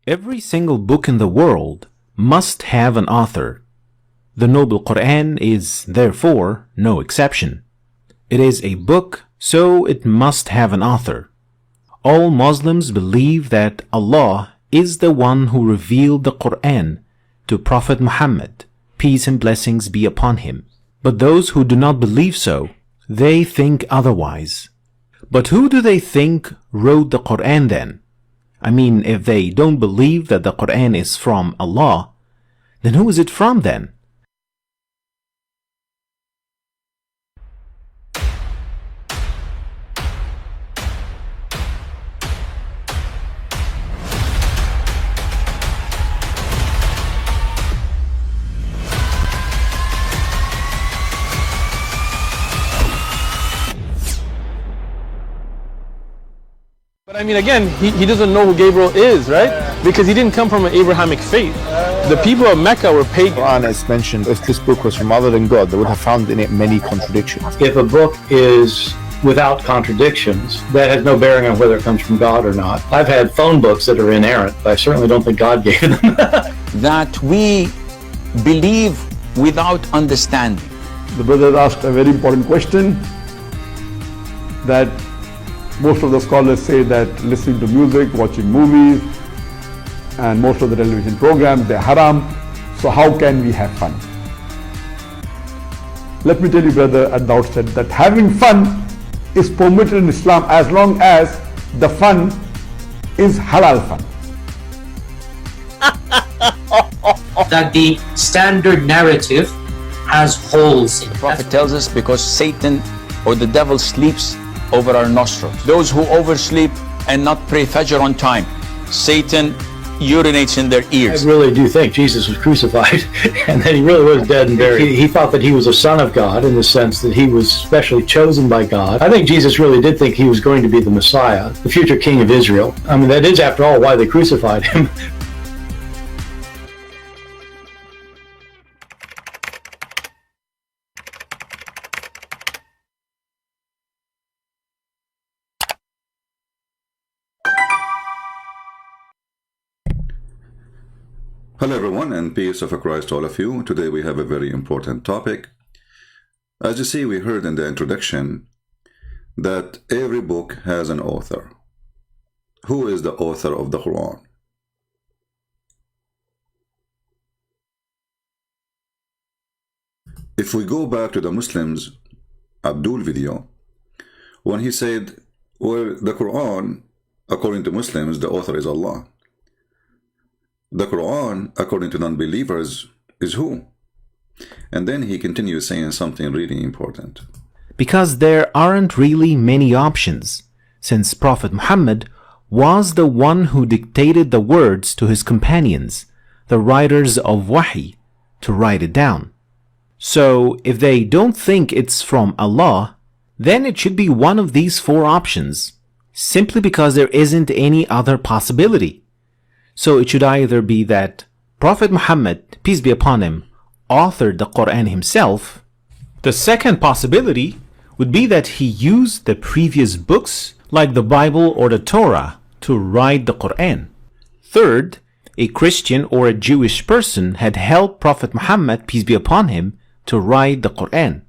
Every single book in the world must have an author. The Noble Quran is, therefore, no exception. It is a book, so it must have an author. All Muslims believe that Allah is the one who revealed the Quran to Prophet Muhammad, peace and blessings be upon him. But those who do not believe so, they think otherwise. But who do they think wrote the Quran then? I mean, if they don't believe that the Quran is from Allah, then who is it from then? But I mean, again, he doesn't know who Gabriel is, right? Because he didn't come from an Abrahamic faith. The people of Mecca were pagan. Quran is mentioned, if this book was from other than God, they would have found in it many contradictions. If a book is without contradictions, that has no bearing on whether it comes from God or not. I've had phone books that are inerrant, but I certainly don't think God gave them. That we believe without understanding. The brother asked a very important question, that most of the scholars say that listening to music, watching movies, and most of the television programs, they're haram. So how can we have fun? Let me tell you, brother, at the outset, that having fun is permitted in Islam as long as the fun is halal fun. That the standard narrative has holes in it. The Prophet tells us because Satan or the devil sleeps over our nostrils. Those who oversleep and not pray Fajr on time, Satan urinates in their ears. I really do think Jesus was crucified and that he really was dead and buried. He thought that he was a son of God in the sense that he was specially chosen by God. I think Jesus really did think he was going to be the Messiah, the future king of Israel. I mean, that is, after all, why they crucified him. Hello everyone, and peace of Christ to all of you. Today we have a very important topic. As you see, we heard in the introduction that every book has an author. Who is the author of the Quran? If we go back to the Muslims' Abdul video, when he said, well, the Quran, according to Muslims, the author is Allah. The Quran, according to non-believers, is who? And then he continues saying something really important. Because there aren't really many options, since Prophet Muhammad was the one who dictated the words to his companions, the writers of Wahi, to write it down. So, if they don't think it's from Allah, then it should be one of these four options, simply because there isn't any other possibility. So it should either be that Prophet Muhammad, peace be upon him, authored the Quran himself. The second possibility would be that he used the previous books, like the Bible or the Torah, to write the Quran. Third, a Christian or a Jewish person had helped Prophet Muhammad, peace be upon him, to write the Quran.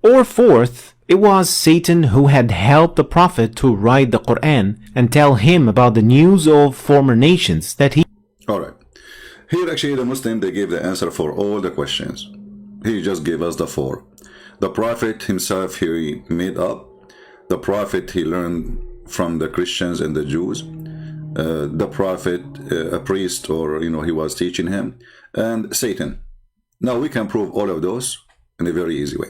Or fourth, it was Satan who had helped the Prophet to write the Quran and tell him about the news of former nations that he... Alright. Here actually the Muslim, they gave the answer for all the questions. He just gave us the four. The Prophet himself, he made up. The Prophet, he learned from the Christians and the Jews. The Prophet, a priest, or he was teaching him. And Satan. Now we can prove all of those in a very easy way.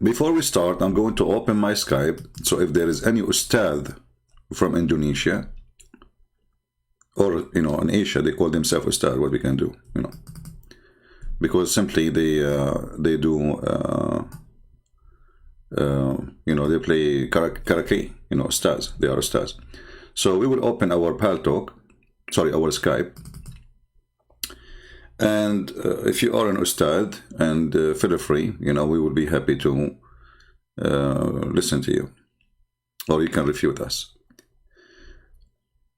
Before we start, I'm going to open my Skype, so if there is any Ustadz from Indonesia, or, in Asia, they call themselves Ustadz, what we can do, because simply they do, they play karaoke, Ustadz, they are Ustadz. So we will open our our Skype, and if you are an Ustadz, and feel free, we will be happy to listen to you, or you can refute us.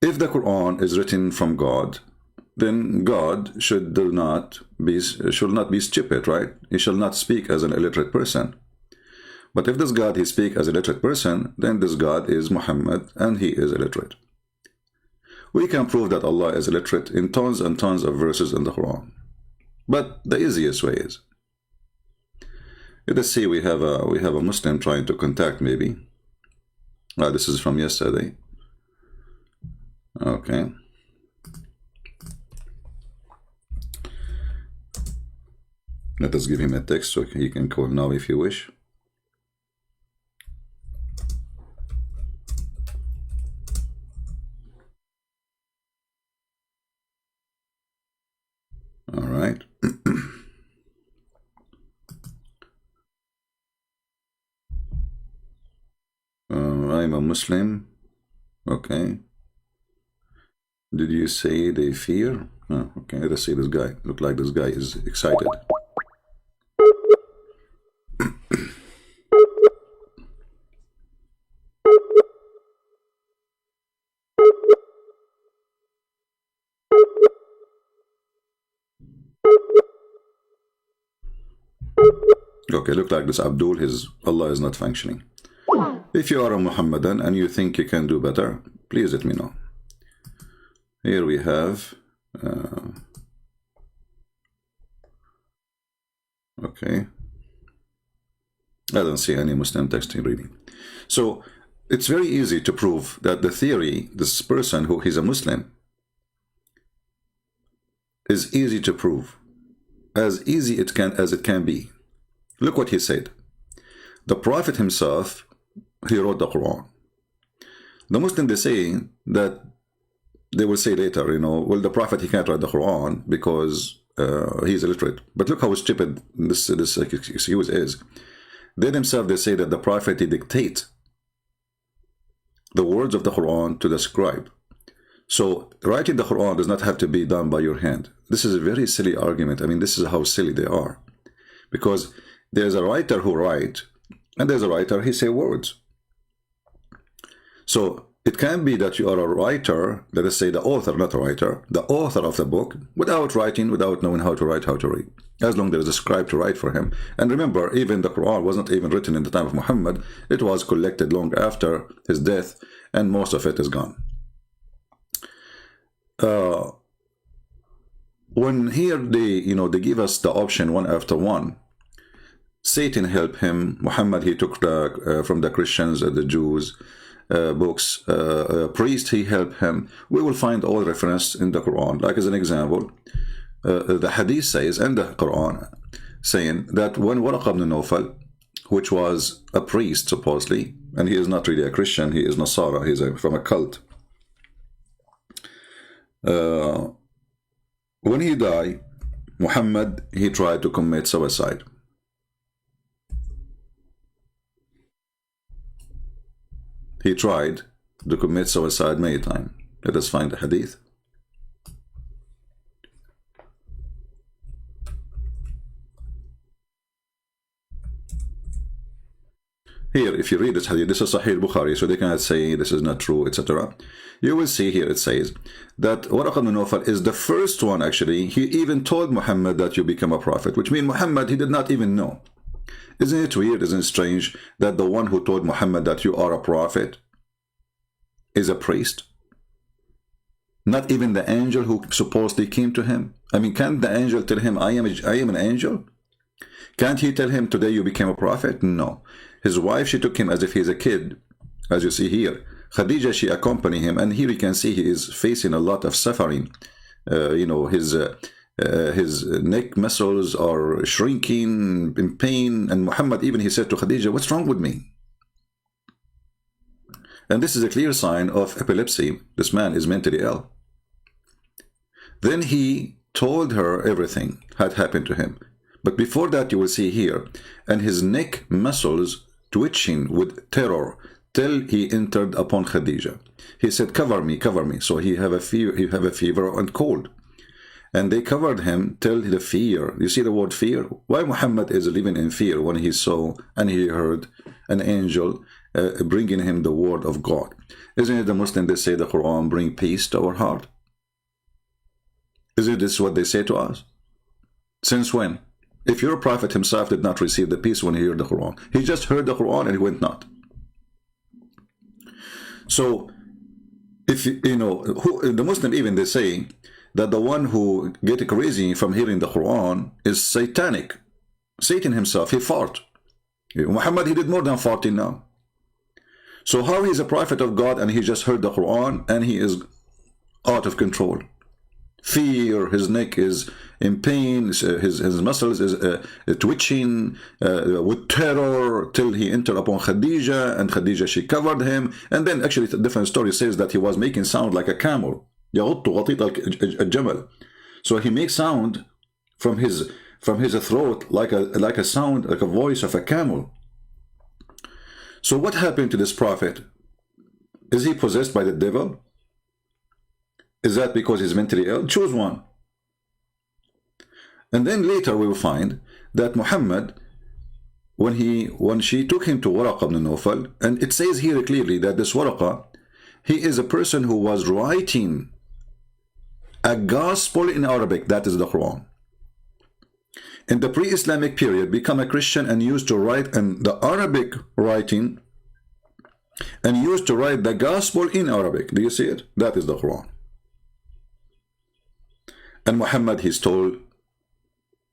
if the Quran is written from God, then God should not be stupid, right? He shall not speak as an illiterate person. But if this God he speak as a literate person, then this God is Muhammad and he is illiterate. We can prove that Allah is illiterate in tons and tons of verses in the Quran. But the easiest way is, let us see, we have a Muslim trying to contact maybe. This is from yesterday. Okay. Let us give him a text so he can call now if you wish. All right. I'm a Muslim. Okay. Did you say they fear? Oh, okay, let us see this guy. Look like this guy is excited. Okay, look like this Abdul, his Allah is not functioning. If you are a Muhammadan and you think you can do better, please let me know. Here we have okay, I don't see any Muslim texting reading. So it's very easy to prove that the theory, this person who is a Muslim, is easy to prove, as easy as it can be. Look what he said. The Prophet himself, he wrote the Quran. The Muslims, they say that they will say later, you know, well, the Prophet, he can't write the Quran because he's illiterate. But look how stupid this excuse is. They themselves, they say that the Prophet, he dictates the words of the Quran to the scribe. So writing the Quran does not have to be done by your hand. This is a very silly argument. I mean, this is how silly they are. Because there's a writer who writes, and there's a writer, he say words. So it can be that you are a writer, let us say the author, not a writer, the author of the book, without writing, without knowing how to write, how to read. As long as there is a scribe to write for him. And remember, even the Quran was not even written in the time of Muhammad. It was collected long after his death, and most of it is gone. When here they give us the option one after one. Satan helped him. Muhammad, he took from the Christians, the Jews, books. Priest, he helped him. We will find all reference in the Quran. Like as an example, the Hadith says, and the Quran saying that when Waraq ibn Nawfal, which was a priest supposedly, and he is not really a Christian, he is Nasara, he's from a cult. When he died, Muhammad, he tried to commit suicide. He tried to commit suicide many times. Let us find the hadith. Here, if you read this hadith, this is Sahih Bukhari, so they cannot say this is not true, etc. You will see here it says that Waraq ibn Nawfal is the first one, actually. He even told Muhammad that you become a prophet, which means Muhammad, he did not even know. Isn't it weird, isn't it strange that the one who told Muhammad that you are a prophet is a priest? Not even the angel who supposedly came to him. I mean, can't the angel tell him, I am an angel? Can't he tell him, today you became a prophet? No. His wife, she took him as if he's a kid, as you see here. Khadija, she accompanied him, and here you can see he is facing a lot of suffering. His neck muscles are shrinking in pain, and Muhammad, even he said to Khadija, what's wrong with me? And this is a clear sign of epilepsy. This man is mentally ill. Then he told her everything had happened to him. But before that, you will see here, and his neck muscles twitching with terror till he entered upon Khadija. He said, cover me, cover me. So he have a fever and cold. And they covered him till the fear. You see the word fear? Why Muhammad is living in fear when he saw and he heard an angel bringing him the word of God. Isn't it the Muslim they say the Quran bring peace to our heart? Isn't this what they say to us? Since when? If your prophet himself did not receive the peace when he heard the Quran, he just heard the Quran and he went not. So, if you know, the Muslim even they say that the one who get crazy from hearing the Quran is satanic. Satan himself, he fought. Muhammad, he did more than 14 now. So how he is a prophet of God and he just heard the Quran and he is out of control? Fear, his neck is in pain, his muscles is twitching with terror till he entered upon Khadija, and Khadija, she covered him. And then actually a different story says that he was making sound like a camel. So he makes sound from his throat like a sound, like a voice of a camel. So what happened to this prophet? Is he possessed by the devil? Is that because he's mentally ill? Choose one. And then later we will find that Muhammad, when she took him to Waraqah ibn Nawfal, and it says here clearly that this Waraqah, he is a person who was writing a gospel in Arabic, that is the Quran. In the pre-Islamic period, become a Christian and used to write in the Arabic writing, and used to write the gospel in Arabic. Do you see it? That is the Quran. And Muhammad, he stole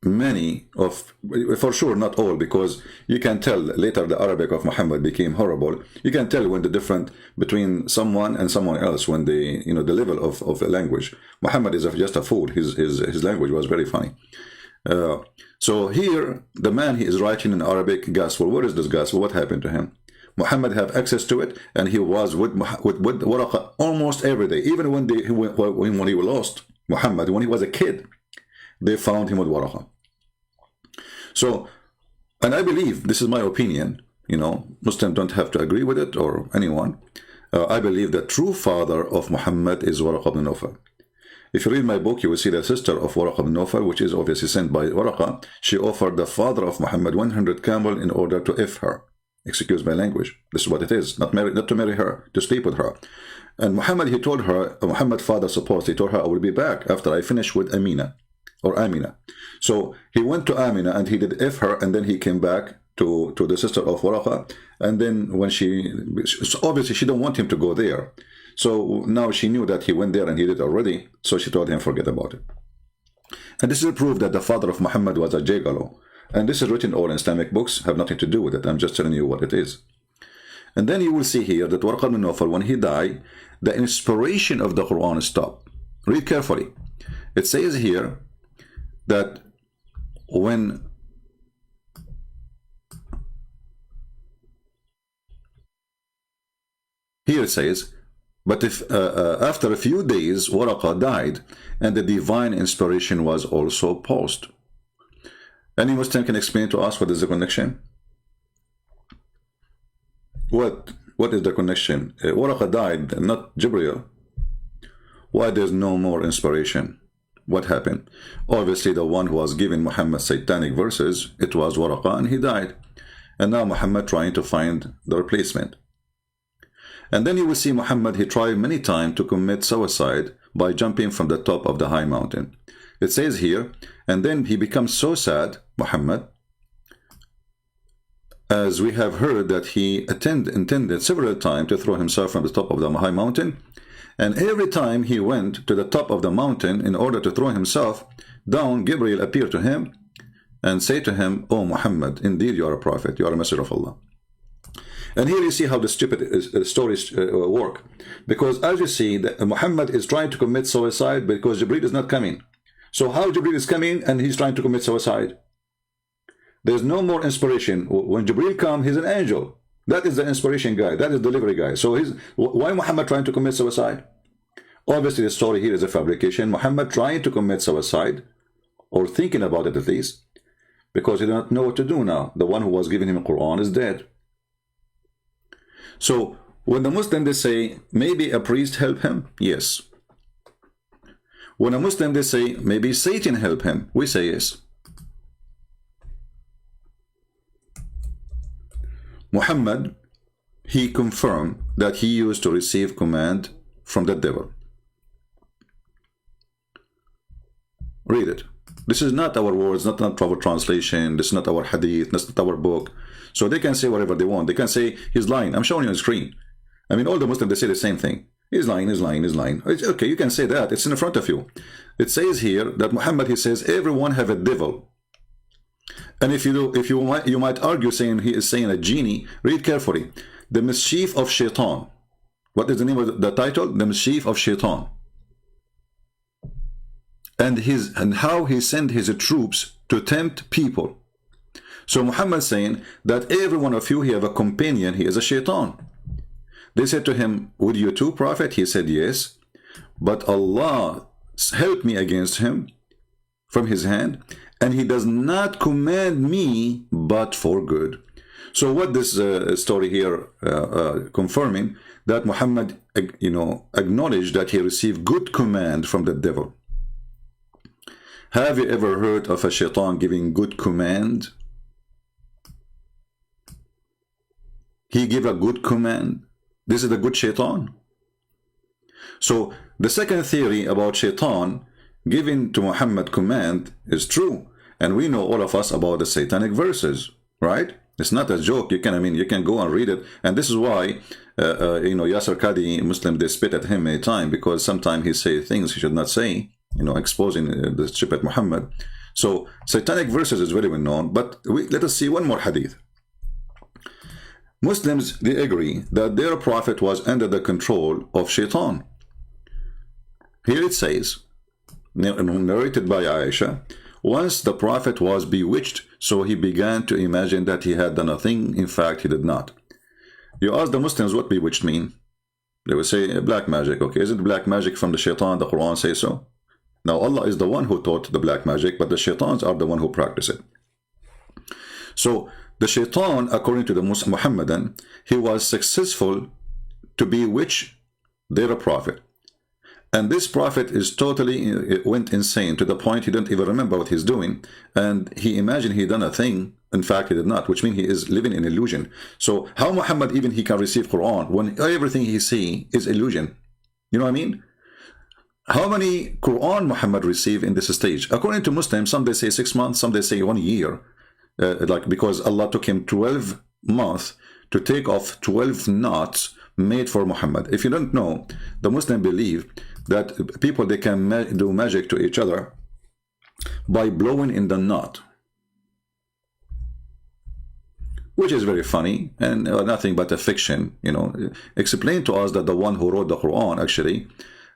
many of, for sure not all, because you can tell later the Arabic of Muhammad became horrible. You can tell when the difference between someone and someone else, when they, you know, the level of language. Muhammad is just a fool. His language was very funny. So here, the man, he is writing in Arabic gospel. Where is this gospel? What happened to him? Muhammad have access to it, and he was with Waraqah almost every day. Even when he was lost, Muhammad, when he was a kid, they found him with Waraqah. So, and I believe, this is my opinion, you know, Muslims don't have to agree with it, or anyone. I believe the true father of Muhammad is Waraqah ibn Nawfal. If you read my book, you will see the sister of Waraqah ibn Nawfal, which is obviously sent by Waraqah. She offered the father of Muhammad 100 camel in order to F her. Excuse my language. This is what it is. Not to marry her, to sleep with her. And Muhammad, he told her, Muhammad's father supposedly told her, I will be back after I finish with Amina. So he went to Amina and he did F her, and then he came back to the sister of Waraqah. And then when obviously she don't want him to go there. So now she knew that he went there and he did already. So she told him, forget about it. And this is a proof that the father of Muhammad was a Jagalo. And this is written all in Islamic books, have nothing to do with it. I'm just telling you what it is. And then you will see here that Waraqah ibn Nawfal, when he died, the inspiration of the Quran stopped. Read carefully. It says here that when here it says, but if after a few days Waraqah died, and the divine inspiration was also paused. Any Muslim can explain to us what is the connection? What is the connection? Waraqah died, not Jibreel. Why there's no more inspiration? What happened? Obviously the one who was giving Muhammad satanic verses, it was Waraqah, and he died. And now Muhammad trying to find the replacement. And then you will see Muhammad, he tried many times to commit suicide by jumping from the top of the high mountain. It says here, and then he becomes so sad, Muhammad, as we have heard that he intended several times to throw himself from the top of the high mountain. And every time he went to the top of the mountain in order to throw himself down, Gabriel appeared to him and said to him, "Oh Muhammad, indeed you are a prophet, you are a messenger of Allah." And here you see how the stupid stories work. Because as you see, Muhammad is trying to commit suicide because Jibreel is not coming. So how Jibreel is coming and he's trying to commit suicide? There's no more inspiration. When Jibreel comes, he's an angel. That is the inspiration guy. That is the delivery guy. So why Muhammad trying to commit suicide? Obviously the story here is a fabrication. Muhammad trying to commit suicide, or thinking about it at least, because he did not know what to do now. The one who was giving him the Quran is dead. So when the Muslim they say maybe a priest help him, yes. When a Muslim they say maybe Satan help him, we say yes. Muhammad, he confirmed that he used to receive command from the devil. Read it. This is not our words, not our translation, this is not our hadith, that's not our book. So they can say whatever they want. They can say he's lying. I'm showing you on the screen. I mean, all the Muslims, they say the same thing. He's lying, he's lying, he's lying. It's okay, you can say that. It's in front of you. It says here that Muhammad, he says, everyone have a devil. And if you do, you might argue saying he is saying a genie. Read carefully. The mischief of shaitan. What is the name of the title? The mischief of shaitan. And how he sent his troops to tempt people. So Muhammad saying that every one of you, he have a companion, he is a shaitan. They said to him, would you too, Prophet? He said, yes. But Allah helped me against him from his hand, and he does not command me but for good. So what this story here confirming that Muhammad, acknowledged that he received good command from the devil. Have you ever heard of a shaitan giving good command? He gave a good command. This is the good shaitan. So the second theory about shaitan giving to Muhammad command is true. And we know, all of us, about the satanic verses, right? It's not a joke. You can go and read it. And this is why, Yasser Qadhi, Muslim, they spit at him many times, because sometimes he say things he should not say, exposing the stupid Muhammad. So satanic verses is very well known. But let us see one more hadith. Muslims, they agree that their prophet was under the control of shaitan. Here it says, narrated by Aisha, once the prophet was bewitched, so he began to imagine that he had done a thing. In fact, he did not. You ask the Muslims what bewitched mean. They will say black magic. Okay, is it black magic from the shaitan? The Quran says so. Now Allah is the one who taught the black magic, but the shaitans are the one who practice it. So the shaitan, according to the Muhammadan, he was successful to bewitch their prophet. And this prophet is totally went insane to the point he didn't even remember what he's doing. And he imagined he done a thing. In fact, he did not, which means he is living in illusion. So how Muhammad even he can receive Quran when everything he see is illusion? You know what I mean? How many Quran Muhammad received in this stage? According to Muslims, some they say 6 months, some they say 1 year. Because Allah took him 12 months to take off 12 knots made for Muhammad. If you don't know, the Muslim believe that people, they can do magic to each other by blowing in the knot, which is very funny and nothing but a fiction. Explain to us that the one who wrote the Quran actually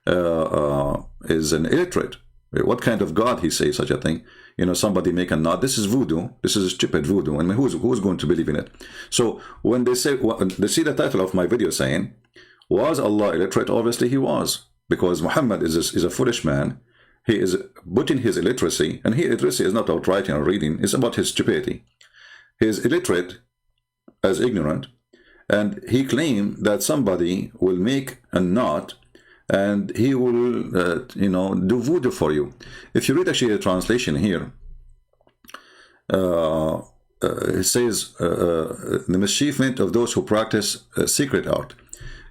is an illiterate. What kind of God he says such a thing? Somebody make a knot. This is voodoo. This is stupid voodoo. I mean, who's going to believe in it? So when they say, they see the title of my video saying, was Allah illiterate? Obviously he was, because Muhammad is a foolish man. He is putting his illiteracy, and his illiteracy is not about writing or reading. It's about his stupidity. He is illiterate as ignorant, and he claimed that somebody will make a knot and he will, do voodoo for you. If you read actually the translation here, it says, the mischievement of those who practice secret art.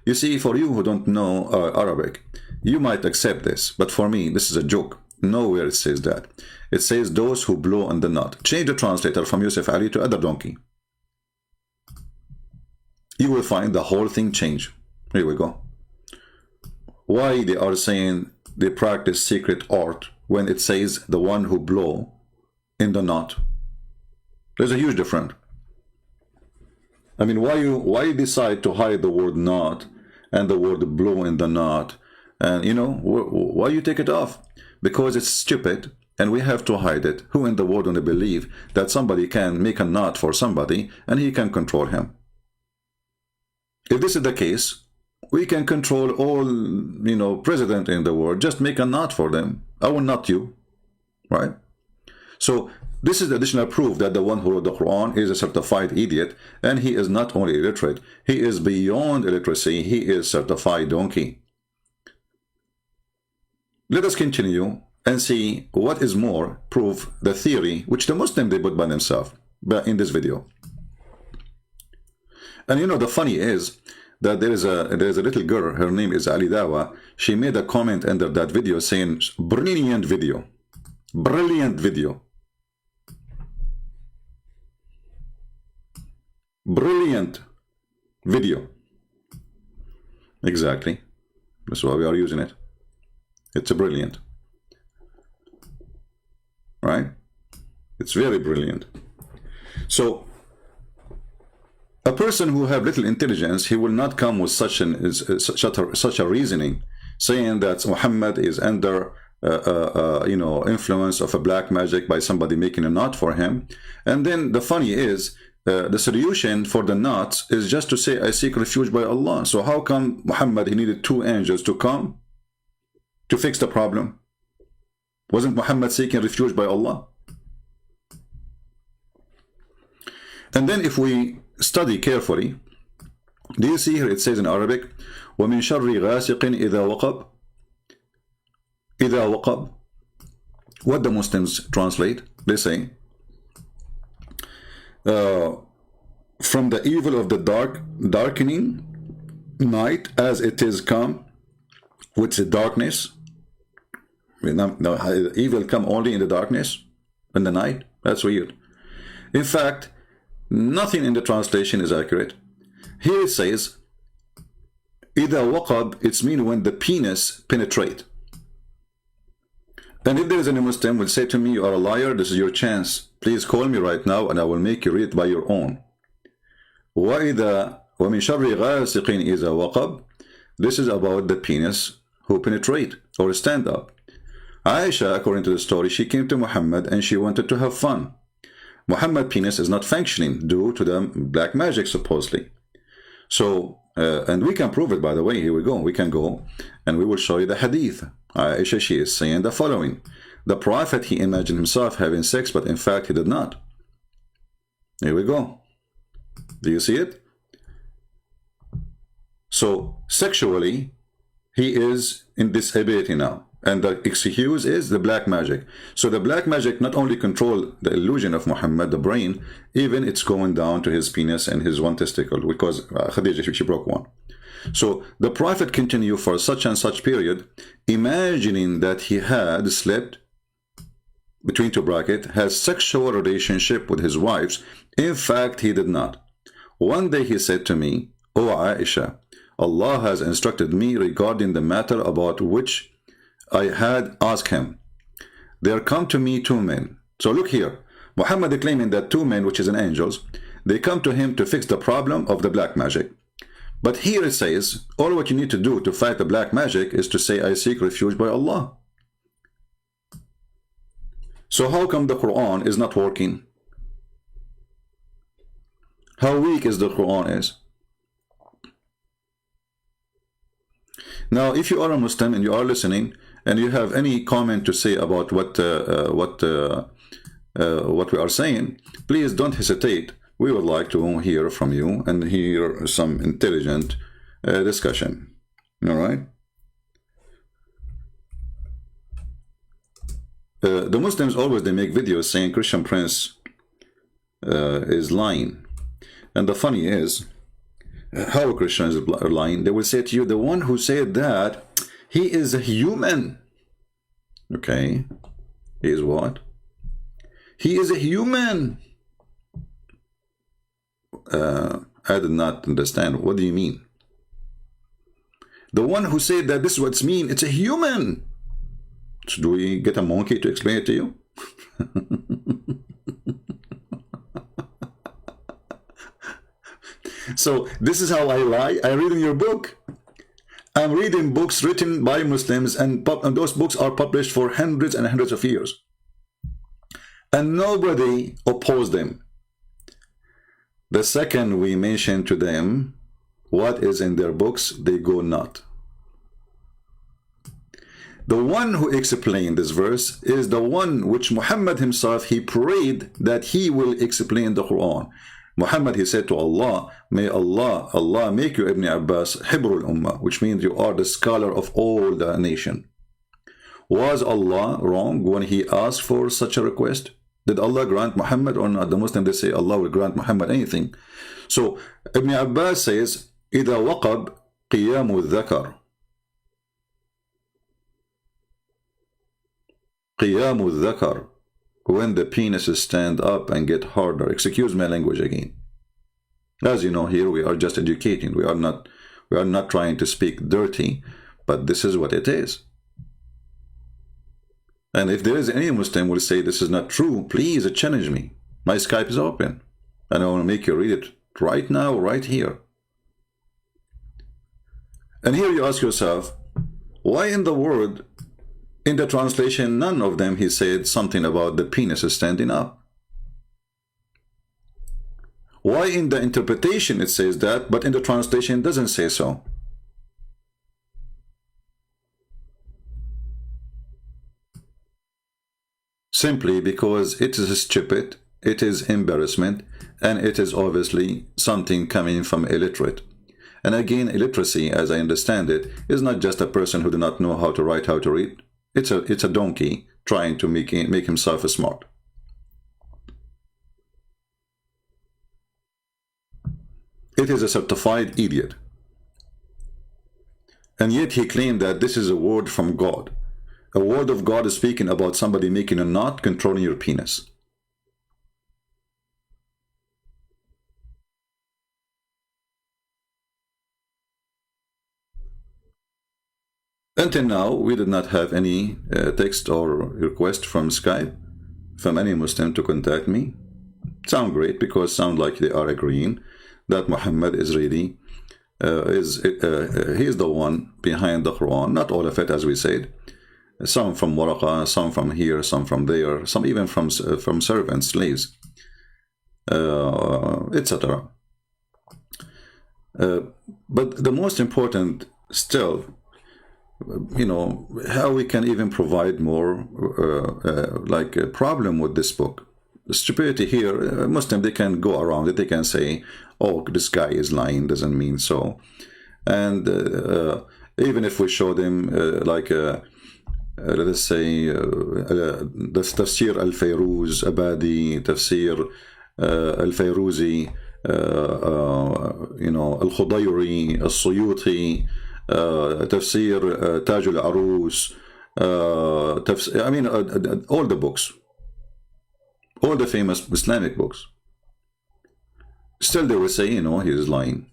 You see, for you who don't know Arabic, you might accept this, but for me, this is a joke. Nowhere it says that. It says those who blow on the knot. Change the translator from Yusuf Ali to other donkey. You will find the whole thing change. Here we go. Why they are saying they practice secret art when it says the one who blow in the knot? There's a huge difference. I mean, why you decide to hide the word knot and the word blow in the knot? And why you take it off? Because it's stupid and we have to hide it. Who in the world want to believe that somebody can make a knot for somebody and he can control him? If this is the case, we can control all, president in the world. Just make a knot for them. I will not you, right? So this is additional proof that the one who wrote the Quran is a certified idiot, and he is not only illiterate, he is beyond illiteracy. He is certified donkey. Let us continue and see what is more proof the theory which the Muslim they put by themselves in this video. And you know, the funny is that there is a little girl, her name is Ali Dawah. She made a comment under that video saying, brilliant video. Brilliant video. Brilliant video. Exactly. That's why we are using it. It's a brilliant. Right? It's very brilliant. So, a person who have little intelligence, he will not come with such a reasoning, saying that Muhammad is under you know, influence of a black magic by somebody making a knot for him. And then the funny is, the solution for the knots is just to say, I seek refuge by Allah. So how come Muhammad, he needed 2 angels to come to fix the problem? Wasn't Muhammad seeking refuge by Allah? And then if we study carefully, do you see here it says in Arabic, وَمِن شَرِّ غَاسِقٍ إِذَا وَقَبْ. إِذَا وَقَبْ. What the Muslims translate, they say, from the evil of the darkening night as it is come with the darkness. Evil come only in the darkness, in the night. That's weird. In fact, nothing in the translation is accurate. Here it says, إِذَا وَقَبْ, it's mean when the penis penetrate. And if there is any Muslim will say to me, you are a liar, this is your chance. Please call me right now and I will make you read it by your own. وَإِذَا وَمِن شَرِّ غَاسِقٍ إِذَا وَقَبْ. This is about the penis who penetrate or stand up. Aisha, according to the story, she came to Muhammad and she wanted to have fun. Muhammad's penis is not functioning due to the black magic, supposedly. So, and we can prove it, by the way. Here we go. We can go and we will show you the hadith. Aisha, she is saying the following. The Prophet, he imagined himself having sex, but in fact he did not. Here we go. Do you see it? So, sexually, he is in disability now. And the excuse is the black magic. So the black magic not only control the illusion of Muhammad, the brain, even it's going down to his penis and his one testicle, because Khadija, she broke one. So the Prophet continued for such and such period, imagining that he had slept, between 2 brackets, has sexual relationship with his wives. In fact, he did not. One day he said to me, O Aisha, Allah has instructed me regarding the matter about which I had asked him. There come to me 2 men. So look here. Muhammad claiming that 2 men, which is an angels, they come to him to fix the problem of the black magic. But here it says, all what you need to do to fight the black magic is to say, I seek refuge by Allah. So how come the Quran is not working? How weak is the Quran is? Now, if you are a Muslim and you are listening, and you have any comment to say about what we are saying, please don't hesitate. We would like to hear from you and hear some intelligent discussion. All right? The Muslims always, they make videos saying Christian Prince is lying. And the funny is, how Christians are lying. They will say to you, the one who said that, he is a human. Okay. He is what? He is a human. I did not understand. What do you mean? The one who said that this is what it means, it's a human. So do we get a monkey to explain it to you? So this is how I lie. I read in your book. I'm reading books written by Muslims, and those books are published for hundreds and hundreds of years. And nobody opposed them. The second we mention to them what is in their books, they go not. The one who explained this verse is the one which Muhammad himself, he prayed that he will explain the Quran. Muhammad, he said to Allah, may Allah make you Ibn Abbas Hibrul Ummah, which means you are the scholar of all the nation. Was Allah wrong when he asked for such a request? Did Allah grant Muhammad or not? The Muslims, they say Allah will grant Muhammad anything. So Ibn Abbas says, إذا وقب قيام الذكر. قيام الذكر, when the penises stand up and get harder. Excuse my language again. As you know, here we are just educating. We are not trying to speak dirty, but this is what it is. And if there is any Muslim who will say this is not true, please challenge me. My Skype is open, and I want to make you read it right now, right here. And here you ask yourself, why in the world, in the translation, none of them he said something about the penis standing up? Why in the interpretation it says that, but in the translation it doesn't say so? Simply because it is stupid, it is embarrassment, and it is obviously something coming from illiterate. And again, illiteracy, as I understand it, is not just a person who do not know how to write, how to read. It's a donkey trying to make himself smart. It is a certified idiot. And yet he claimed that this is a word from God. A word of God is speaking about somebody making a knot controlling your penis. Until now, we did not have any text or request from Skype from any Muslim to contact me. Sound great, because sound like they are agreeing that Muhammad is really he is the one behind the Quran. Not all of it, as we said. Some from Waraqa, some from here, some from there, some even from servants, slaves, etc. But the most important still, you know, how we can even provide more like a problem with this book. The stupidity here, Muslim, they can go around it. They can say, oh, this guy is lying, doesn't mean so. And even if we show them let us say the Tafsir al-Fayruz Abadi, Tafsir al-Fayruzi, you know, al-Khudayri, al-Suyuti, Tafsir Taj al-Arus, I mean, all the books, all the famous Islamic books, still they will say, you know, he is lying.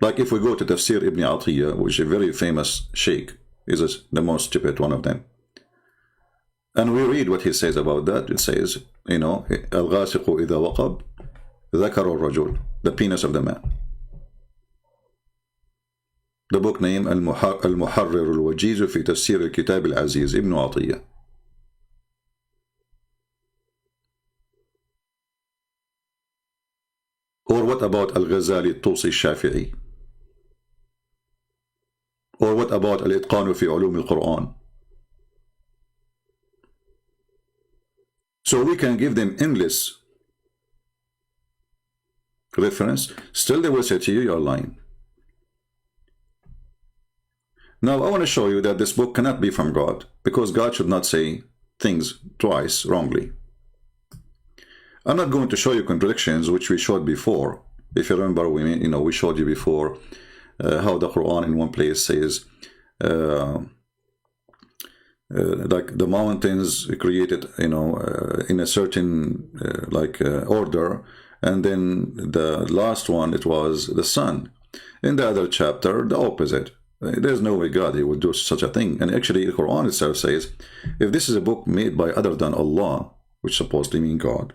Like if we go to Tafsir Ibn Atiyah, which is a very famous sheikh, is the most stupid one of them, and we read what he says about that. It says, you know, al-ghasiqu idha waqab dhakar al-rajul, the penis of the man. The book name al-Muharrir al-Wajiz fi Tafsir al-Kitab al-Aziz Ibn Atiyah. Or what about al-Ghazali al-Tusi al-Shafi'i? Or what about al-Itqan fi Ulum al-Quran? So we can give them endless reference. Still they will say to you, you're lying. Now I want to show you that this book cannot be from God, because God should not say things twice wrongly. I'm not going to show you contradictions which we showed before. If you remember, we showed you before how the Quran in one place says like the mountains created, you know, in a certain order, and then the last one, it was the sun. In the other chapter, the opposite. There's no way God, he would do such a thing. And actually the Quran itself says, if this is a book made by other than Allah, which supposedly means God,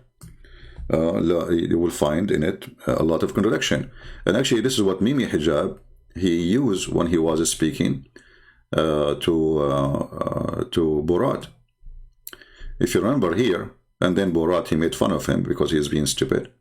you will find in it a lot of contradiction. And actually this is what Mimi Hijab he used when he was speaking to Borat. If you remember here, and then Borat, he made fun of him because he is being stupid.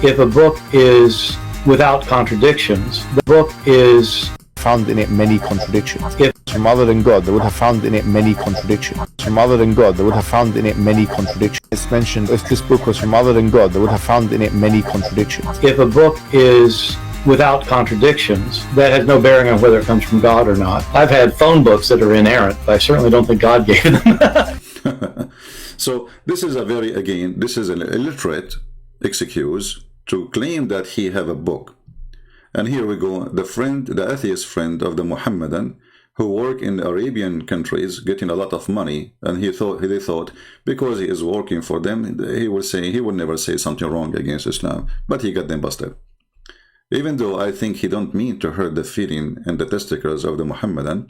If a book is without contradictions, the book is found in it many contradictions. If from other than God, they would have found in it many contradictions. From other than God, they would have found in it many contradictions. It's mentioned, if this book was from other than God, they would have found in it many contradictions. If a book is without contradictions, that has no bearing on whether it comes from God or not. I've had phone books that are inerrant, but I certainly don't think God gave them. So this is this is an illiterate excuse to claim that he have a book. And here we go, the atheist friend of the Muhammadan, who work in Arabian countries getting a lot of money, and they thought because he is working for them, he will never say something wrong against Islam, but he got them busted. Even though I think he don't mean to hurt the feeling and the testicles of the Muhammadan,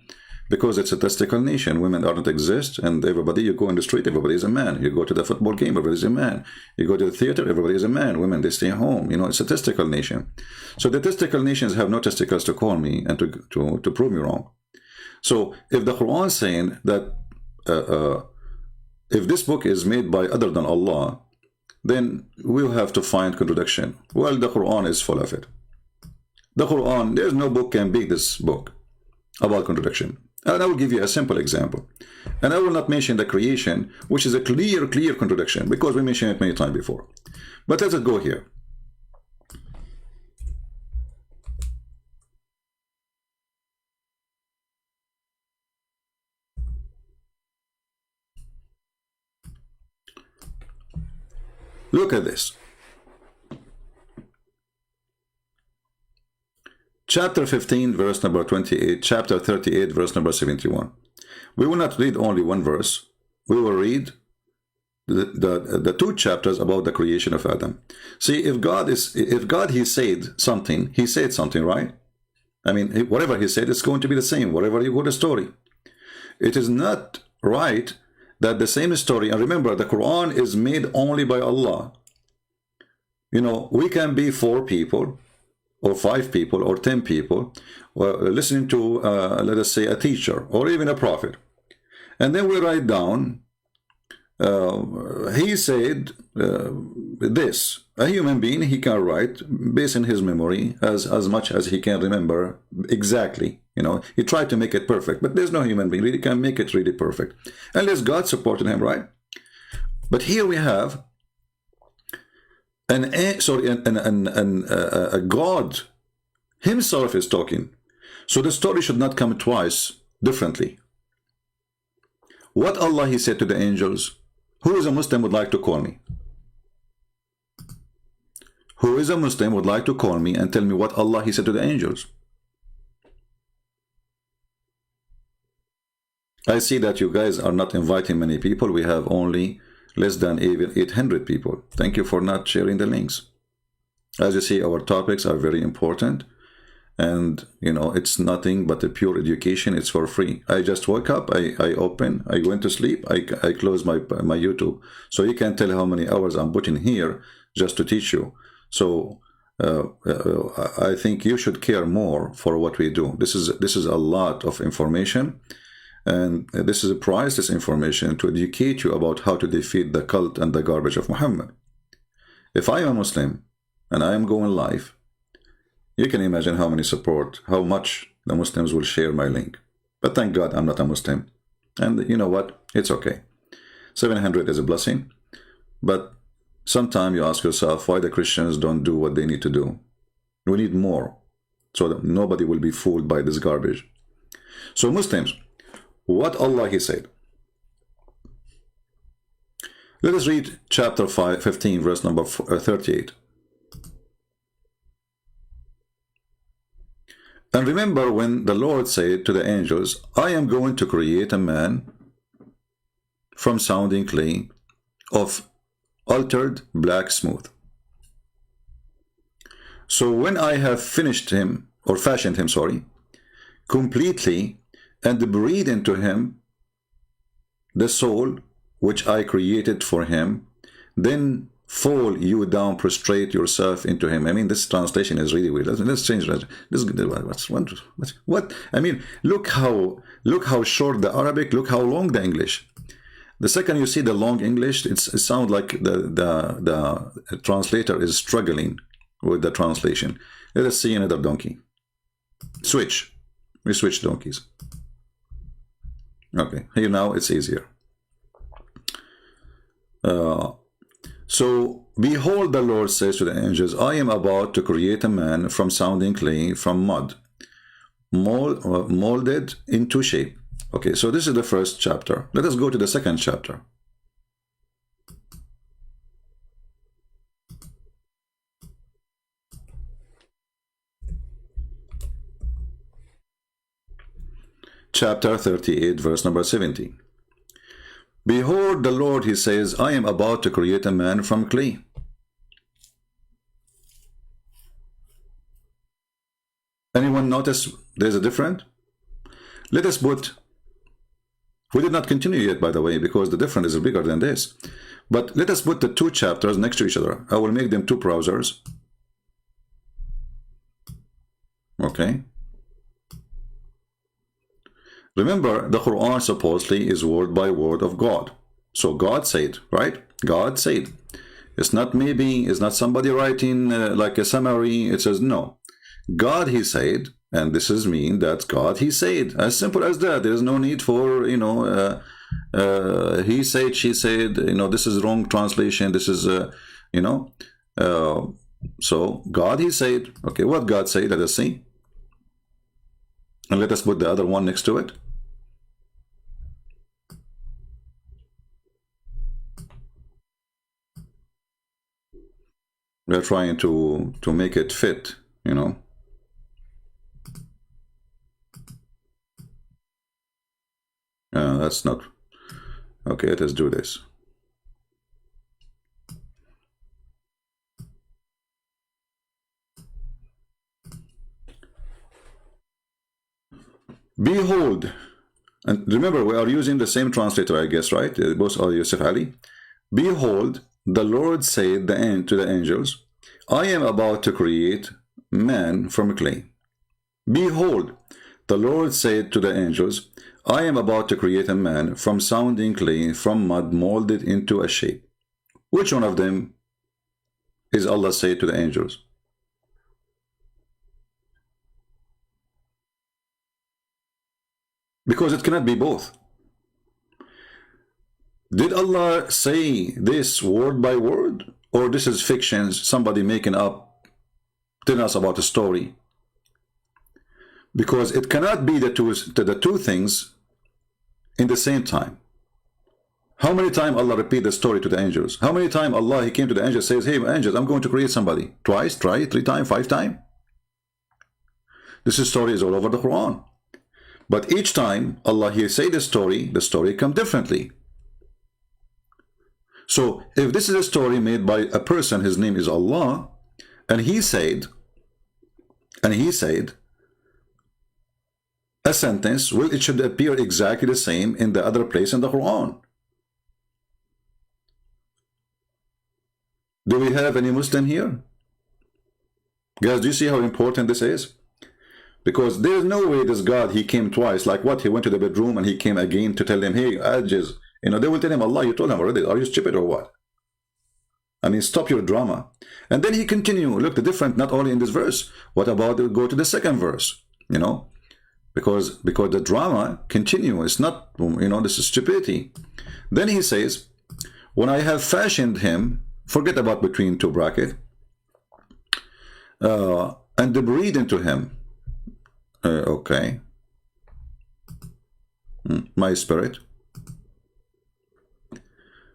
because it's a testicle nation. Women don't exist, and everybody, you go in the street, everybody is a man. You go to the football game, everybody is a man. You go to the theater, everybody is a man. Women, they stay home. You know, it's a testicle nation. So the testicle nations have no testicles to call me and to prove me wrong. So if the Quran is saying that if this book is made by other than Allah, then we'll have to find contradiction. Well, the Quran is full of it. The Quran, there's no book can beat this book about contradiction. And I will give you a simple example. And I will not mention the creation, which is a clear contradiction, because we mentioned it many times before. But let's go here. Look at this. Chapter 15, verse number 28, chapter 38, verse number 71. We will not read only one verse. We will read the two chapters about the creation of Adam. See, if God he said something, right? I mean, whatever he said, it's going to be the same, whatever you go to story. It is not right that the same story, and remember, the Quran is made only by Allah. You know, we can be 4 people, or 5 people, or 10 people, listening to, let us say, a teacher, or even a prophet. And then we write down, he said this. A human being, he can write, based on his memory, as much as he can remember exactly. You know, he tried to make it perfect, but there's no human being really can make it really perfect. Unless God supported him, right? But here we have a God himself is talking. So the story should not come twice differently. What Allah he said to the angels, who is a Muslim would like to call me? Who is a Muslim would like to call me and tell me what Allah he said to the angels? I see that you guys are not inviting many people. We have only less than even 800 people. Thank you for not sharing the links. As you see, our topics are very important, and you know, it's nothing but a pure education. It's for free. I just woke up, I open, I went to sleep, I close my YouTube, so you can tell how many hours I'm putting here just to teach you. So I think you should care more for what we do. This is a lot of information, and this is a priceless information to educate you about how to defeat the cult and the garbage of Muhammad. If I am a Muslim and I am going live, you can imagine how much the Muslims will share my link. But thank God I'm not a Muslim. And you know what? It's okay. 700 is a blessing. But sometimes you ask yourself why the Christians don't do what they need to do. We need more, so that nobody will be fooled by this garbage. So Muslims, what Allah he said. Let us read chapter 15, verse number 38. And remember when the Lord said to the angels, I am going to create a man from sounding clay of altered black smooth. So when I have fashioned him, completely, and breathe into him the soul which I created for him, then fall you down, prostrate yourself into him. I mean, this translation is really weird. Let's change that. What? I mean, look how short the Arabic, look how long the English. The second you see the long English, it sounds like the translator is struggling with the translation. Let us see another donkey. Switch. We switch donkeys. Okay, here now it's easier. So, behold, the Lord says to the angels, I am about to create a man from sounding clay, from mud, molded into shape. Okay, so this is the first chapter. Let us go to the second chapter. Chapter 38, verse number 70. Behold, the Lord, he says, I am about to create a man from clay. Anyone notice there's a difference? Let us put, we did not continue yet, by the way, because the difference is bigger than this. But let us put the two chapters next to each other. I will make them two browsers. Okay. Remember, the Quran supposedly is word by word of God. So God said, right? God said. It's not maybe, it's not somebody writing like a summary. It says, no. God, he said, and this is mean that God, he said. As simple as that. There is no need for, you know, he said, she said, you know, this is wrong translation. This is, you know. So God, he said. Okay, what God said, let us see. And let us put the other one next to it. We're trying to make it fit, you know. That's not okay. Let us do this. Behold, and remember we are using the same translator, I guess, right? Both are Yusuf Ali. Behold, the Lord said to the angels, I am about to create man from clay. Behold, the Lord said to the angels, I am about to create a man from sounding clay, from mud molded into a shape. Which one of them is Allah said to the angels? Because it cannot be both. Did Allah say this word by word? Or this is fiction, somebody making up, telling us about a story? Because it cannot be the two things in the same time. How many times Allah repeat the story to the angels? How many times Allah, he came to the angels, says, hey angels, I'm going to create somebody. Twice, try, 3 times, 5 times? This story is all over the Quran. But each time Allah, he say the story comes differently. So if this is a story made by a person, his name is Allah, and he said a sentence, well, it should appear exactly the same in the other place in the Quran. Do we have any Muslim here? Guys, do you see how important this is? Because there's no way this God, he came twice. Like what? He went to the bedroom and he came again to tell them, hey, Ajaz. You know, they will tell him, Allah, you told him already. Are you stupid or what? I mean, stop your drama. And then he continued. Look, the difference not only in this verse. What about go to the second verse? You know, because the drama continues. It's not, you know, this is stupidity. Then he says, when I have fashioned him, forget about between two brackets, and breathe into him. Okay. My spirit.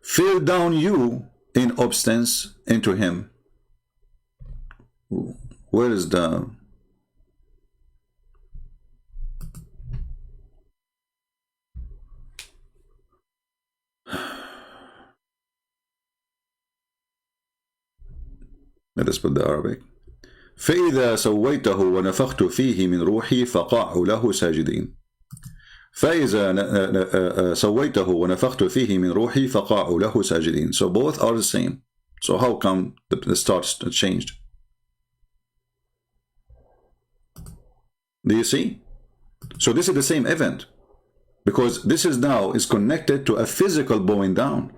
Fill down you in obstance into him. Where is the... Let us put the Arabic. فإذا سويته ونفخت فيه من روحي فقعوا له ساجدين. فإذا سويته ونفخت فيه من روحي فقعوا له ساجدين. So both are the same. So how come the start changed? Do you see? So this is the same event, because this is now is connected to a physical bowing down.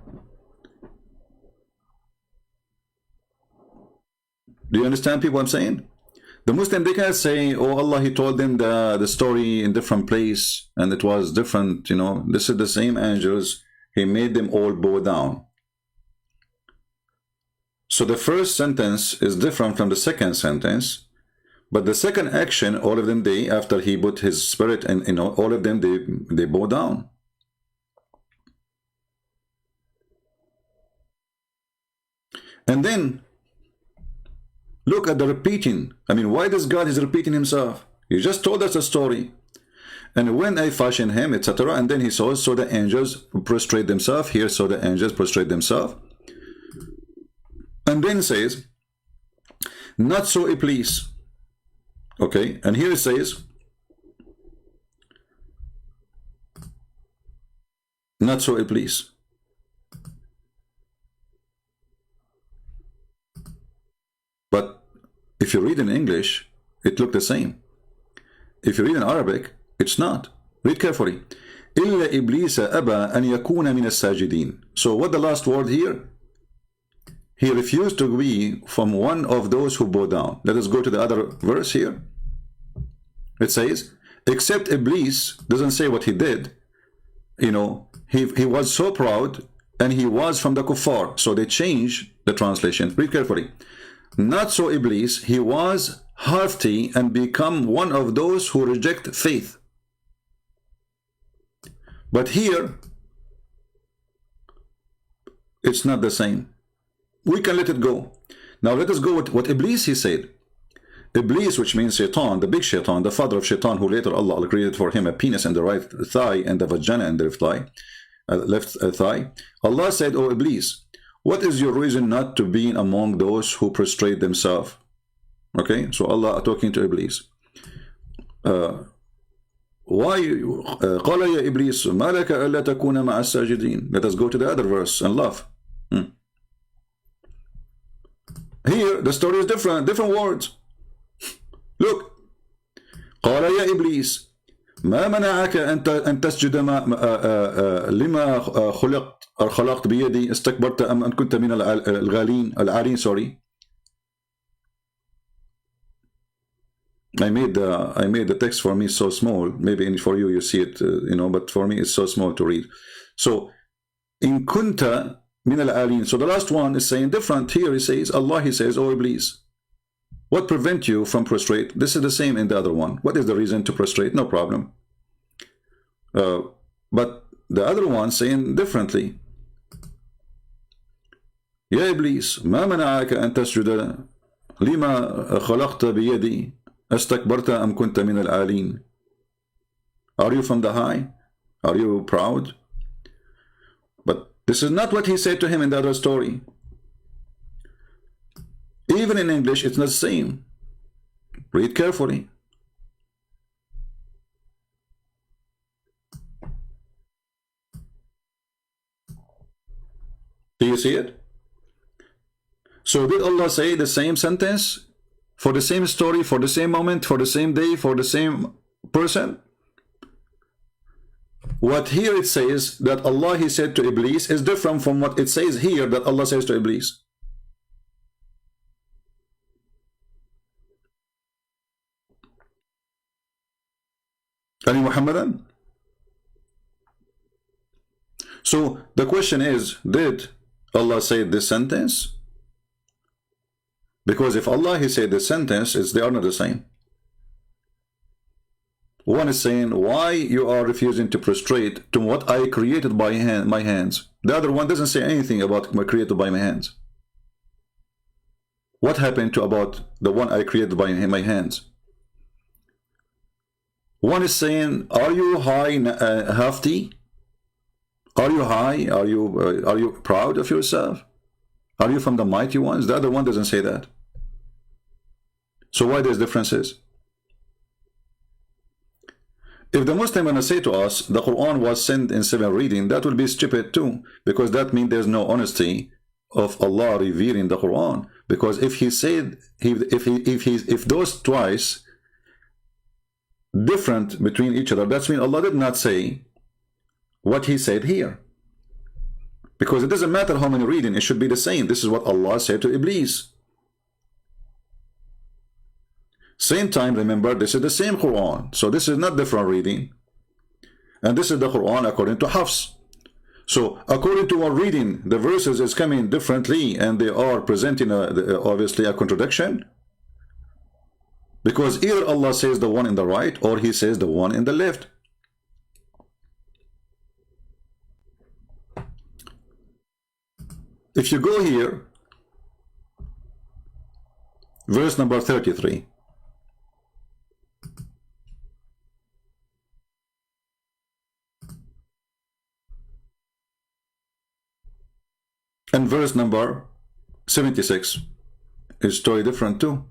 Do you understand, people, what I'm saying? The Muslim, they can't say, oh, Allah, he told them the story in different place, and it was different, you know. This is the same angels. He made them all bow down. So the first sentence is different from the second sentence, but the second action, all of them, they, after he put his spirit, and all of them, they bow down. And then look at the repeating. I mean, why this God is repeating himself? You just told us a story. And when I fashioned him, etc., and then he saw, so the angels prostrate themselves. Here, so the angels prostrate themselves. And then says, not so Iblis. Okay, and here it says, not so Iblis. But if you read in English, it looked the same. If you read in Arabic, it's not. Read carefully. إِلَّا إِبْلِيسَ أَبَى أَنْ يَكُونَ مِنَ السَّاجِدِينَ. So what the last word here? He refused to be from one of those who bow down. Let us go to the other verse here. It says, except Iblis, doesn't say what he did. You know, he was so proud, and he was from the kuffar. So they change the translation. Read carefully. Not so Iblis, he was haughty and become one of those who reject faith. But here, it's not the same. We can let it go. Now let us go with what Iblis he said. Iblis, which means Shaitan, the big Shaitan, the father of Shaitan, who later Allah created for him a penis in the right thigh and the vagina in the left thigh. Allah said, "O Iblis, what is your reason not to be among those who prostrate themselves?" Okay, so Allah talking to Iblis. Why? قال يا إبليس ما لك ألا تكون مع الساجدين. Let us go to the other verse and laugh. Here the story is different words. Look. قال يا إبليس ما منعك أن تسجد لما خلقت بيدي استكبرت أم أن كنت من العالين. Sorry. I made the text for me so small. Maybe for you see it, but for me it's so small to read. So in kunta min al-alin. So the last one is saying different. Here he says, Allah, he says, "Oh Iblis, what prevent you from prostrate?" This is the same in the other one. What is the reason to prostrate? No problem. But the other one saying differently. Ya Iblis, ma mana'aka an tasjuda lima khalaqta biyadi astakbarta am kunta min al-alin. Are you from the high? Are you proud? But this is not what he said to him in the other story. Even in English, it's not the same. Read carefully. Do you see it? So did Allah say the same sentence for the same story, for the same moment, for the same day, for the same person? What here it says that Allah, he said to Iblis, is different from what it says here that Allah says to Iblis. Any Muhammadan? So the question is, did Allah say this sentence? Because if Allah, he said this sentence, they are not the same. One is saying, why you are refusing to prostrate to what I created by my hands. The other one doesn't say anything about my created by my hands. What happened to about the one I created by my hands? One is saying, are you high, hafti? Are you high? Are you proud of yourself? Are you from the mighty ones? The other one doesn't say that. So why there's differences? If the Muslim gonna say to us the Quran was sent in 7 reading, that will be stupid too, because that means there's no honesty of Allah revealing the Quran. Because if he said if those twice different between each other, that's mean Allah did not say what he said here. Because it doesn't matter how many reading, it should be the same. This is what Allah said to Iblis. Same time, remember, this is the same Quran. So this is not different reading. And this is the Quran according to Hafs. So according to our reading, the verses is coming differently, and they are presenting obviously a contradiction. Because either Allah says the one in the right, or He says the one in the left. If you go here, verse number 33. And verse number 76 is totally different too.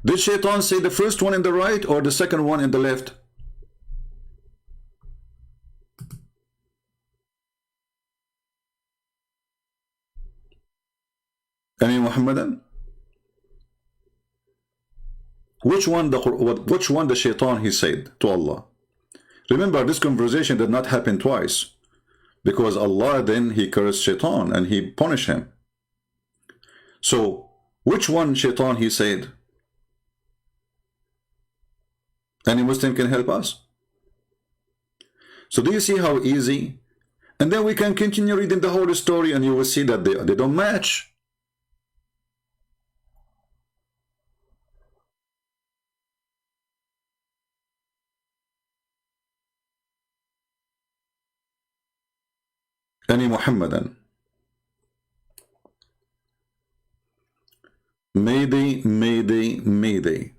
Did Shaitan say the first one in the right or the second one in the left? Any Muhammadan? Which one the Shaitan he said to Allah? Remember, this conversation did not happen twice, because Allah then He cursed Shaitan and He punished him. So which one Shaitan he said? Any Muslim can help us? So do you see how easy? And then we can continue reading the whole story, and you will see that they don't match. Any Muhammadan? Mayday, Mayday, Mayday.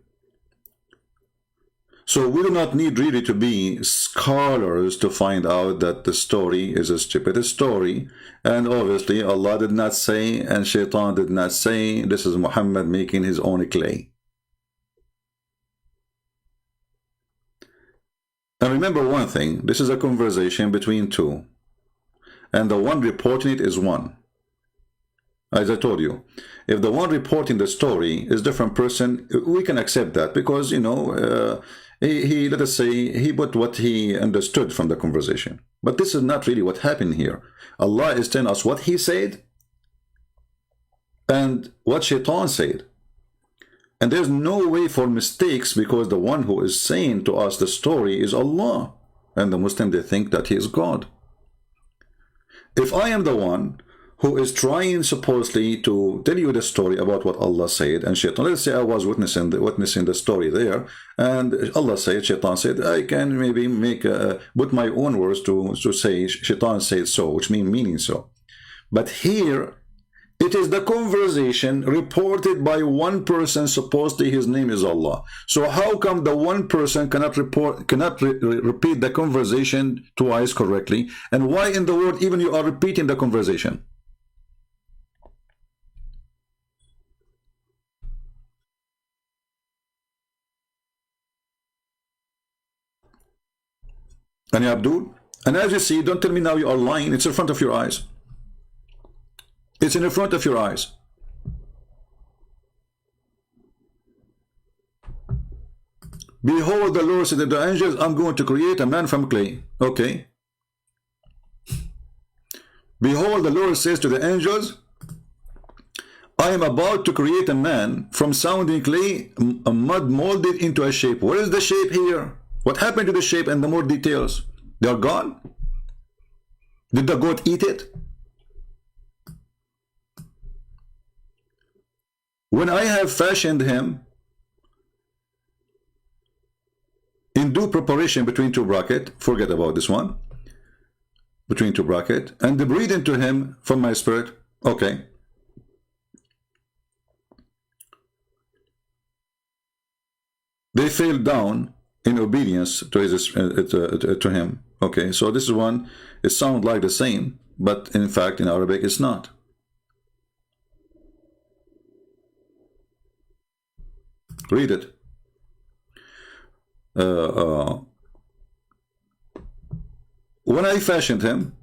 So we do not need really to be scholars to find out that the story is a stupid story. And obviously Allah did not say, and Shaitan did not say. This is Muhammad making his own clay. And remember one thing, this is a conversation between two. And the one reporting it is one. As I told you, if the one reporting the story is a different person, we can accept that, because, you know, he let us say, he put what he understood from the conversation. But this is not really what happened here. Allah is telling us what He said and what Shaitan said. And there's no way for mistakes, because the one who is saying to us the story is Allah. And the Muslim, they think that He is God. If I am the one who is trying supposedly to tell you the story about what Allah said and Shaitan, let's say I was witnessing the story there, and Allah said, Shaitan said, I can maybe put my own words to say Shaitan said so, which meaning so. But here it is the conversation reported by one person, supposedly his name is Allah. So how come the one person cannot repeat the conversation twice correctly? And why in the world even you are repeating the conversation? And Abdul, and as you see, don't tell me now you are lying. It's in front of your eyes. It's in the front of your eyes. Behold, the Lord said to the angels, I'm going to create a man from clay. Okay. Behold, the Lord says to the angels, I am about to create a man from sounding clay, a mud molded into a shape. Where is the shape here? What happened to the shape and the more details? They are gone? Did the goat eat it? When I have fashioned him in due preparation between two brackets, forget about this one, between two brackets, and breathe into him from my spirit, okay. They fell down in obedience to his to him. Okay, so this is one, it sounds like the same, but in fact in Arabic it's not. Read it. When I fashioned him,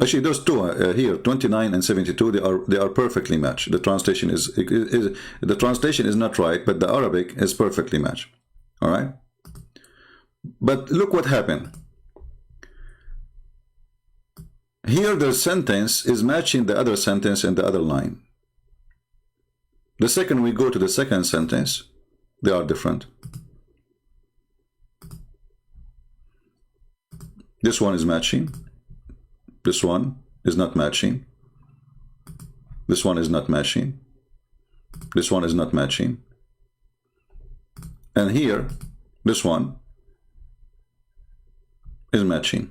actually those two here, 29 and 72, they are perfectly matched. The translation is not right, but the Arabic is perfectly matched. All right. But look what happened. Here the sentence is matching the other sentence in the other line. The second we go to the second sentence, they are different. This one is matching. This one is not matching. This one is not matching. This one is not matching. And here, this one is matching.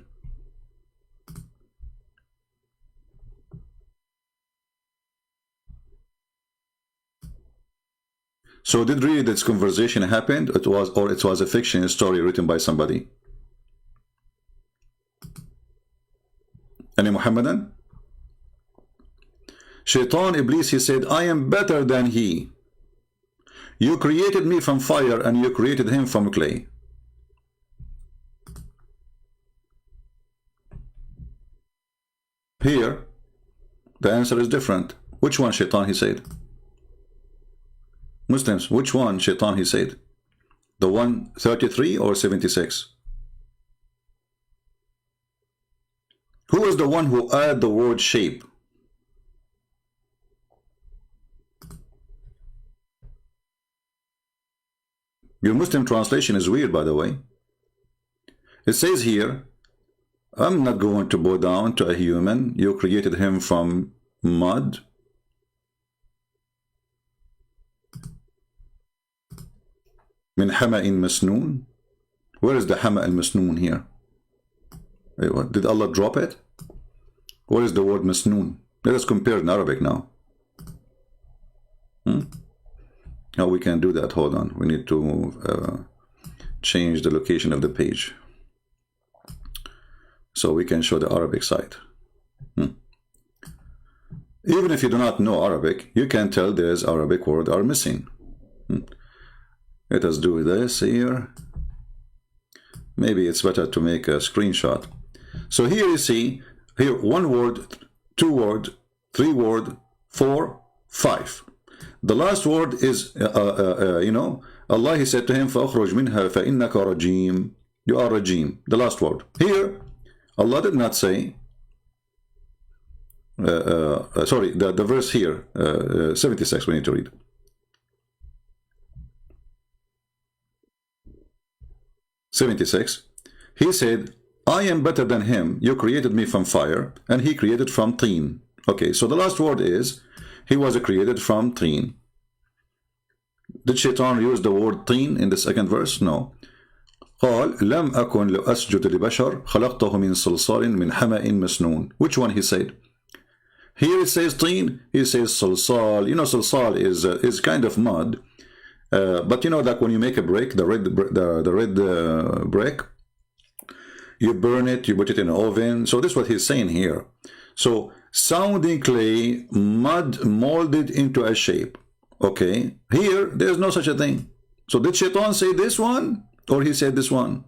So did really this conversation happened? It was a fiction story written by somebody? Any Muhammadan? Shaitan Iblis, he said, I am better than he. You created me from fire and you created him from clay. Here, the answer is different. Which one, Shaitan, he said? Muslims, which one, Shaitan, he said? The 133 or 76? Who is the one who added the word shape? Your Muslim translation is weird, by the way. It says here, I'm not going to bow down to a human. You created him from mud. Min hama'in masnoon. Where is the hama' al-masnoon here? Did Allah drop it? What is the word masnoon? Let us compare in Arabic now. Now we can do that. Hold on. We need to change the location of the page so we can show the Arabic side. Even if you do not know Arabic, you can tell there's Arabic word are missing. Let us do this here. Maybe it's better to make a screenshot. So here you see, here 1 word, 2 word, 3 word, 4, 5. The last word is, Allah, he said to him, فَأَخْرُجْ مِنْهَا فَإِنَّكَ رَجِيمٌ. You are rajim. The last word. Here, Allah did not say, sorry, the verse here, 76, we need to read. He said, I am better than him. You created me from fire, and he created from teen. Okay, so the last word is, he was created from teen. Did Shaitan use the word teen in the second verse? No. قال لم أكن لأسجد لبشر خلقته من صلصال من حمأ مسنون. Which one he said? Here it says teen, he says salsal. You know, salsal is kind of mud. But you know that when you make a brick, the red brick, you burn it, you put it in an oven. So this is what he's saying here. So sounding clay, mud molded into a shape. Okay, here there's no such a thing. So did Shaitan say this one, or he said this one?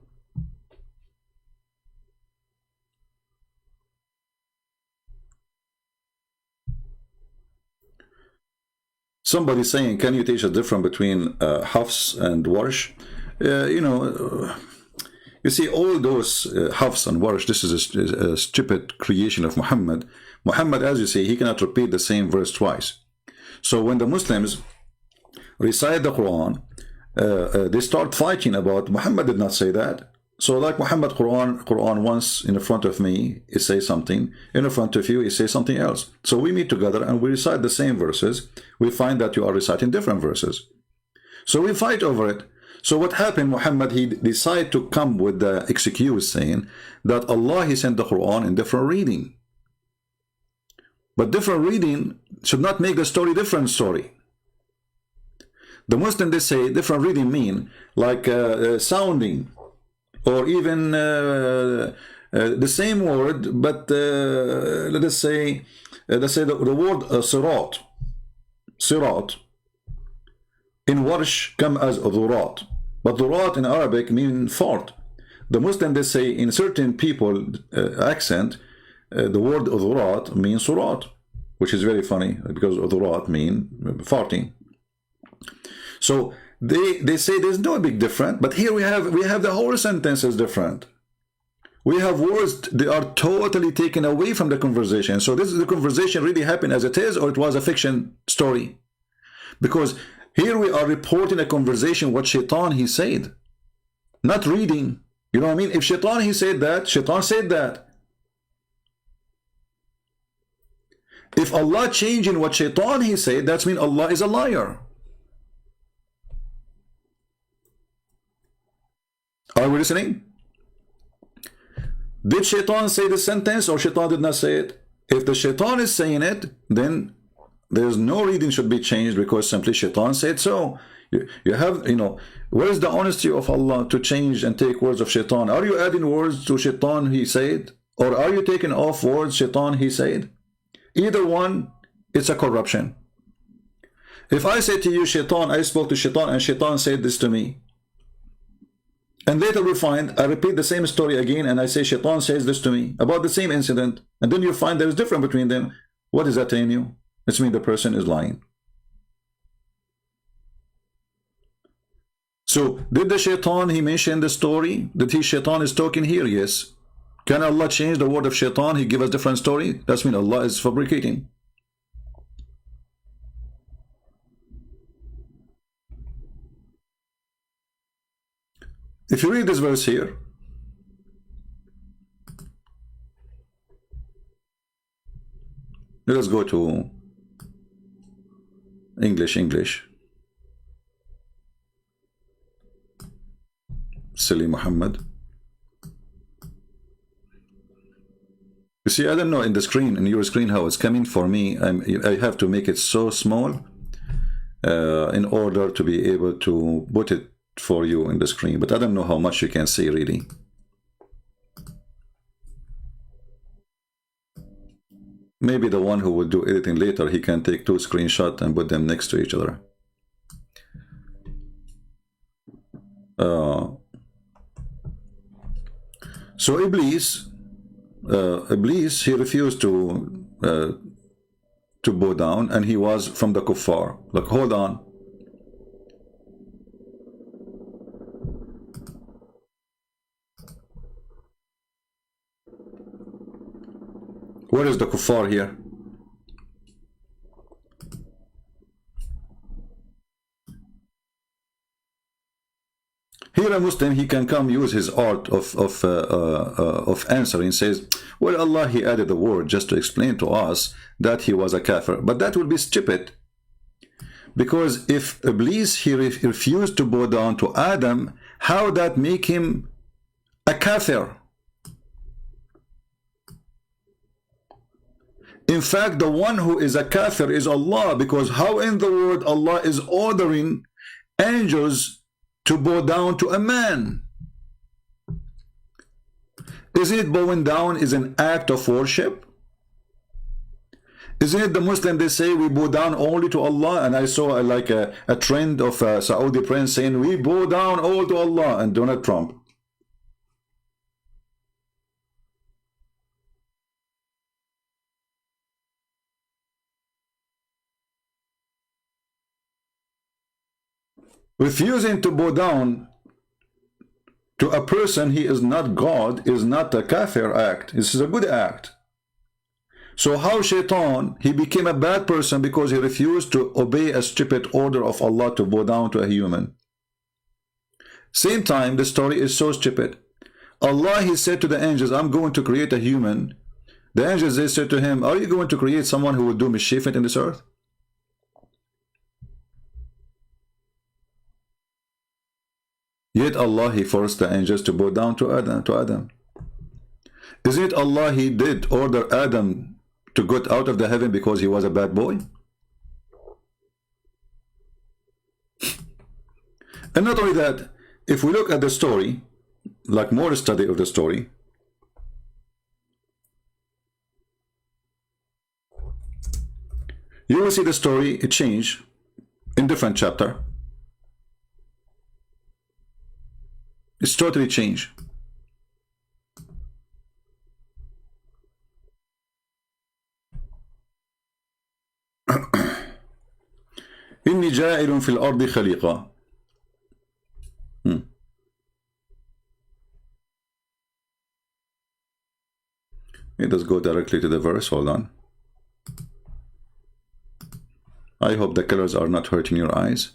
Somebody saying, can you teach a difference between hafs and warsh? You see, all those hafs and warsh, this is a stupid creation of Muhammad. Muhammad, as you see, he cannot repeat the same verse twice. So when the Muslims recite the Quran, they start fighting about, Muhammad did not say that. So like Muhammad, Quran once in front of me, it says something. In front of you, it says something else. So we meet together and we recite the same verses. We find that you are reciting different verses. So we fight over it. So what happened, Muhammad, he decided to come with the excuse saying that Allah, he sent the Quran in different reading. But different reading should not make the story different story. The Muslim, they say different reading mean like sounding, or even the same word, but let us say the word sirat in Warsh come as dhurat, but dhurat in Arabic mean fart. The Muslim, they say in certain people accent, the word dhurat means surat, which is very funny because dhurat mean farting. So they say there's no big difference, but here we have the whole sentence is different. We have words, they are totally taken away from the conversation. So this is the conversation really happened as it is, or it was a fiction story? Because here we are reporting a conversation, what Shaitan he said, not reading. You know what I mean? If Shaitan, he said that, Shaitan said that. If Allah changing what Shaitan, he said, that means Allah is a liar. Are we listening? Did Shaitan say the sentence or Shaitan did not say it? If the Shaitan is saying it, then there's no reading should be changed because simply Shaitan said so. You have, you know, where is the honesty of Allah to change and take words of Shaitan? Are you adding words to Shaitan, he said? Or are you taking off words Shaitan, he said? Either one, it's a corruption. If I say to you, Shaitan, I spoke to Shaitan and Shaitan said this to me, and later we find, I repeat the same story again and I say Shaitan says this to me about the same incident, and then you find there is difference between them, what is that telling you? It's mean the person is lying. So, did the Shaitan, he mentioned the story? Did he, Shaitan is talking here? Yes. Can Allah change the word of Shaitan? He give us different story? That's mean Allah is fabricating. If you read this verse here, let us go to English. Silly Muhammad. You see, I don't know in the screen, in your screen, how it's coming for me. I have to make it so small in order to be able to put it for you in the screen. But I don't know how much you can see really. Maybe the one who will do editing later, he can take 2 screenshots and put them next to each other. So Iblis, he refused to bow down, and he was from the kuffar. Look, hold on. Where is the kuffar here? Here a Muslim, he can come use his art of answering, says, well, Allah, he added a word just to explain to us that he was a kafir. But that would be stupid. Because if Iblis, he refused to bow down to Adam, how that make him a kafir? In fact, the one who is a kafir is Allah, because how in the world Allah is ordering angels to bow down to a man? Isn't it bowing down is an act of worship? Isn't it the Muslim, they say we bow down only to Allah? And I saw like a trend of a Saudi prince saying we bow down all to Allah, and Donald Trump. Refusing to bow down to a person he is not God is not a kafir act. This is a good act. So how Shaitan, he became a bad person because he refused to obey a stupid order of Allah to bow down to a human. Same time, the story is so stupid. Allah, he said to the angels, I'm going to create a human. The angels, they said to him, are you going to create someone who will do mischief in this earth? Yet Allah, he forced the angels to bow down to Adam. Isn't it Allah, he did order Adam to get out of the heaven because he was a bad boy? And not only that, if we look at the story, like more study of the story, you will see the story, it changed in different chapter. It's totally changed. إني جاعل في الأرض خليقة. Let us go directly to the verse. Hold on. I hope the colors are not hurting your eyes.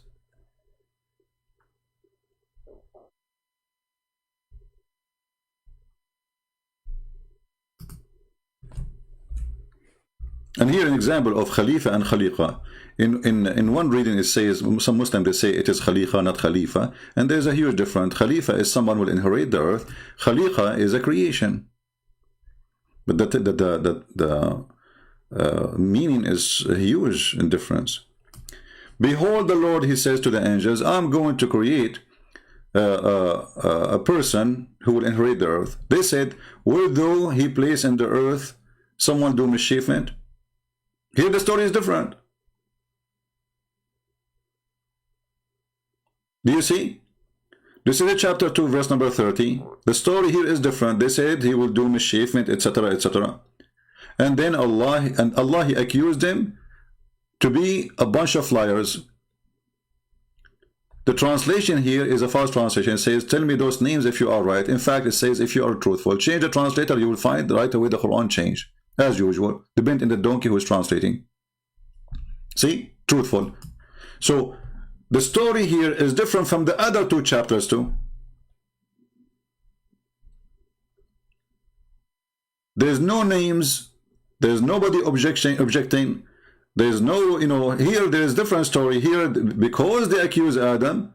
And here an example of Khalifa and Khaliqa. In one reading it says, some Muslims they say it is Khaliqa, not Khalifa, and there's a huge difference. Khalifa is someone who will inherit the earth. Khaliqa is a creation. But the meaning is a huge in difference. Behold the Lord, he says to the angels, I'm going to create a person who will inherit the earth. They said, will though he place in the earth someone do mischievement? Here the story is different. Do you see? This is chapter 2 verse number 30. The story here is different. They said he will do mischievement, etc., etc. And then Allah he accused them to be a bunch of liars. The translation here is a false translation. It says, tell me those names if you are right. In fact, it says if you are truthful. Change the translator, you will find right away the Quran change. As usual, depend on the donkey who is translating. See? Truthful. So, the story here is different from the other two chapters too. There's no names. There's nobody objecting. There's no, here there is different story. Here, because they accuse Adam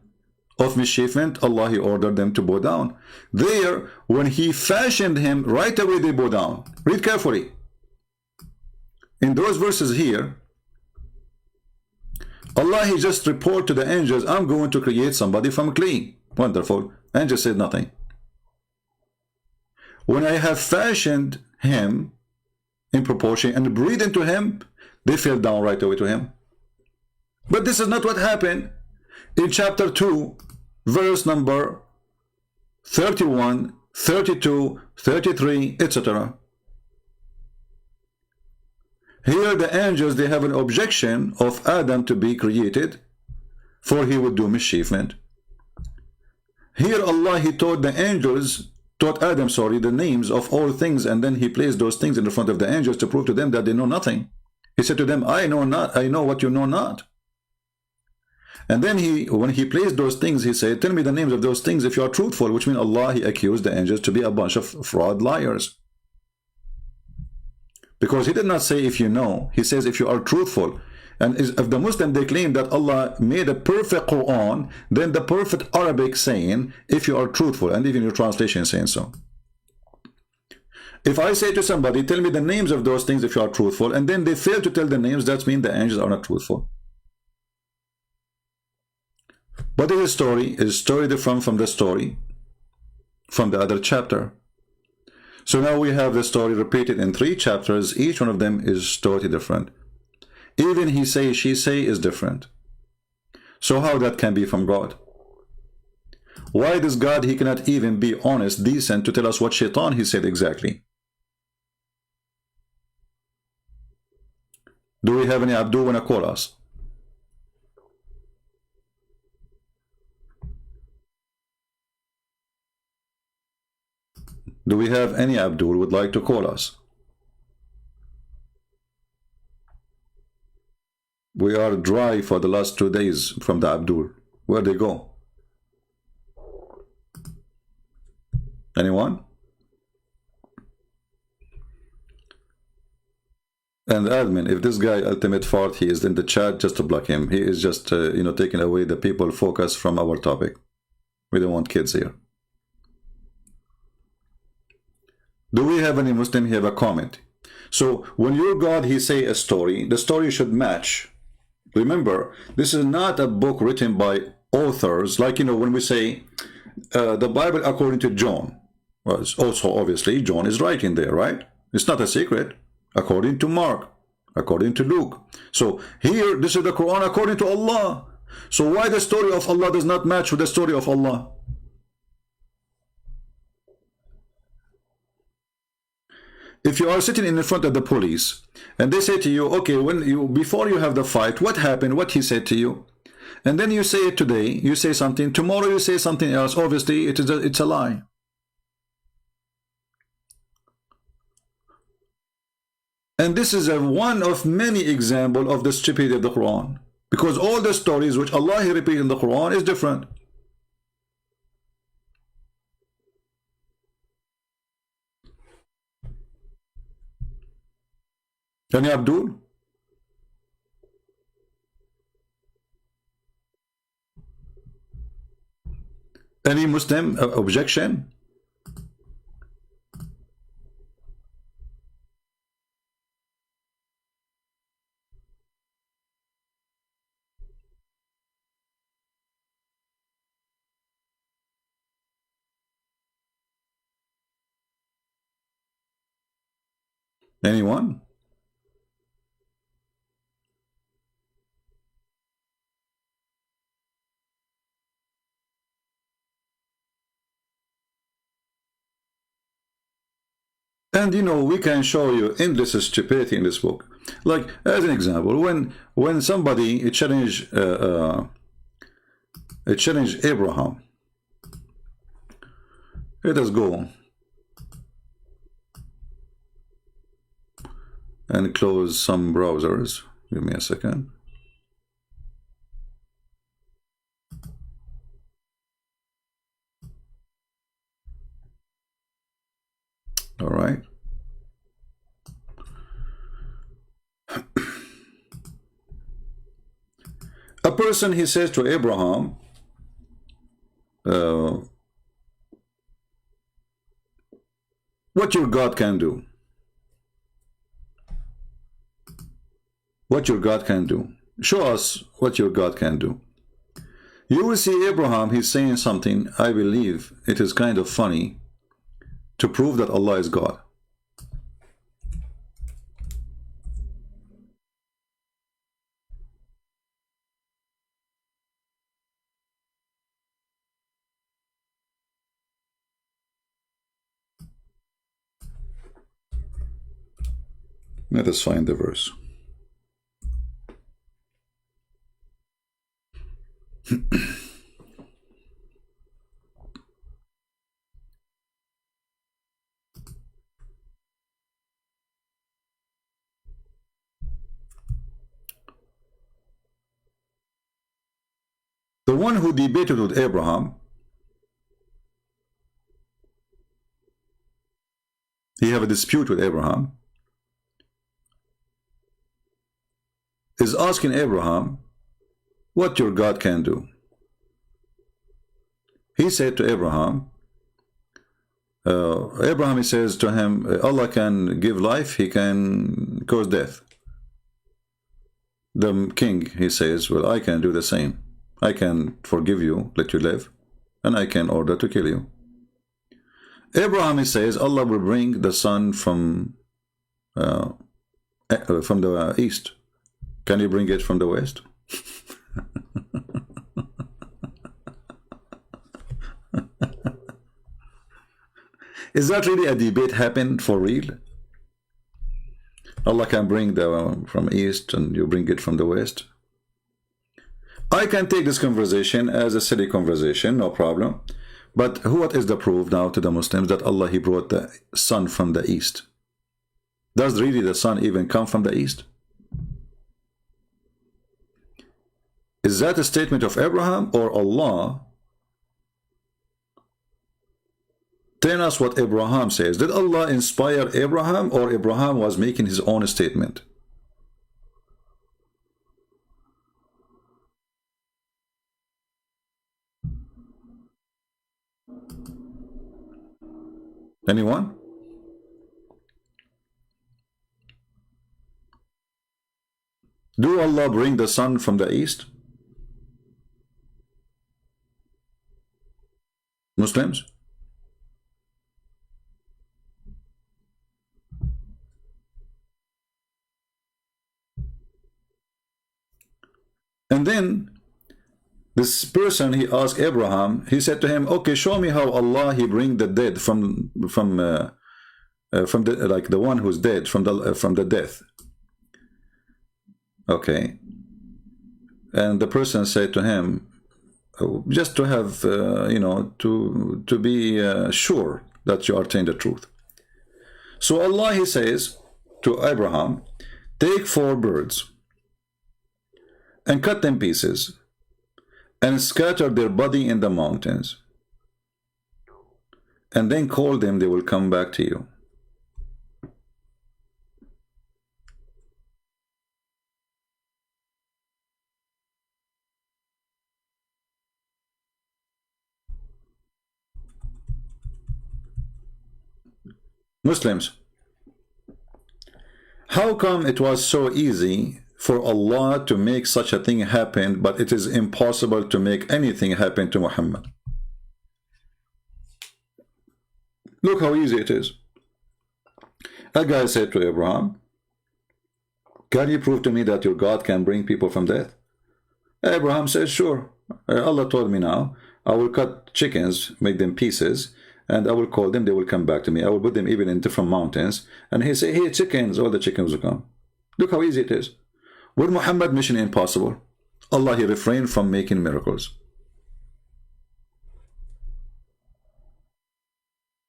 of mischievement, Allah he ordered them to bow down. There, when he fashioned him, right away they bow down. Read carefully. In those verses here, Allah he just report to the angels, I'm going to create somebody from clay. Wonderful. Angels said nothing. When I have fashioned him in proportion and breathed into him, they fell down right away to him. But this is not what happened in chapter 2, verse number 31, 32, 33, etc. Here the angels, they have an objection of Adam to be created, for he would do mischievement. Here Allah, he taught Adam, the names of all things, and then he placed those things in the front of the angels to prove to them that they know nothing. He said to them, I know what you know not. And then when he placed those things, he said, tell me the names of those things if you are truthful, which means Allah, he accused the angels to be a bunch of fraud liars. Because he did not say if you know, he says if you are truthful. And if the Muslim, they claim that Allah made a perfect Quran, then the perfect Arabic saying, if you are truthful, and even your translation saying so. If I say to somebody, tell me the names of those things if you are truthful, and then they fail to tell the names, that means the angels are not truthful. But this story is story different from the story from the other chapter. So now we have the story repeated in 3 chapters. Each one of them is totally different. Even he say, she say is different. So how that can be from God? Why does God, he cannot even be honest, decent to tell us what shaitan he said exactly? Do we have any Abdul wanna call us? Do we have any Abdul would like to call us? We are dry for the last 2 days from the Abdul. Where'd they go? Anyone? And admin, if this guy ultimate fart, he is in the chat, just to block him. He is just taking away the people focus from our topic. We don't want kids here. Do we have any Muslim here have a comment? So when your God, he say a story, the story should match. Remember, this is not a book written by authors, like, when we say the Bible according to John. Well, it's also, obviously, John is writing there, right? It's not a secret. According to Mark, according to Luke. So here, this is the Quran according to Allah. So why the story of Allah does not match with the story of Allah? If you are sitting in front of the police and they say to you, okay, before you have the fight, what happened, what he said to you, and then you say it today, you say something, tomorrow you say something else, obviously it's a lie. And this is one of many examples of the stupidity of the Quran, because all the stories which Allah repeats in the Quran is different. Any Abdul? Any Muslim objection? Anyone? And you know, we can show you endless stupidity in this book. Like, as an example, when somebody challenged Abraham, let us go and close some browsers. Give me a second. All right. A person, he says to Abraham, what your God can do. What your God can do. Show us what your God can do. You will see Abraham, he's saying something, I believe it is kind of funny, to prove that Allah is God. Let us find the verse. The one who debated with Abraham, he have a dispute with Abraham, is asking Abraham what your God can do. He said to Abraham, Abraham, he says to him, Allah can give life, he can cause death. The king, he says, well, I can do the same. I can forgive you, let you live, and I can order to kill you. Abraham, he says, Allah will bring the sun from the east. Can you bring it from the west? Is that really a debate happened for real? Allah can bring the from east and you bring it from the west? I can take this conversation as a silly conversation, no problem. But what is the proof now to the Muslims that Allah, he brought the sun from the east? Does really the sun even come from the east? Is that a statement of Abraham or Allah? Tell us what Abraham says. Did Allah inspire Abraham or Abraham was making his own statement? Anyone? Do Allah bring the sun from the east? Muslims? And then this person, he asked Abraham, he said to him, okay, show me how Allah, he bring the dead from the like the one who's dead from the death. Okay. And the person said to him, just to have you know, to be sure that you are telling the truth. So Allah, he says to Abraham, take 4 birds and cut them pieces and scatter their body in the mountains, and then call them, they will come back to you. Muslims, how come it was so easy for Allah to make such a thing happen, but it is impossible to make anything happen to Muhammad? Look how easy it is. A guy said to Abraham, can you prove to me that your God can bring people from death? Abraham says, sure. Allah told me now, I will cut chickens, make them pieces, and I will call them, they will come back to me. I will put them even in different mountains. And he say, hey, chickens, all the chickens will come. Look how easy it is. With Muhammad, mission impossible. Allah, he refrained from making miracles.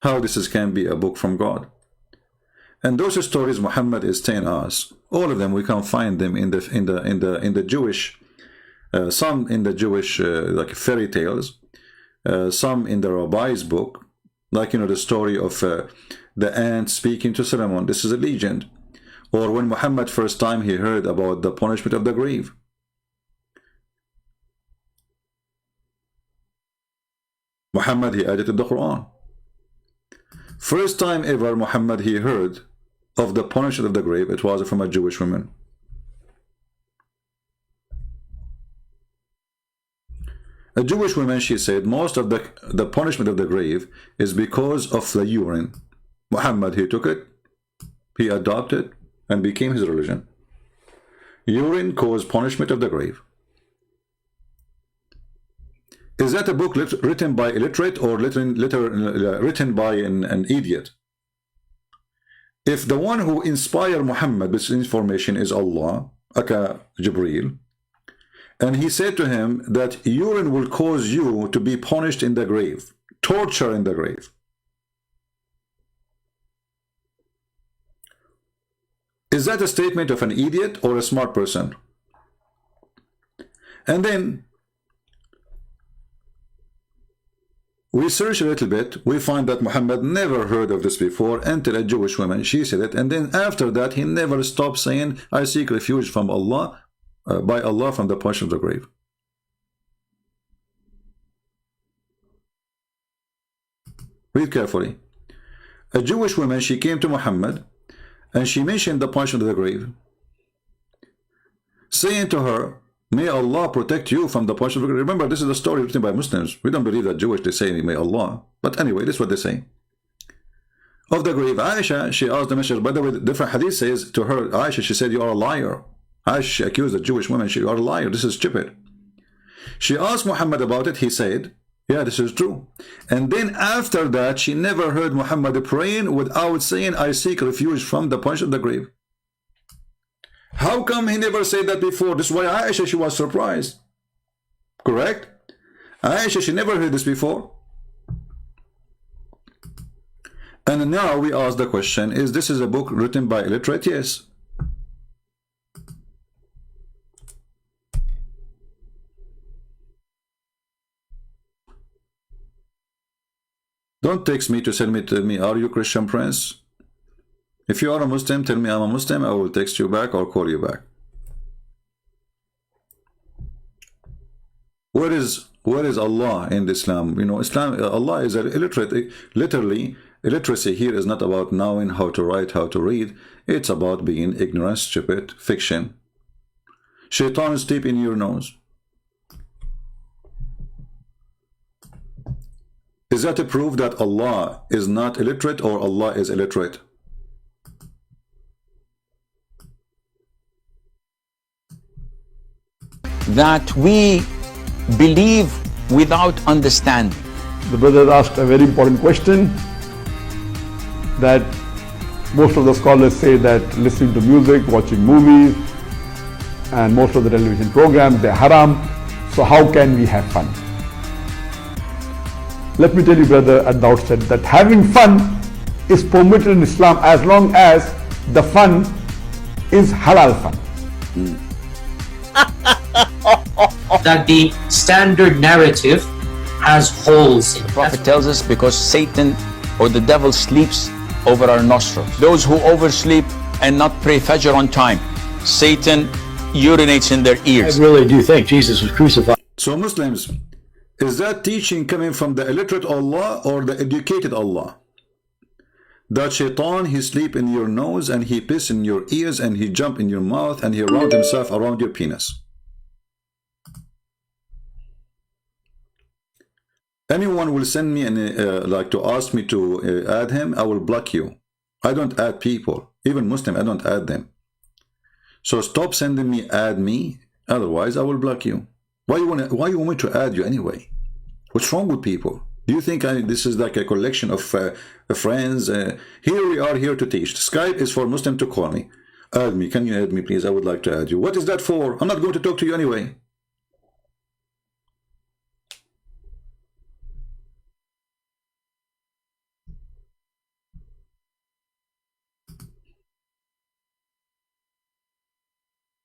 How this can be a book from God. And those stories Muhammad is telling us, all of them, we can find them in the Jewish, some in the Jewish like fairy tales, some in the rabbi's book, like the story of the ant speaking to Solomon. This is a legend. Or when Muhammad first time he heard about the punishment of the grave. Muhammad, he edited the Quran. First time ever Muhammad he heard of the punishment of the grave, it was from a Jewish woman. A Jewish woman, she said, most of the punishment of the grave is because of the urine. Muhammad, he took it, he adopted, and became his religion. Urine caused punishment of the grave. Is that a book written by illiterate or written by an idiot? If the one who inspired Muhammad with information is Allah, aka Jibreel, and he said to him that urine will cause you to be punished in the grave, torture in the grave. Is that a statement of an idiot or a smart person? And then we search a little bit, we find that Muhammad never heard of this before until a Jewish woman, she said it, and then after that he never stopped saying, I seek refuge from Allah, by Allah from the punishment of the grave. Read carefully. A Jewish woman, she came to Muhammad and she mentioned the punishment of the grave, saying to her, may Allah protect you from the punishment of the grave. Remember, this is a story written by Muslims. We don't believe that Jewish, they say may Allah. But anyway, this is what they say. Of the grave, Aisha, she asked the messenger, by the way, the different hadith says to her, Aisha, she said, you are a liar. Aisha, she accused the Jewish woman, you are a liar, this is stupid. She asked Muhammad about it, he said, yeah, this is true. And then after that, she never heard Muhammad praying without saying, I seek refuge from the punishment of the grave. How come he never said that before? This is why Aisha, she was surprised. Correct? Aisha, she never heard this before. And now we ask the question, is this a book written by illiterate? Yes. Don't text me to tell me, are you Christian Prince? If you are a Muslim, tell me I'm a Muslim, I will text you back or call you back. Where is Allah in Islam? Islam, Allah is illiterate. Literally, illiteracy here is not about knowing how to write, how to read. It's about being ignorant, stupid, fiction. Shaitan is deep in your nose. Is that a proof that Allah is not illiterate or Allah is illiterate? That we believe without understanding. The brother asked a very important question, that most of the scholars say that listening to music, watching movies, and most of the television programs, they're haram. So how can we have fun? Let me tell you, brother, at the outset that having fun is permitted in Islam as long as the fun is halal fun. That the standard narrative has holes in it. The Prophet tells us because Satan or the devil sleeps over our nostrils. Those who oversleep and not pray Fajr on time, Satan urinates in their ears. I really do think Jesus was crucified. So Muslims, is that teaching coming from the illiterate Allah or the educated Allah? That shaitan, he sleep in your nose and he piss in your ears and he jump in your mouth and he round himself around your penis. Anyone will send me and like to ask me to add him, I will block you. I don't add people, even Muslim, I don't add them. So stop sending me add me, otherwise I will block you. Why you want me to add you anyway? What's wrong with people? Do you think this is like a collection of friends? Here we are here to teach. Skype is for Muslim to call me. Add me, can you add me please? I would like to add you. What is that for? I'm not going to talk to you anyway.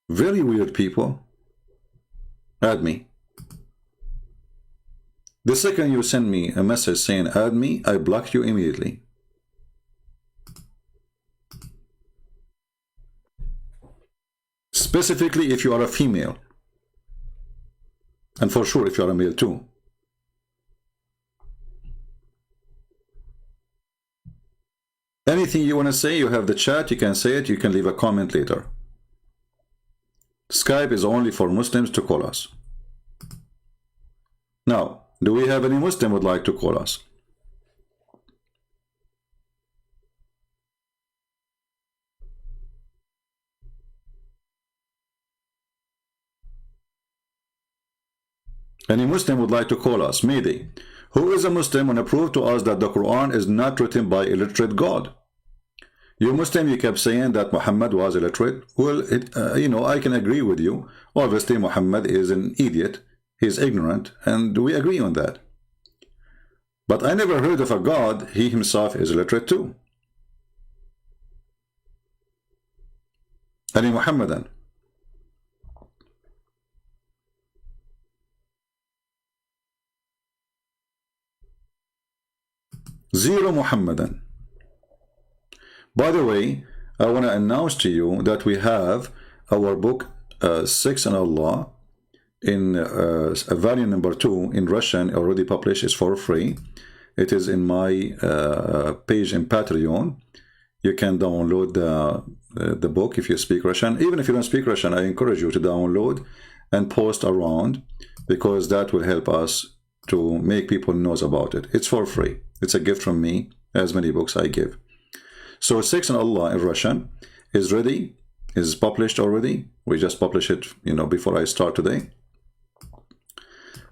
Very weird people. Add me. The second you send me a message saying add me, I block you immediately. Specifically if you are a female. And for sure if you are a male too. Anything you want to say, you have the chat, you can say it, you can leave a comment later. Skype is only for Muslims to call us. Now, do we have any Muslim would like to call us? Any Muslim would like to call us? Maybe. Who is a Muslim and prove to us that the Quran is not written by illiterate God? You Muslim, you kept saying that Muhammad was illiterate. Well, you know, I can agree with you. Obviously, Muhammad is an idiot. He's ignorant, and we agree on that. But I never heard of a God, he himself is illiterate too. Any Muhammadan? Zero Muhammadan. By the way, I want to announce to you that we have our book 6 in Allah in volume number 2 in Russian, already published, is for free. It is in my page in Patreon. You can download the book if you speak Russian. Even if you don't speak Russian, I encourage you to download and post around, because that will help us to make people know about it. It's for free. It's a gift from me, as many books I give. So 6 in Allah in Russian is ready, is published already. We just published it, you know, before I start today.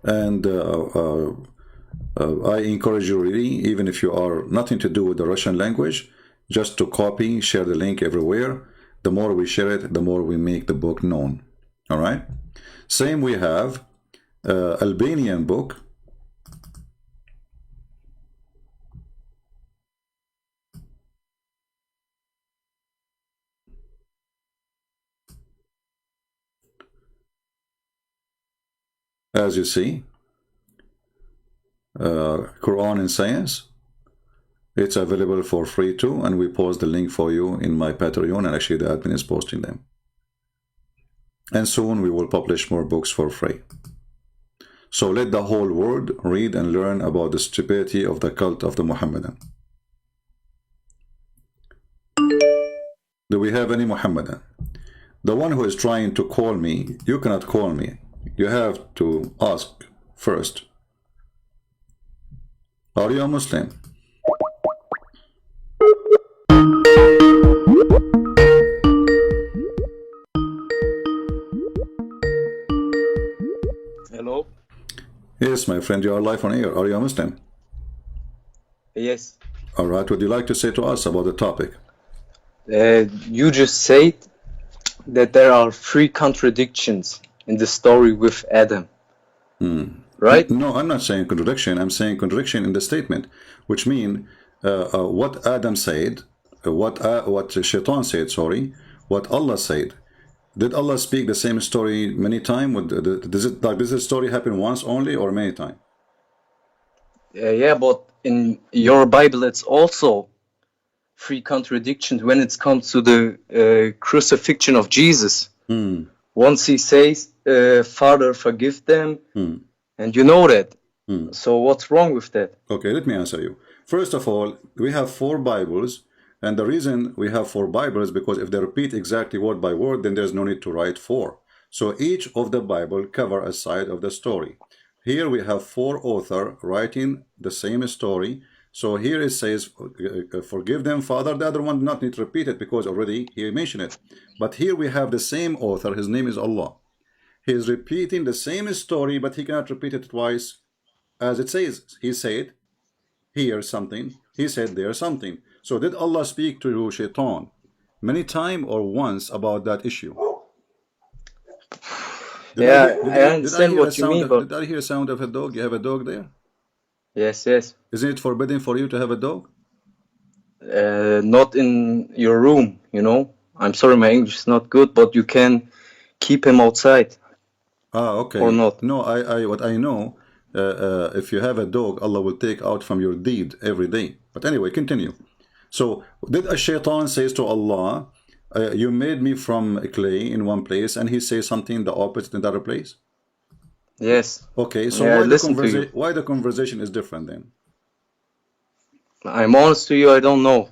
And I encourage you really, even if you are nothing to do with the Russian language, just to copy, share the link everywhere. The more we share it, the more we make the book known. All right. Same we have Albanian book. As you see, Quran in Science, it's available for free too, and we post the link for you in my Patreon, and actually the admin is posting them. And soon we will publish more books for free. So let the whole world read and learn about the stupidity of the cult of the Muhammadan. Do we have any Muhammadan? The one who is trying to call me, you cannot call me. You have to ask first. Are you a Muslim? Hello? Yes, my friend, you are live on air. Are you a Muslim? Yes. All right, what would you like to say to us about the topic? You just said that there are 3 contradictions in the story with Adam. Right? No, I'm not saying contradiction. I'm saying contradiction in the statement, which mean what Adam said, what Shaitan said, sorry, what Allah said. Did Allah speak the same story many times? Does this story happen once only or many times? Yeah, but in your Bible, it's also 3 contradictions when it comes to the crucifixion of Jesus. Once he says, Father, forgive them, and you know that. So what's wrong with that? Okay, let me answer you. First of all, we have 4 Bibles, and the reason we have 4 Bibles is because if they repeat exactly word by word, then there's no need to write 4. So each of the Bible cover a side of the story. Here we have 4 authors writing the same story. So here it says, forgive them, Father. The other one not need to repeat it because already he mentioned it. But here we have the same author. His name is Allah. He is repeating the same story, but he cannot repeat it twice as it says. He said here something. He said there something. So did Allah speak to Shaitan many times or once about that issue? I understand what you mean, but did I hear a sound of a dog? You have a dog there? yes, yes. Isn't it forbidden for you to have a dog? Not in your room, you know. I'm sorry, my English is not good, but you can keep him outside. Ah, okay. Or not? No, what I know, if you have a dog, Allah will take out from your deed every day. But anyway, continue. So, did a shaitan says to Allah, you made me from clay in one place, and he says something the opposite in the other place? Yes. Okay, so why the conversation is different then? I'm honest to you, I don't know.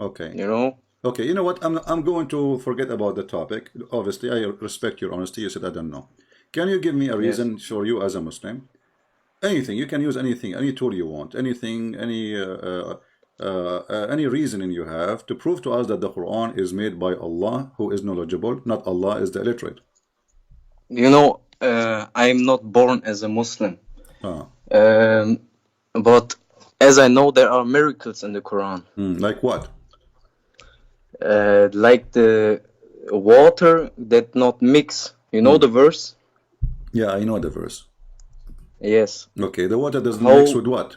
Okay. You know? Okay, you know what? I'm going to forget about the topic. Obviously, I respect your honesty. You said I don't know. Can you give me a reason for you as a Muslim? Anything. You can use anything, any tool you want, anything, any reasoning you have to prove to us that the Quran is made by Allah, who is knowledgeable, not Allah is the illiterate. You know, I'm not born as a Muslim. But as I know, there are miracles in the Quran. Like what? Like the water that not mix. You know the verse? Yeah, I know the verse. Yes. Okay, the water doesn't mix with what?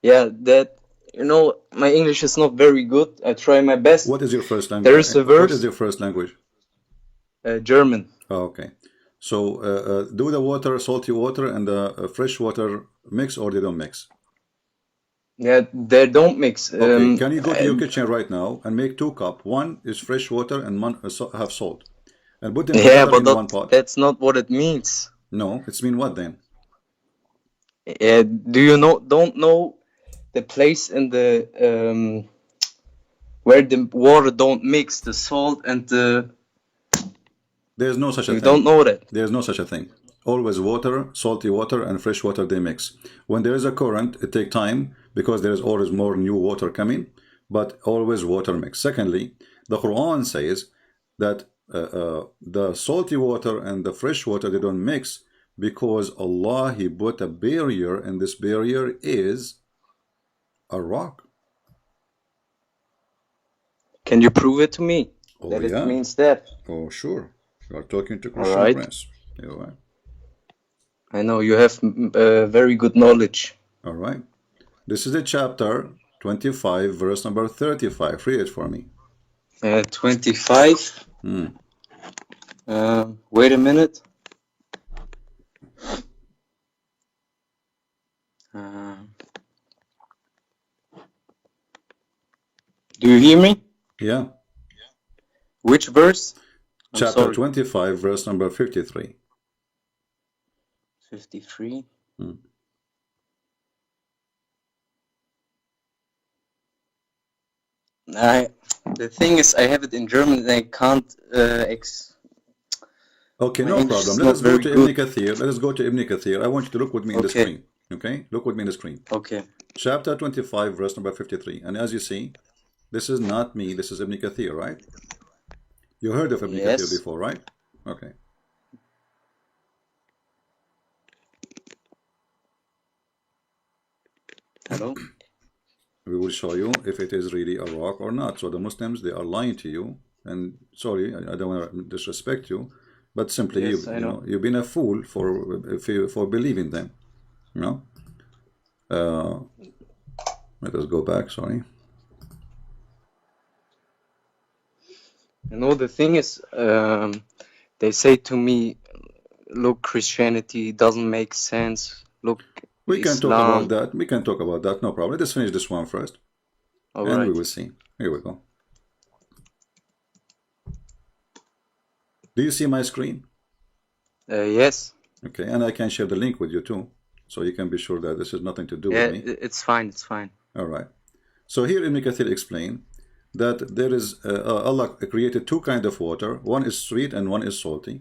Yeah, that, you know, my English is not very good. I try my best. What is your first language? There is a verse. What is your first language? German. Oh, okay. So, do the water, salty water, and the fresh water mix, or they don't mix? Yeah, they don't mix. Okay. Can you go to your kitchen right now and make 2 cups? One is fresh water and one have salt, and put them together in one pot. That's not what it means. No, it's mean what then? Do you know? Don't know the place in the where the water don't mix, the salt and the. There's no such a thing. You don't know that. There's no such a thing. Always water, salty water, and fresh water, they mix. When there is a current, it takes time because there is always more new water coming, but always water mix. Secondly, the Quran says that the salty water and the fresh water, they don't mix because Allah, He put a barrier, and this barrier is a rock. Can you prove it to me? Oh, that yeah. It means that. Oh, sure. You are talking to Christian Prince. You're right. I know you have very good knowledge. All right. This is the chapter 25, verse number 35. Read it for me. 25. Wait a minute. Do you hear me? Yeah. Which verse? Chapter 25, verse number 53. 53. The thing is, I have it in German and I can't Okay, no problem. Let us go to Ibn Kathir. Let us go to Ibn Kathir. I want you to look with me in the screen. Okay? Look with me in the screen. Okay. Chapter 25, verse number 53. And as you see, this is not me. This is Ibn Kathir, right? You heard of Ibn Kathir before, right? Okay. Hello? We will show you if it is really a rock or not. So the Muslims, they are lying to you. And sorry, I don't want to disrespect you, but simply you've been a fool for believing them. You know? Let us go back, sorry. You know, the thing is, they say to me, look, Christianity doesn't make sense. Look, we can talk about that. We can talk about that. No problem. Let us finish this one first. And we will see. Here we go. Do you see my screen? Yes. Okay, and I can share the link with you too. So you can be sure that this has nothing to do Yeah, with me. it's fine. It's fine. All right. So here Ibn Kathir explained that there is Allah created two kinds of water. One is sweet and one is salty.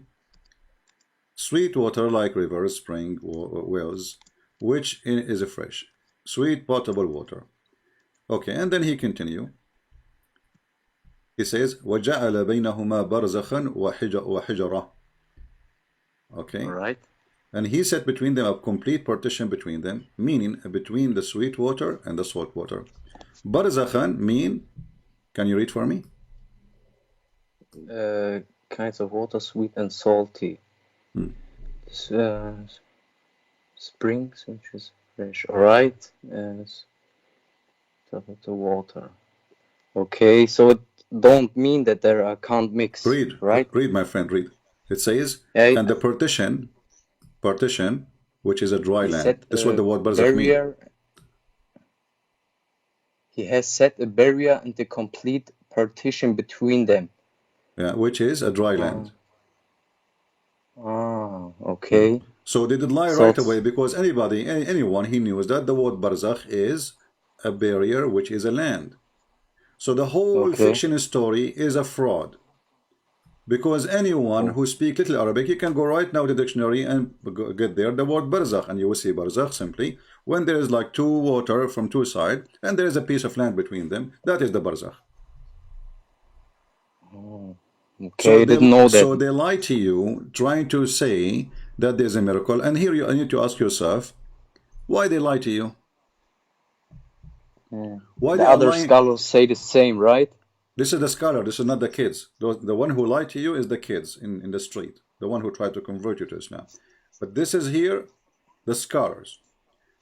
Sweet water like rivers, spring, or wells, which is fresh. Sweet potable water. Okay, and then he continue. He says, وَجَعَلَ بَيْنَهُمَا بَرْزَخًا وَحِجَرًا. Okay. All right. And he set between them a complete partition between them, meaning between the sweet water and the salt water. Barzakhan mean, can you read for me? Kinds of water, sweet and salty. Springs, which is fresh. All right. The water. Okay, so it don't mean that there can't mix. Read, right? Read, my friend, read. It says, Yeah, and the partition, which is a dry land. This is what the word barzakh means. He has set a barrier and a complete partition between them. Yeah, which is a dry land. Okay. So they did lie right away, because anyone he knew that the word barzakh is a barrier, which is a land. So the whole fiction story is a fraud. Because anyone who speaks little Arabic, you can go right now to the dictionary and get there the word barzakh, and you will see barzakh simply when there is like two water from two sides and there is a piece of land between them. That is the barzakh. Okay, I didn't know that. So they lie to you, trying to say that there's a miracle. And here you need to ask yourself, why they lie to you? Why the other scholars say the same, right? This is the scholar, this is not the kids. The one who lied to you is the kids in the street, the one who tried to convert you to Islam. But this is here, the scholars.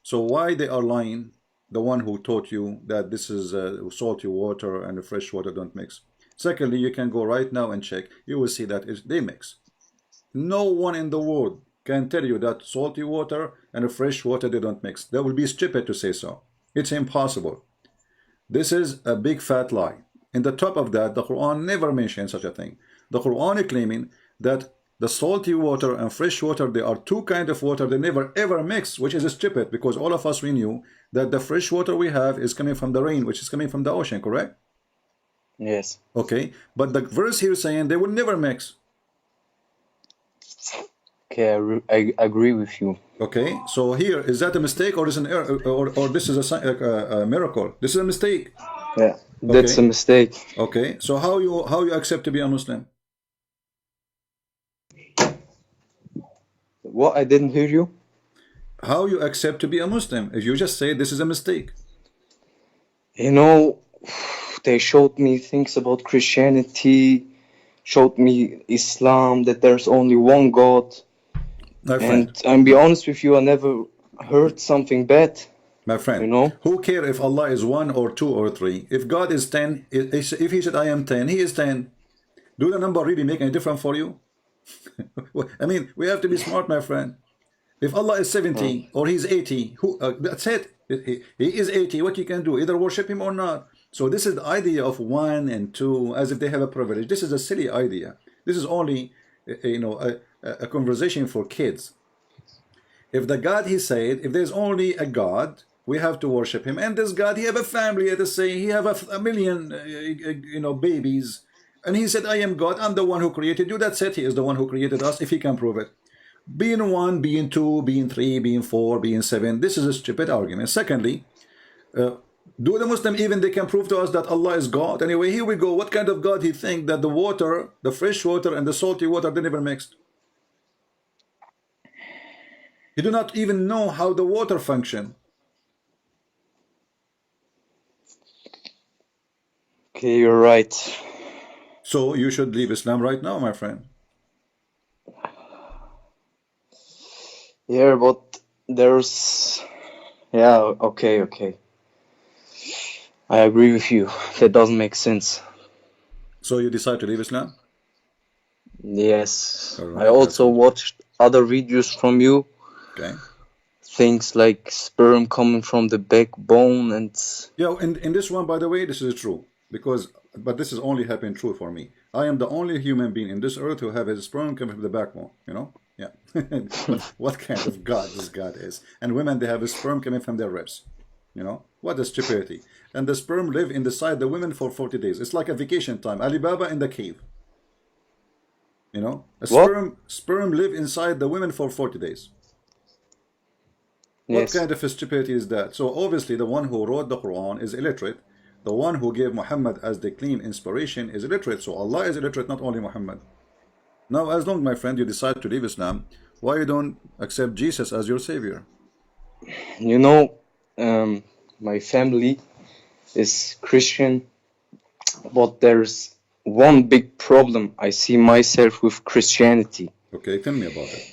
So why they are lying? The one who taught you that this is salty water and fresh water don't mix. Secondly, you can go right now and check. You will see that they mix. No one in the world can tell you that salty water and fresh water, they don't mix. That would be stupid to say so. It's impossible. This is a big fat lie. In the top of that, the Quran never mentions such a thing. The Quran is claiming that the salty water and fresh water, they are two kinds of water, they never ever mix, which is stupid, because all of us, we knew that the fresh water we have is coming from the rain, which is coming from the ocean, correct? Yes. Okay, but the verse here is saying they will never mix. Okay, I agree with you. Okay, so here, is that a mistake, or is an error, or this is a miracle? This is a mistake. Yeah, that's a mistake. Okay, so how you accept to be a Muslim? What? I didn't hear you. How you accept to be a Muslim if you just say this is a mistake? You know, they showed me things about Christianity, showed me Islam, that there's only one God. My friend, and I'll be honest with you, I never heard something bad. My friend, you know, who care if Allah is 1 or 2 or 3? If God is 10, if he said I am 10, he is 10. Do the number really make any difference for you? I mean, we have to be smart, my friend. If Allah is 70 or he's 80, that's it. He is 80. What you can do? Either worship him or not. So this is the idea of 1 and 2 as if they have a privilege. This is a silly idea. This is only, a conversation for kids. If the God he said, if there's only a God, we have to worship him. And this God, he have a family, let us say, he have a million, babies. And he said, I am God, I'm the one who created you. That's it, he is the one who created us, if he can prove it. Being 1, being 2, being 3, being 4, being 7, this is a stupid argument. Secondly, do the Muslim even they can prove to us that Allah is God? Anyway, here we go. What kind of God he think that the water, the fresh water and the salty water, they never mixed? You do not even know how the water function. Okay, you're right. So you should leave Islam right now, my friend. Yeah, but there's... Yeah, okay. I agree with you. That doesn't make sense. So you decide to leave Islam? Yes. Right, I also watched other videos from you. Okay. Things like sperm coming from the backbone and... Yeah, in this one, by the way, this is true. because, but this is only happening true for me. I am the only human being in this earth who have his sperm coming from the backbone, you know? Yeah. What kind of God this God is? And women, they have a sperm coming from their ribs, you know? What a stupidity. And the sperm live inside the women for 40 days. It's like a vacation time. Alibaba in the cave. You know? Sperm live inside the women for 40 days. Yes. What kind of stupidity is that? So obviously the one who wrote the Quran is illiterate. The one who gave Muhammad as the clean inspiration is illiterate. So Allah is illiterate, not only Muhammad. Now, as long, my friend, you decide to leave Islam, why you don't accept Jesus as your savior? You know, my family is Christian, but there's one big problem I see myself with Christianity. Okay, tell me about it.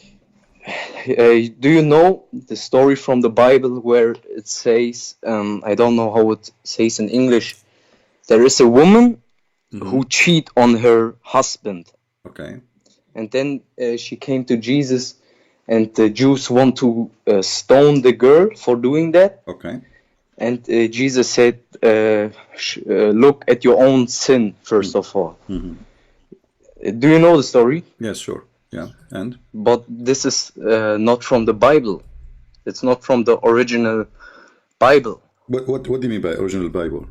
Do you know the story from the Bible where it says, I don't know how it says in English, there is a woman who cheat on her husband. Okay. And then she came to Jesus, and the Jews want to stone the girl for doing that. Okay. And Jesus said, look at your own sin, first of all. Do you know the story? Yes, sure. Yeah, and? But this is not from the Bible. It's not from the original Bible. But what do you mean by original Bible?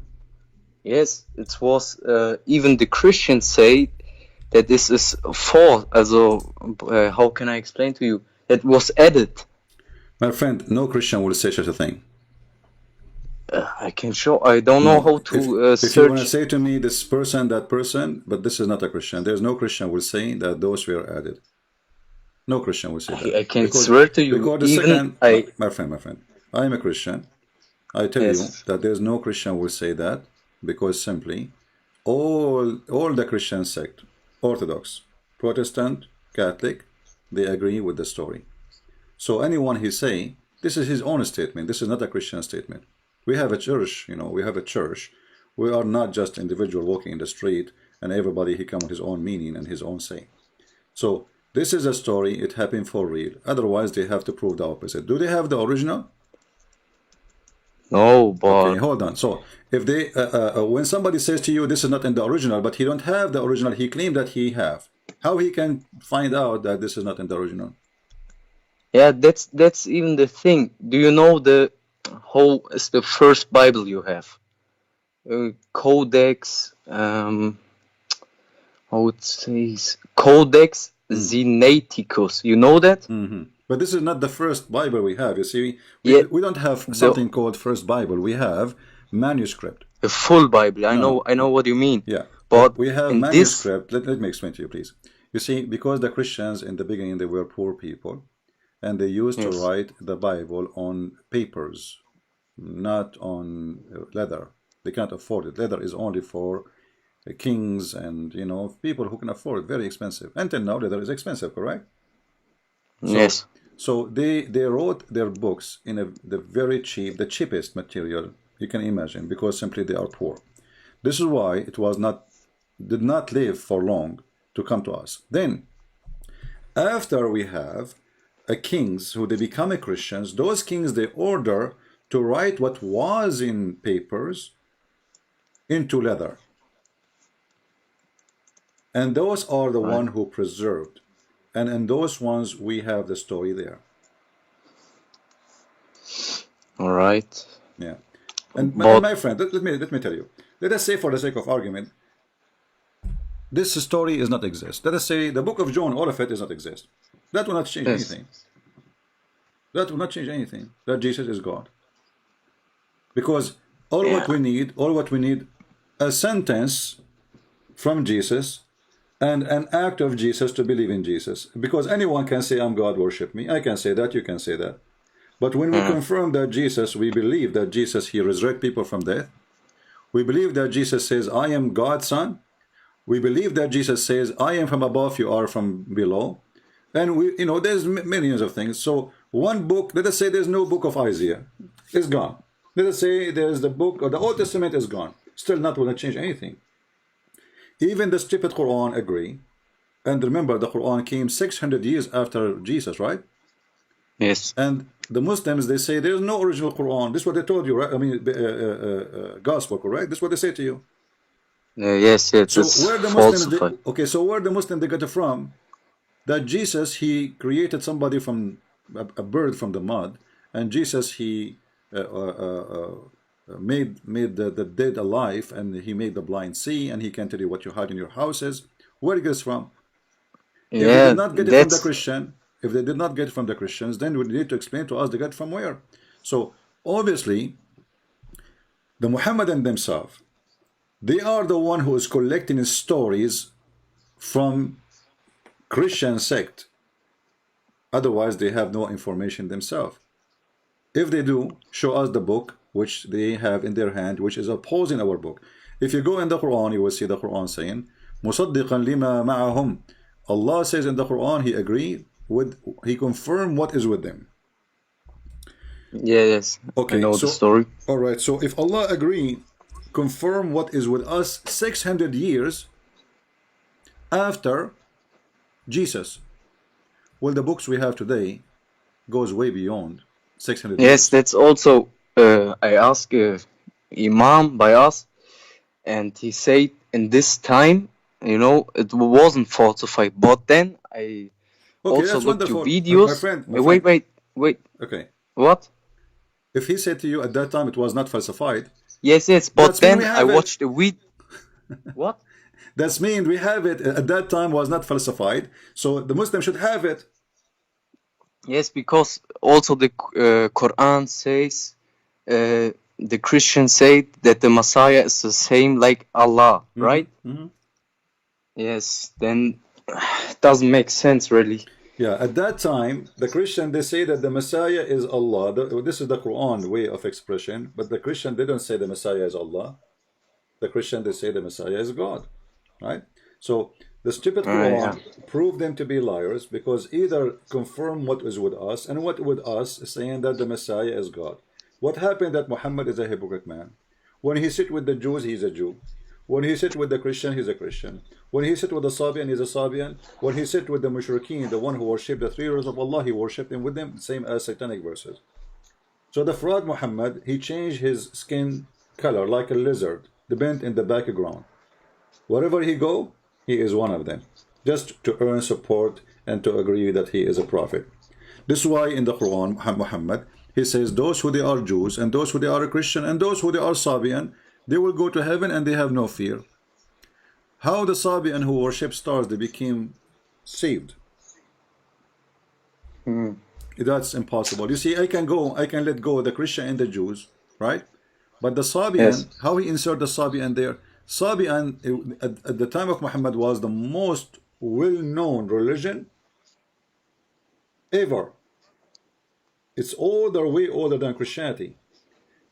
Yes, it was, even the Christians say that this is false. Also, how can I explain to you? It was added. My friend, no Christian will say such a thing. I can show. I don't know how to search. If you want to say to me this person, that person, but this is not a Christian. There's no Christian will say that those were added. No Christian will say that. I can swear to you. Because the second, my friend, I am a Christian. I tell you that there's no Christian will say that, because simply all the Christian sect, Orthodox, Protestant, Catholic, they agree with the story. So anyone he say, this is his own statement. This is not a Christian statement. We have a church, you know, we have a church. We are not just individual walking in the street and everybody he come with his own meaning and his own say. So this is a story, it happened for real. Otherwise they have to prove the opposite. Do they have the original? No, but... Okay, hold on. So if they, when somebody says to you, this is not in the original, but he don't have the original, he claimed that he have. How he can find out that this is not in the original? Yeah, that's even the thing. Do you know how is the first Bible you have? Codex, how it says, Codex Sinaiticus. You know that? But this is not the first Bible we have. You see, we don't have something called first Bible. We have manuscript. A full Bible. I know what you mean. Yeah, but we have manuscript. Let me explain to you, please. You see, because the Christians in the beginning, they were poor people, and they used to write the Bible on papers, not on leather. They can't afford it. Leather is only for kings and, you know, people who can afford it. Very expensive. Until now, leather is expensive, correct? So, yes. So they wrote their books in the very cheap, the cheapest material you can imagine, because simply they are poor. This is why it did not live for long to come to us. Then, after we have kings who they become Christians, those kings they order to write what was in papers into leather, and those are the one who preserved, and in those ones we have the story there. All right. Yeah, and my friend, let me tell you. Let us say, for the sake of argument, this story does not exist. Let us say the book of John, all of it does not exist. That will not change anything. That will not change anything. That Jesus is God. Because all what we need, a sentence from Jesus and an act of Jesus to believe in Jesus. Because anyone can say, I'm God, worship me. I can say that, you can say that. But when we confirm that Jesus, we believe that Jesus, he resurrected people from death. We believe that Jesus says, I am God's son. We believe that Jesus says, I am from above, you are from below. And we, you know, there's millions of things. So one book, let us say there's no book of Isaiah. It's gone. Let us say there's the book, or the Old Testament is gone. Still not going to change anything. Even the stupid Quran agree. And remember, the Quran came 600 years after Jesus, right? Yes. And the Muslims, they say there's no original Quran. This is what they told you, right? I mean, gospel, correct? This is what they say to you. Yes, yes, So it's where the Muslims, falsified. okay, so where the Muslim they got it from? That Jesus, he created somebody from a bird from the mud, and Jesus, he made the dead alive, and he made the blind see, and he can tell you what you had in your houses. Where it gets from? If they did Yeah, not get it from the that's Christian, if they did not get it from the Christians, then we need to explain to us they got it from where. So obviously, the Muhammadan themselves, they are the one who is collecting stories from Christian sect. Otherwise, they have no information themselves. If they do, show us the book which they have in their hand, which is opposing our book. If you go in the Quran, you will see the Quran saying, مُصَدِّقًا لِمَا مَعَهُمْ. Allah says in the Quran, He agreed with, He confirmed what is with them. yes. Okay, I know so, the story. all right, so if Allah agreed, confirm what is with us 600 years after Jesus. Well, the books we have today goes way beyond 600 Yes, years. that's also. I asked Imam by us, and he said in this time, it wasn't falsified. But then I Okay, also that's looked to wonderful. videos. My friend. Wait. Okay. What? If he said to you at that time it was not falsified, Yes. But that's mean then we I have it. watched the video. What? That's mean we have it at that time was not falsified. So the Muslim should have it. Yes, because also the Quran says, the Christians say that the Messiah is the same like Allah, right? Yes, then it doesn't make sense really. Yeah, at that time, the Christian, they say that the Messiah is Allah. This is the Quran way of expression, but the Christian, they don't say the Messiah is Allah. The Christian, they say the Messiah is God, right? So the stupid Quran proved them to be liars because either confirm what is with us, and what with us is saying that the Messiah is God. What happened that Muhammad is a hypocrite man? When he sit with the Jews, he's a Jew. When he sit with the Christian, he's a Christian. When he sit with the Sabian, he's a Sabian. When he sit with the Mushrikeen, the one who worship the three words of Allah, he worshipped them with them, same as satanic verses. So the fraud Muhammad, he changed his skin color like a lizard, depend in the background. Wherever he go, he is one of them, just to earn support and to agree that he is a prophet. This is why in the Quran, Muhammad, he says those who they are Jews and those who they are a Christian and those who they are Sabian, they will go to heaven and they have no fear. How the Sabian who worship stars, they became saved? That's impossible. You see, I can let go of the Christian and the Jews, right? But the Sabian, how he insert the Sabian there? Sabian at the time of Muhammad was the most well-known religion ever. It's way older than Christianity.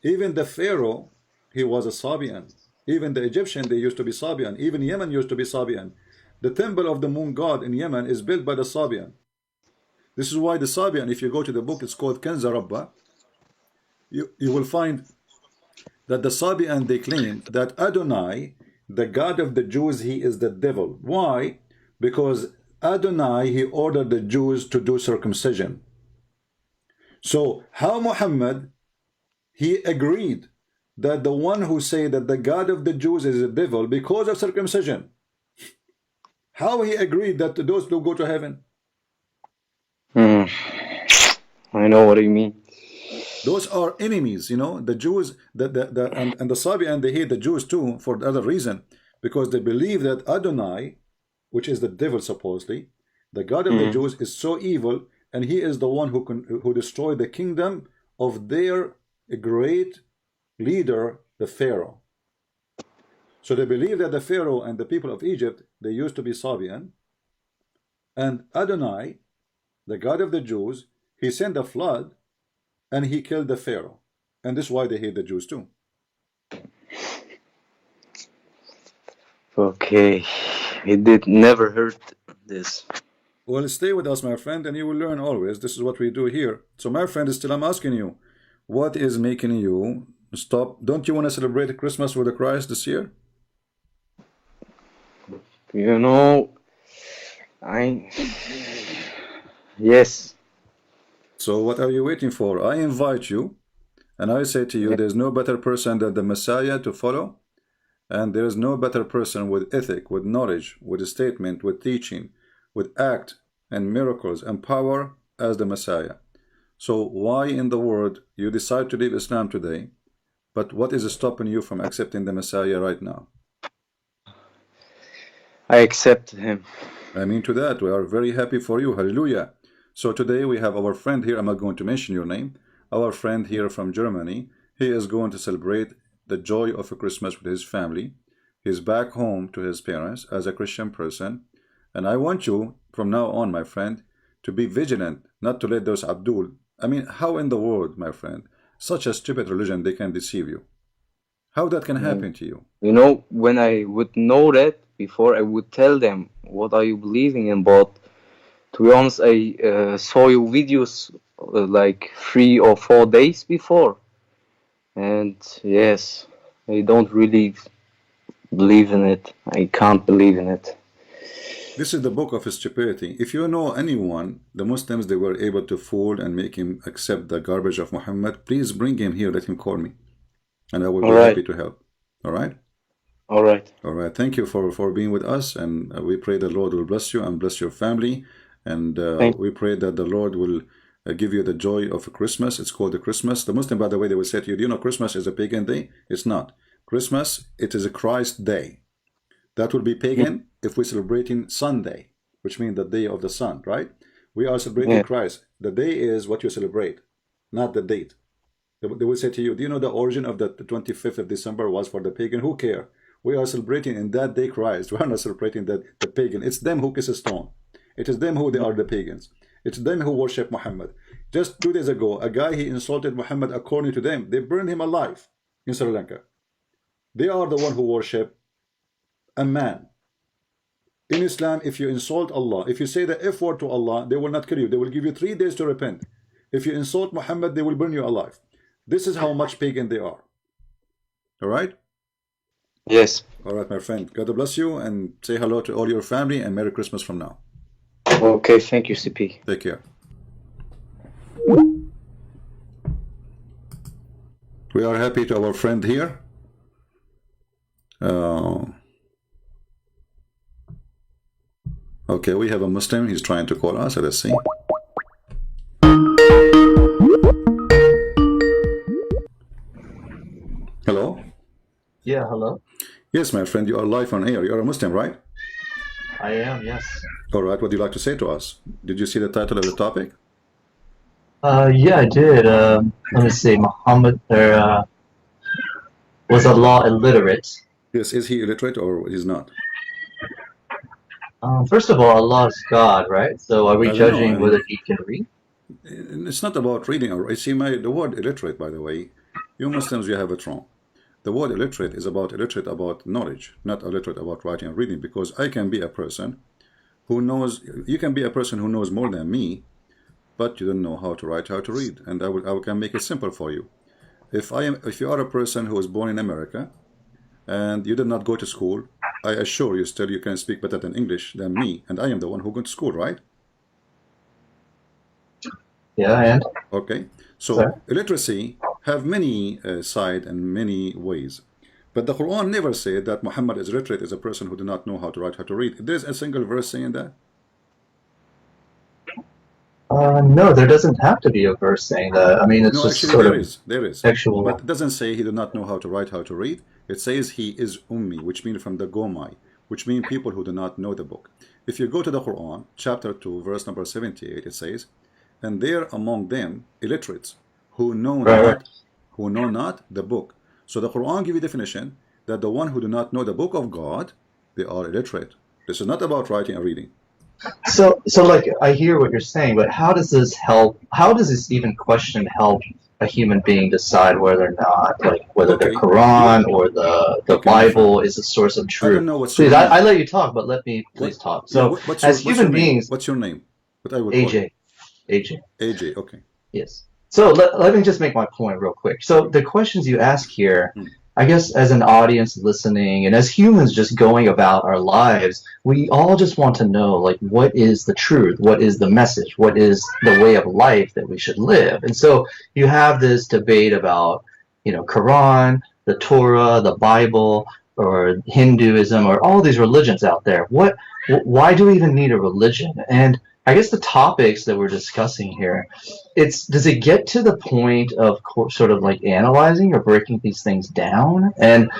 Even the Pharaoh, he was a Sabian. Even the Egyptian, they used to be Sabian. Even Yemen used to be Sabian. The temple of the moon god in Yemen is built by the Sabian. This is why the Sabian, if you go to the book, it's called Kenza Rabba, you will find that the Sabian, they claim that Adonai, the God of the Jews, he is the devil. Why? Because Adonai, he ordered the Jews to do circumcision. So how Muhammad, he agreed that the one who say that the God of the Jews is the devil because of circumcision, how he agreed that those will go to heaven? I know what you mean. Those are enemies, the Jews, and the Sabian, they hate the Jews too for the other reason, because they believe that Adonai, which is the devil supposedly, the God of the Jews, is so evil, and he is the one who destroyed the kingdom of their great leader, the Pharaoh. So they believe that the Pharaoh and the people of Egypt, they used to be Sabian, and Adonai, the God of the Jews, he sent a flood and he killed the Pharaoh, and this is why they hate the Jews too. Okay, he never heard this. Well, stay with us, my friend, and you will learn always. This is what we do here. So my friend, still I'm asking you, what is making you stop? Don't you want to celebrate Christmas with the Christ this year? Yes. So what are you waiting for? I invite you, and I say to you, there's no better person than the Messiah to follow, And there is no better person with ethic, with knowledge, with statement, with teaching, with act and miracles and power as the Messiah. So why in the world you decide to leave Islam today, but what is stopping you from accepting the Messiah right now? I accept him. I mean to that, we are very happy for you. Hallelujah. So today we have our friend here, I'm not going to mention your name, our friend here from Germany. He is going to celebrate the joy of a Christmas with his family. He's back home to his parents as a Christian person. And I want you, from now on, my friend, to be vigilant, not to let those Abdul. I mean, how in the world, my friend, such a stupid religion, they can deceive you? How that can happen to you? You know, when I would know that before, I would tell them, what are you believing in? But to be honest, I saw your videos like 3 or 4 days before. And yes, I don't really believe in it. I can't believe in it. This is the book of stupidity. If you know anyone, the Muslims, they were able to fool and make him accept the garbage of Muhammad, please bring him here, let him call me. And I will be happy to help. All right? All right. All right. Thank you for being with us. And we pray the Lord will bless you and bless your family. And we pray that the Lord will give you the joy of Christmas. It's called the Christmas. The Muslim, by the way, they will say to you, do you know Christmas is a pagan day? It's not. Christmas, it is a Christ day. That will be pagan if we're celebrating Sunday, which means the day of the sun, right? We are celebrating Christ. The day is what you celebrate, not the date. They will say to you, do you know the origin of the 25th of December was for the pagan? Who cares? We are celebrating in that day Christ. We are not celebrating the pagan. It's them who kiss a stone. It is them who they are the pagans. It's them who worship Muhammad. Just 2 days ago, a guy, he insulted Muhammad according to them. They burned him alive in Sri Lanka. They are the one who worship a man. In Islam, if you insult Allah, if you say the F word to Allah, they will not kill you. They will give you 3 days to repent. If you insult Muhammad, they will burn you alive. This is how much pagan they are. All right? Yes. All right, my friend. God bless you and say hello to all your family and Merry Christmas from now. Okay, thank you, CP. Take care. We are happy to our friend here. Okay, we have a Muslim. He's trying to call us. Let's see. Hello? Yeah, hello? Yes, my friend, you are live on air. You are a Muslim, right? I am, yes. All right, what do you like to say to us? Did you see the title of the topic? Yeah, I did. Let me see. Muhammad, was Allah illiterate? Yes, is he illiterate or he's not? First of all, Allah is God, right? So are we judging whether he can read? It's not about reading. You see, the word illiterate, by the way, you Muslims, you have it wrong. The word illiterate is illiterate about knowledge, not illiterate about writing and reading, because I can be a person who knows, you can be a person who knows more than me, but you don't know how to write, how to read. And I can make it simple for you. If you are a person who was born in America and you did not go to school, I assure you still you can speak better than English than me, and I am the one who went to school, right? Yeah, and? Okay, so illiteracy have many sides and many ways. But the Quran never said that Muhammad is illiterate as a person who do not know how to write, how to read. There's a single verse saying that? No, there doesn't have to be a verse saying that. I mean, it's just actually, sort there of is. There is. Actual. But it doesn't say he did not know how to write, how to read. It says he is ummi, which means from the Gomai, which means people who do not know the book. If you go to the Quran, chapter 2, verse number 78, it says, and there among them illiterates who know not the book. So the Quran gives you definition that the one who do not know the book of God, they are illiterate. This is not about writing and reading. So like, I hear what you're saying, but how does this help? How does this even question help a human being decide whether or not, like, whether the Quran or the Bible is a source of truth? I don't know what's please, I let you talk, but let me please talk. So, as human beings, what's your name? What I would AJ. AJ, okay. Yes. So let me just make my point real quick. So the questions you ask here, I guess as an audience listening and as humans just going about our lives, we all just want to know, like, what is the truth? What is the message? What is the way of life that we should live? And so you have this debate about, you know, Quran, the Torah, the Bible, or Hinduism or all these religions out there. Why do we even need a religion? And I guess the topics that we're discussing here, does it get to the point of sort of like analyzing or breaking these things down? And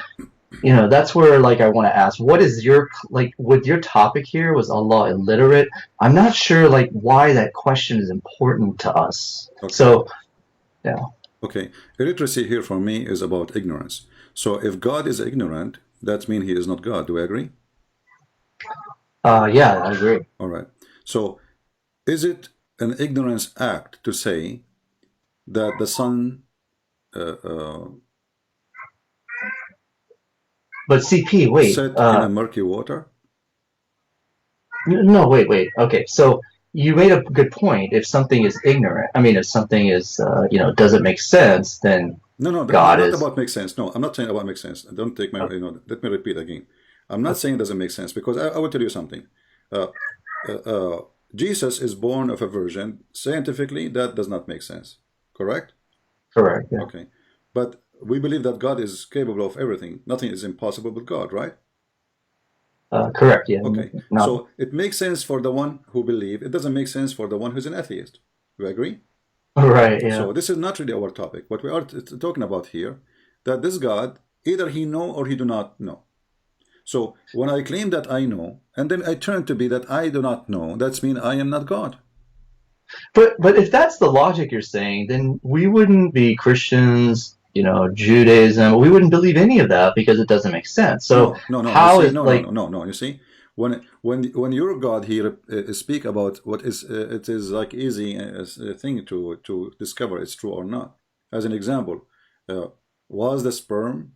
that's where like I want to ask, what is your with your topic here, was Allah illiterate? I'm not sure like why that question is important to us. Okay. So, yeah. Okay, illiteracy here for me is about ignorance. So if God is ignorant, that means he is not God. Do I agree? Yeah, I agree. All right. So is it an ignorance act to say that the sun but CP, wait. set in a murky water? No, wait. Okay, so you made a good point. If something is ignorant, if something is, doesn't make sense, then No, God not is. about make sense. No, I'm not saying about make sense. Don't take my, let me repeat again. I'm not saying it doesn't make sense, because I will tell you something. Jesus is born of a virgin. Scientifically, that does not make sense. Correct? Correct, yeah. Okay. But we believe that God is capable of everything. Nothing is impossible with God, right? Correct, yeah. Okay. No. So it makes sense for the one who believes. It doesn't make sense for the one who's an atheist. Do you agree? Right, yeah. So this is not really our topic. What we are talking about here, that this God, either he know or he do not know. So when I claim that I know, and then I turn to be that I do not know, that means I am not God. But if that's the logic you're saying, then we wouldn't be Christians, Judaism. We wouldn't believe any of that because it doesn't make sense. So no. You see, when your God here speak about what is it is like easy thing to discover it's true or not. As an example, was the sperm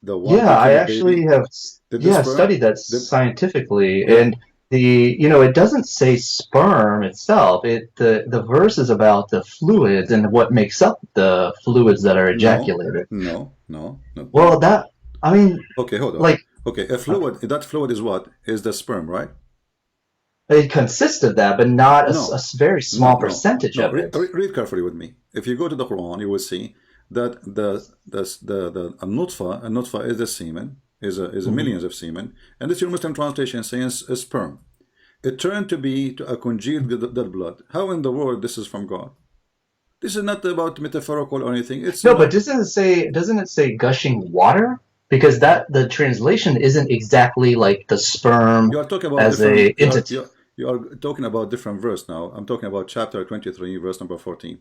the one? Yeah, I actually have studied that scientifically, and it doesn't say sperm itself. The verse is about the fluids and what makes up the fluids that are ejaculated. No. Well, okay, hold on. Okay, a fluid. That fluid is what? Is the sperm, right? It consists of that, but not a very small percentage of it. Read carefully with me. If you go to the Quran, you will see that the nutfa is the semen, is millions of semen, and this your Muslim translation saying a sperm. It turned to be a congealed dead blood. How in the world this is from God? This is not about metaphorical or anything. But doesn't it say gushing water? Because the translation isn't exactly like the sperm you are talking about as a entity. You are talking about different verse now. I'm talking about chapter 23, verse number 14.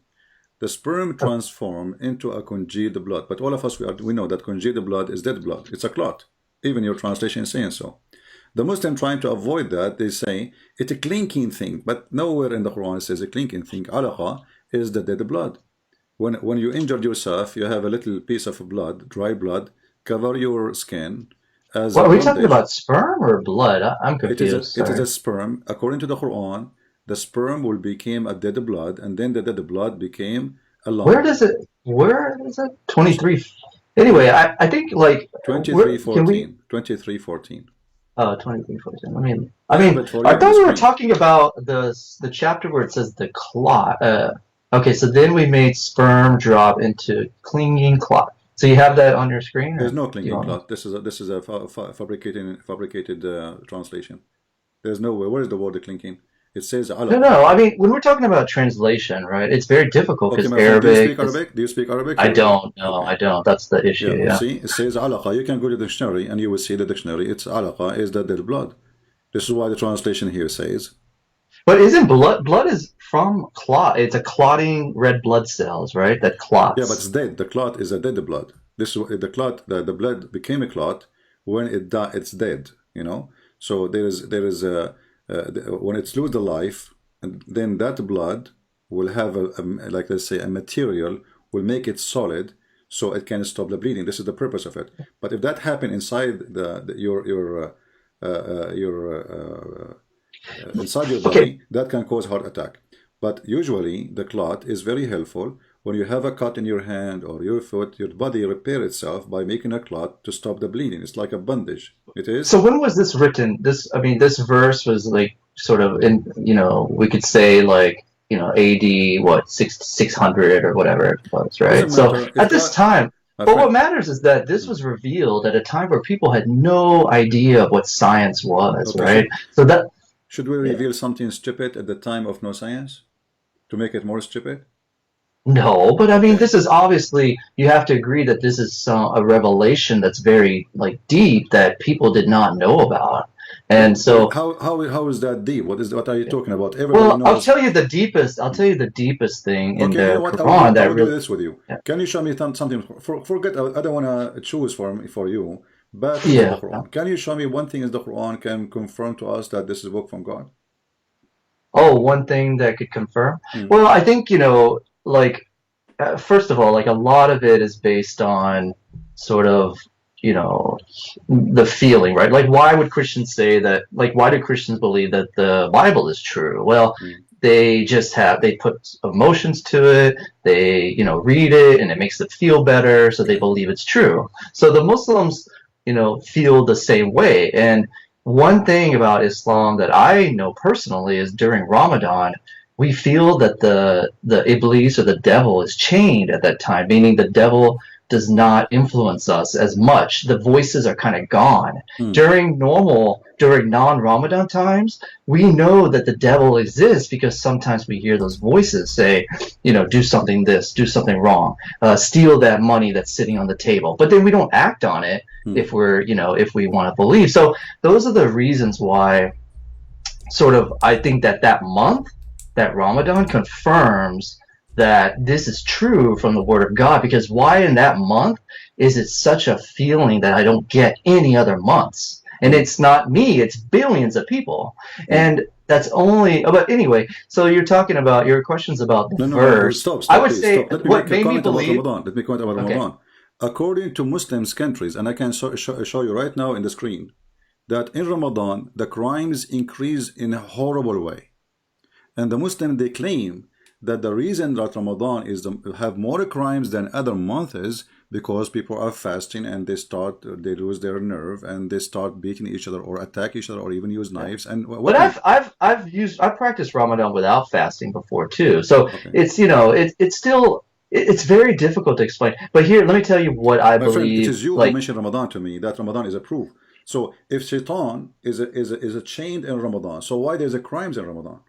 The sperm transform into a congealed blood. But all of us, we know that congealed blood is dead blood. It's a clot. Even your translation is saying so. The Muslim trying to avoid that, they say it's a clinking thing. But nowhere in the Quran it says a clinking thing. Alaqa is the dead blood. When you injured yourself, you have a little piece of blood, dry blood, cover your skin. As are we talking about sperm or blood? I'm confused. It is a sperm. According to the Quran, the sperm will become a dead blood, and then the dead blood became a lump. Where is it? 23. Anyway, I think like 23:14. 23:14. Oh, 23:14. I thought we were talking about the chapter where it says the clot. Okay, so then we made sperm drop into clinging clot. So you have that on your screen? There's no clinging clot. This is a fabricated translation. There's no way. Where is the word clinging? It says No. When we're talking about translation, right? It's very difficult because Arabic. Do you speak Arabic? I don't. No, I don't. That's the issue. Yeah. See, it says alaqa. You can go to the dictionary and you will see the dictionary. It's alaqa is the dead blood. This is why the translation here says. But isn't blood is from clot? It's a clotting red blood cells, right? That clots. Yeah, but it's dead. The clot is a dead blood. This is the clot. The blood became a clot when it's dead. So there is a when it's lose the life, and then that blood will have like let's say a material will make it solid, so it can stop the bleeding. This is the purpose of it. But if that happen inside your inside your body, that can cause heart attack. But usually the clot is very helpful when you have a cut in your hand or your foot. Your body repair itself by making a clot to stop the bleeding. It's like a bandage. It is. So when was this written? This verse was like sort of in we could say like AD 600 or whatever it was, right? So at this time, But what matters is that this was revealed at a time where people had no idea of what science was, right? So that should we reveal something stupid at the time of no science to make it more stupid? No, but I mean, this is obviously, you have to agree that this is a revelation that's very like deep that people did not know about. And so how is that deep? What are you talking about? Everybody knows. I'll tell you the deepest. I'll tell you the deepest thing in the Quran that really. This with you. Yeah. Can you show me something? Forget. I don't want to choose for you. But the Quran. Can you show me one thing in the Quran can confirm to us that this is a book from God? Oh, one thing that could confirm. Well, I think like first of all, like a lot of it is based on sort of the feeling, right? Like, why would Christians say that? Like, why do Christians believe that the Bible is true? Well, they put emotions to it. They, read it and it makes them feel better. So they believe it's true. So the Muslims, feel the same way. And one thing about Islam that I know personally is during Ramadan, we feel that the Iblis or the devil is chained at that time, meaning the devil does not influence us as much. The voices are kind of gone. During non-Ramadan times, we know that the devil exists because sometimes we hear those voices say, do something this, do something wrong, steal that money that's sitting on the table. But then we don't act on it if we're, if we want to believe. So those are the reasons why sort of I think that month, that Ramadan confirms that this is true from the Word of God, because why in that month is it such a feeling that I don't get any other months? And it's not me, it's billions of people. And that's only, but anyway, so you're talking about, your questions about the verse. Stop, I would please, say, stop. what made me believe... Let me comment about Ramadan. According to Muslims countries, and I can show you right now in the screen, that in Ramadan, the crimes increase in a horrible way. And the Muslims, they claim that the reason that Ramadan have more crimes than other months is because people are fasting and they lose their nerve and they start beating each other or attack each other or even use knives. And but I've practiced Ramadan without fasting before too. So it's it's still very difficult to explain. But here, let me tell you what I believe. Friend, it is you who mentioned Ramadan to me. That Ramadan is a proof. So if Shaitan is a chained in Ramadan, so why there's a crimes in Ramadan?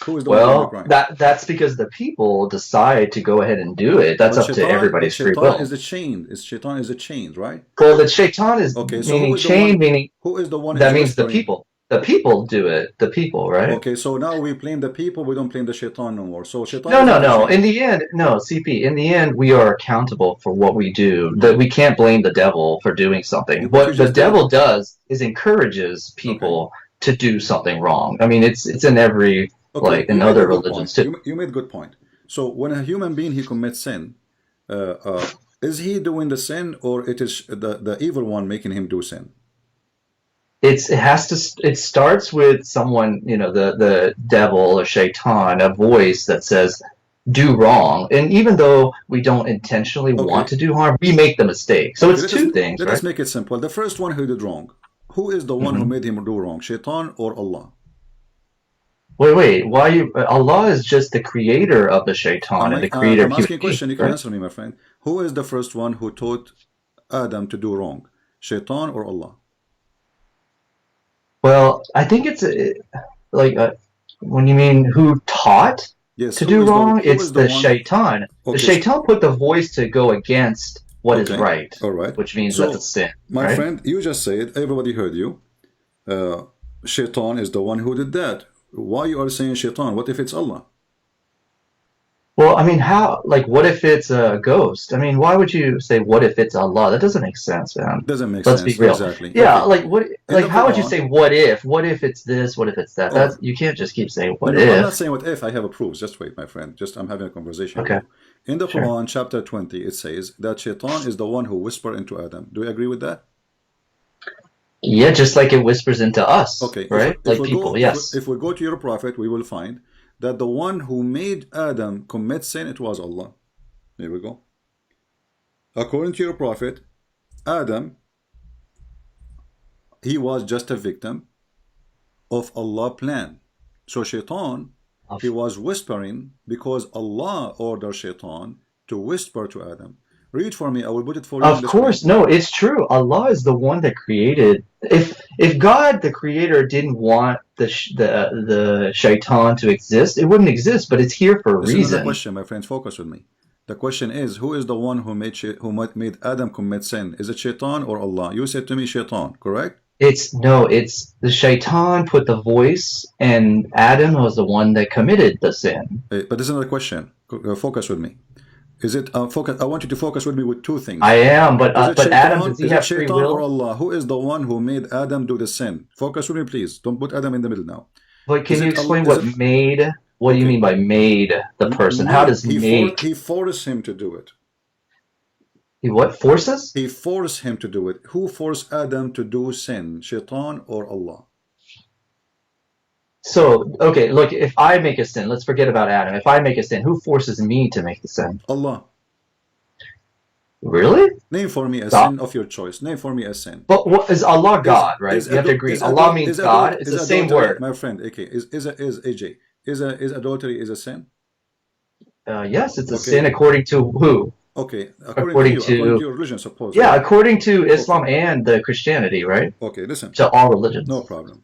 Who is the one that's because the people decide to go ahead and do it. That's up to everybody's free will. Shaitan is a chain, right? Well, the Shaitan is meaning chain, meaning who is the one? That means the people. The people do it. The people, right? Okay, so now we blame the people. We don't blame the Shaitan no more. So Shaitan. No. In the end, no, CP. In the end, we are accountable for what we do. That we can't blame the devil for doing something. What the devil does is encourages people to do something wrong. I mean, it's in every. Like in other religions too. You made a good point. So when a human being he commits sin, is he doing the sin or it is the evil one making him do sin? It starts with someone, the devil or Shaitan, a voice that says do wrong, and even though we don't intentionally want to do harm, we make the mistake. So it's two things. Let us make it simple. The first one who did wrong, who is the one who made him do wrong, Shaitan or Allah? Wait, why Allah is just the creator of the Shaitan and the creator of I'm asking a question, you can answer me, my friend. Who is the first one who taught Adam to do wrong? Shaitan or Allah? Well, I think it's when you mean who taught to do wrong, it's the Shaitan. The Shaitan put the voice to go against what is right. All right. Which means that's a sin. My friend, you just said, everybody heard you. Shaitan is the one who did that. Why you are saying Shaitan? What if it's Allah? Well, I mean, how? Like, what if it's a ghost? I mean, why would you say what if it's Allah? That doesn't make sense, man. Doesn't make sense. Let's be real. Exactly. Yeah, like what? Like, how would you say what if? What if it's this? What if it's that? That's, you can't just keep saying what if. I'm not saying what if. I have a proof. Just wait, my friend. I'm having a conversation. Okay. In the Quran, chapter 20, it says that Shaitan is the one who whispered into Adam. Do you agree with that? Yeah, just like it whispers into us. Okay. Right? Like people. Yes. If we go to your prophet, we will find that the one who made Adam commit sin, it was Allah. Here we go. According to your prophet, Adam, he was just a victim of Allah's plan. So Shaitan, he was whispering because Allah ordered Shaitan to whisper to Adam. Read for me. I will put it for you. Of course, no, it's true. Allah is the one that created. If God, the creator, didn't want the shaitan to exist, it wouldn't exist. But it's here for a reason. This is not the question, my friends. Focus with me. The question is, who is the one who made Adam commit sin? Is it shaitan or Allah? You said to me shaitan, correct? It's the shaitan put the voice, and Adam was the one that committed the sin. But this is another question. Focus with me. Is it focus? I want you to focus with me with two things. I am, but Adam, does he have free will? Or Allah? Who is the one who made Adam do the sin? Focus with me, please. Don't put Adam in the middle now. But can you explain what made? What do you mean by made the person? How does make? He forced him to do it. He what? Forces? He forced him to do it. Who forced Adam to do sin? Shaitan or Allah? So, okay, look, if I make a sin, let's forget about Adam. If I make a sin, who forces me to make the sin? Allah. Really? Name for me a sin of your choice. Name for me a sin. But what is Allah God, right? You have to agree. Allah means God. It's the same word. My friend, okay, is AJ. Is adultery is a sin? Yes, it's a sin according to who? Okay, according to your religion, suppose. Yeah, according to Islam and the Christianity, right? Okay, listen. To all religions. No problem.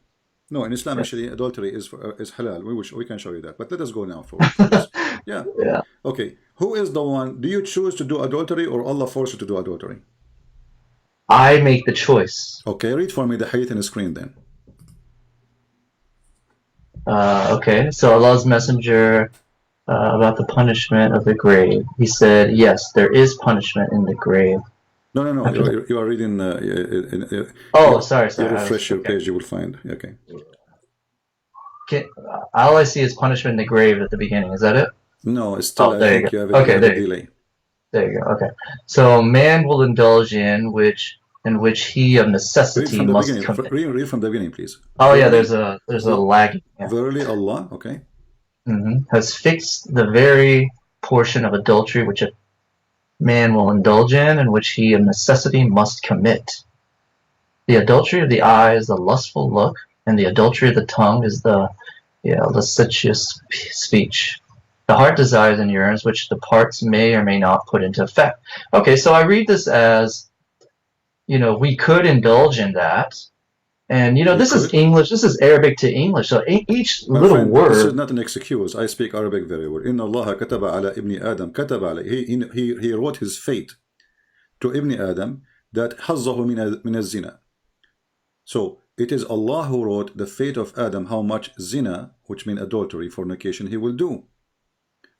No, in Islam actually adultery is halal. We can show you that. But let us go now forward. Yeah. Yeah. Okay. Who is the one? Do you choose to do adultery or Allah forces you to do adultery? I make the choice. Okay, read for me the hadith in the screen then. Okay, so Allah's messenger about the punishment of the grave. He said, yes, there is punishment in the grave. No. You are reading. Sorry. You refresh your page, you will find. Okay. All I see is punishment in the grave at the beginning. Is that it? No, it's still. There you go. Okay, there you go. Okay. So man will indulge in which he of necessity must commit. Read from the beginning, please. Oh yeah, there's a lag. Yeah. Verily Allah, okay. Has fixed the very portion of adultery which a man will indulge in, and which he of necessity must commit. The adultery of the eye is the lustful look, and the adultery of the tongue is the lascivious speech. The heart desires and yearns, which the parts may or may not put into effect. Okay, so I read this as, we could indulge in that. And, this is English, this is Arabic to English, so each little word... This is not an excuse. I speak Arabic very well. Inna Allah kataba ala ibni Adam, kataba ala. He wrote his fate to Ibn Adam that hazzahu min zina. So, it is Allah who wrote the fate of Adam, how much zina, which means adultery, fornication, he will do.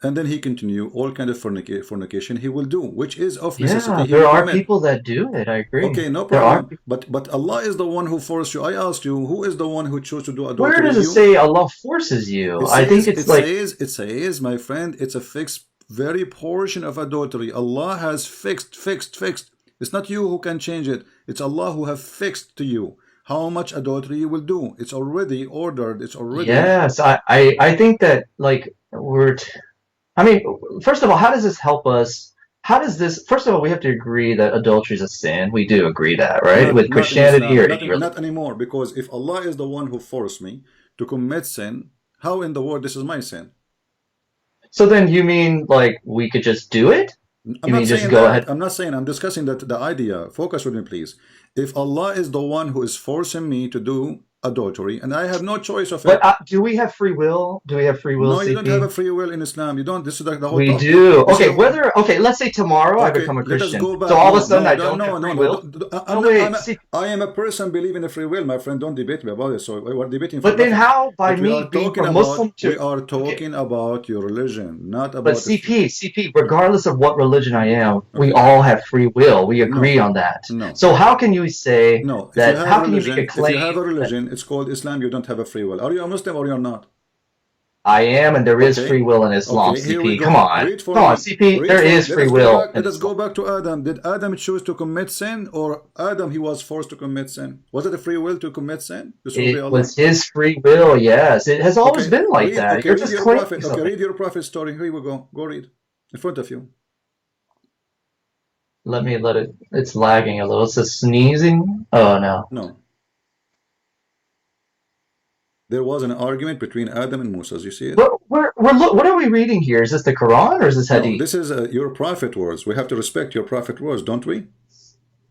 And then he continue all kind of fornication he will do, which is of necessity. Yeah, there are people that do it. I agree. Okay, no problem. But Allah is the one who forced you. I asked you, who is the one who chose to do adultery? Where does it say Allah forces you? I think it says, my friend, it's a fixed very portion of adultery. Allah has fixed. It's not you who can change it. It's Allah who have fixed to you how much adultery you will do. It's already ordered. It's already. Yes, I think that first of all, how does this help us? First of all, we have to agree that adultery is a sin. We do agree that, right? With Christianity not anymore, because if Allah is the one who forced me to commit sin, how in the world this is my sin? So then you mean we could just do it? I'm not saying, I'm discussing the idea. Focus with me, please. If Allah is the one who is forcing me to do adultery, and I have no choice of it. But do we have free will? No, you don't have a free will in Islam. You don't. This is the whole. We do. Okay, let's say tomorrow I become a Christian. So all of a sudden I don't have free will. I am a person believing in free will, my friend. Don't debate me about it. So we're debating. But then how by me being from Muslim to? We are talking about your religion, not about. But CP, regardless of what religion I am, we all have free will. We agree on that. No. So how can you say that? How can you make a claim? If you have a religion, it's called Islam. You don't have a free will. Are you a Muslim or you're not? I am, and there is free will in Islam. CP, come on, CP. There is free will. Let us go back to Adam. Did Adam choose to commit sin, or Adam he was forced to commit sin? Was it a free will to commit sin? It was his free will. Yes, it has always been like that. You're just claiming something. Read your prophet story. Here we go. Go read in front of you. Let it. It's lagging a little. It's a sneezing. Oh no. No. There was an argument between Adam and Moses. You see it? what are we reading here? Is this the Quran or is this Hadith? No, this is your prophet words. We have to respect your prophet words, don't we?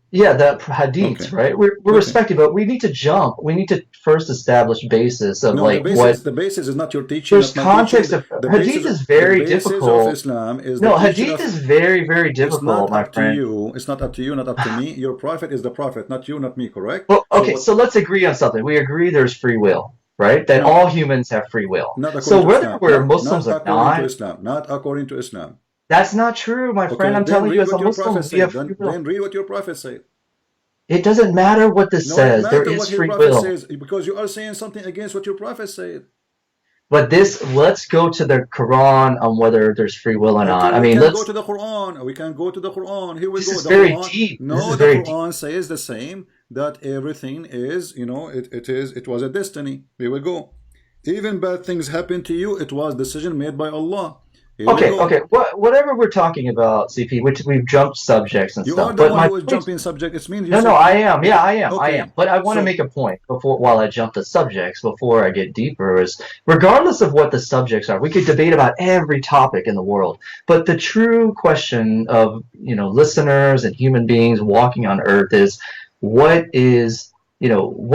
Yeah, the Hadith, Okay. right? We're respecting, but we need to jump. We need to first establish basis of No, like the basis is not your teaching. There's not my context teaching. of The Hadith basis, is very the basis difficult. of Islam is No, the teaching Hadith of, is very, very it's difficult, not my up friend. to you. It's not up to you, not up to me. Your prophet is the prophet, not you, not me, correct? Well, okay, so let's agree on something. We agree there's free will, right? That all humans have free will. Not according So to whether Islam. we're Not Muslims or according not, to Islam. Not according to Islam. that's not true, my friend. I'm then telling you read as a what your Muslim, prophet we have said. free will. Then read what your prophet said. It doesn't matter what this No, it says. There matters is what your free prophet will. says, because you are saying something against what your prophet said. But let's go to the Quran on whether there's free will or not. I we mean, can let's. go to the Quran. We can go to the Quran. Here we This go. is The very Quran, deep. No, This is the very Quran says the same, that everything is, it was a destiny. Here we go. Even bad things happen to you, it was decision made by Allah. Here Okay. Whatever we're talking about, CP, which we've jumped subjects and You stuff. are the But one my who is point- jumping subject. It means you No, said, I am. Yeah, I am. I Okay. am. But I want to So- make a point while I jump to subjects before I get deeper. Is regardless of what the subjects are, we could debate about every topic in the world. But the true question of listeners and human beings walking on Earth is, what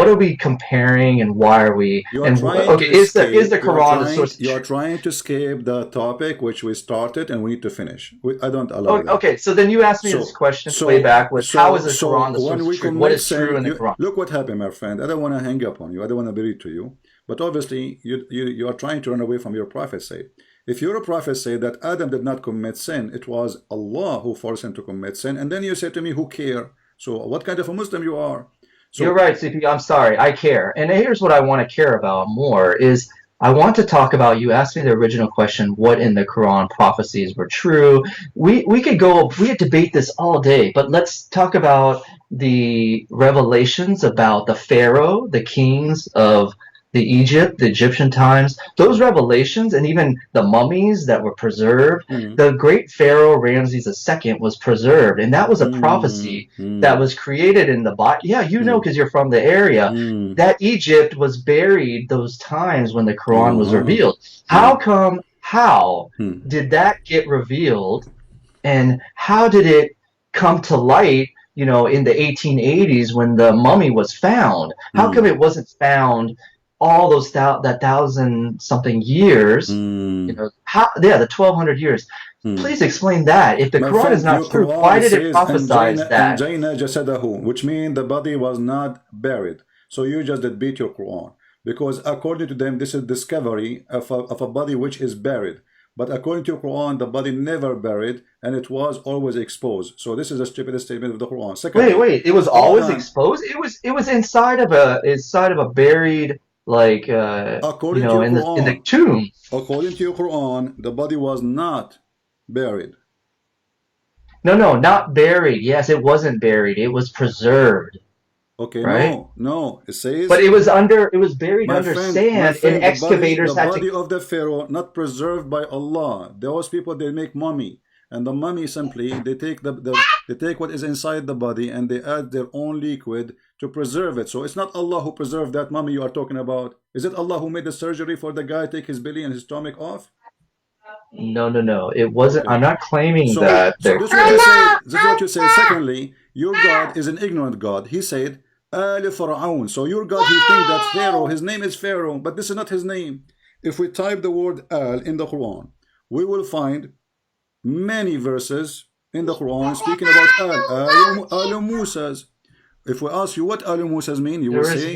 are we comparing and why are we? You are And trying okay, to is the escape- Quran the source? You are trying to escape the topic which we started, and we need to finish. I don't allow that. Okay, so then you asked me this question way back was how is the Quran the source of truth? What is true in the Quran? Look what happened, my friend. I don't want to hang up on you. I don't want to be rude to you. But obviously, you are trying to run away from your prophet say. If your prophet say that Adam did not commit sin, it was Allah who forced him to commit sin, and then you say to me, who care? So what kind of a Muslim you are? So, You're right, CP. I'm sorry. I care. And here's what I want to care about more is I want to talk about, you asked me the original question, what in the Quran prophecies were true. We could debate this all day, but let's talk about the revelations about the Pharaoh, the kings of the Egyptian times, those revelations, and even the mummies that were preserved. The great Pharaoh Ramses II was preserved, and that was a prophecy that was created in the Bible. Yeah, because you're from the area. That Egypt was buried those times when the Quran was revealed. How did that get revealed, and how did it come to light, in the 1880s when the mummy was found? How come it wasn't found all those that 1,000-something years, the 1,200 years. Please explain that. If the Quran is not true, why did it prophesize that? Which means the body was not buried. So you just did beat your Quran. Because according to them, this is discovery of a body which is buried. But according to Quran, the body never buried, and it was always exposed. So this is a stupid statement of the Quran. Secondly, wait, it was always exposed? It was inside of a buried, like according to in the tomb. According to your Quran, the body was not buried. No, not buried. Yes, it wasn't buried. It was preserved. Okay, right? No. It says, but it was buried under sand, and excavators the body of the Pharaoh not preserved by Allah. Those people, they make mummy, and the mummy simply they take they take what is inside the body and they add their own liquid to preserve it. So it's not Allah who preserved that mummy you are talking about. Is it Allah who made the surgery for the guy take his belly and his stomach off? No. It wasn't. Okay. I'm not claiming that. So this is what you say. Secondly, your God is an ignorant God. He said, Pharaoh. So your God, he thinks that Pharaoh, his name is Pharaoh, but this is not his name. If we type the word Al in the Quran, we will find many verses in the Quran speaking about Al Musa's. If we ask you what Al Musa's mean, you will say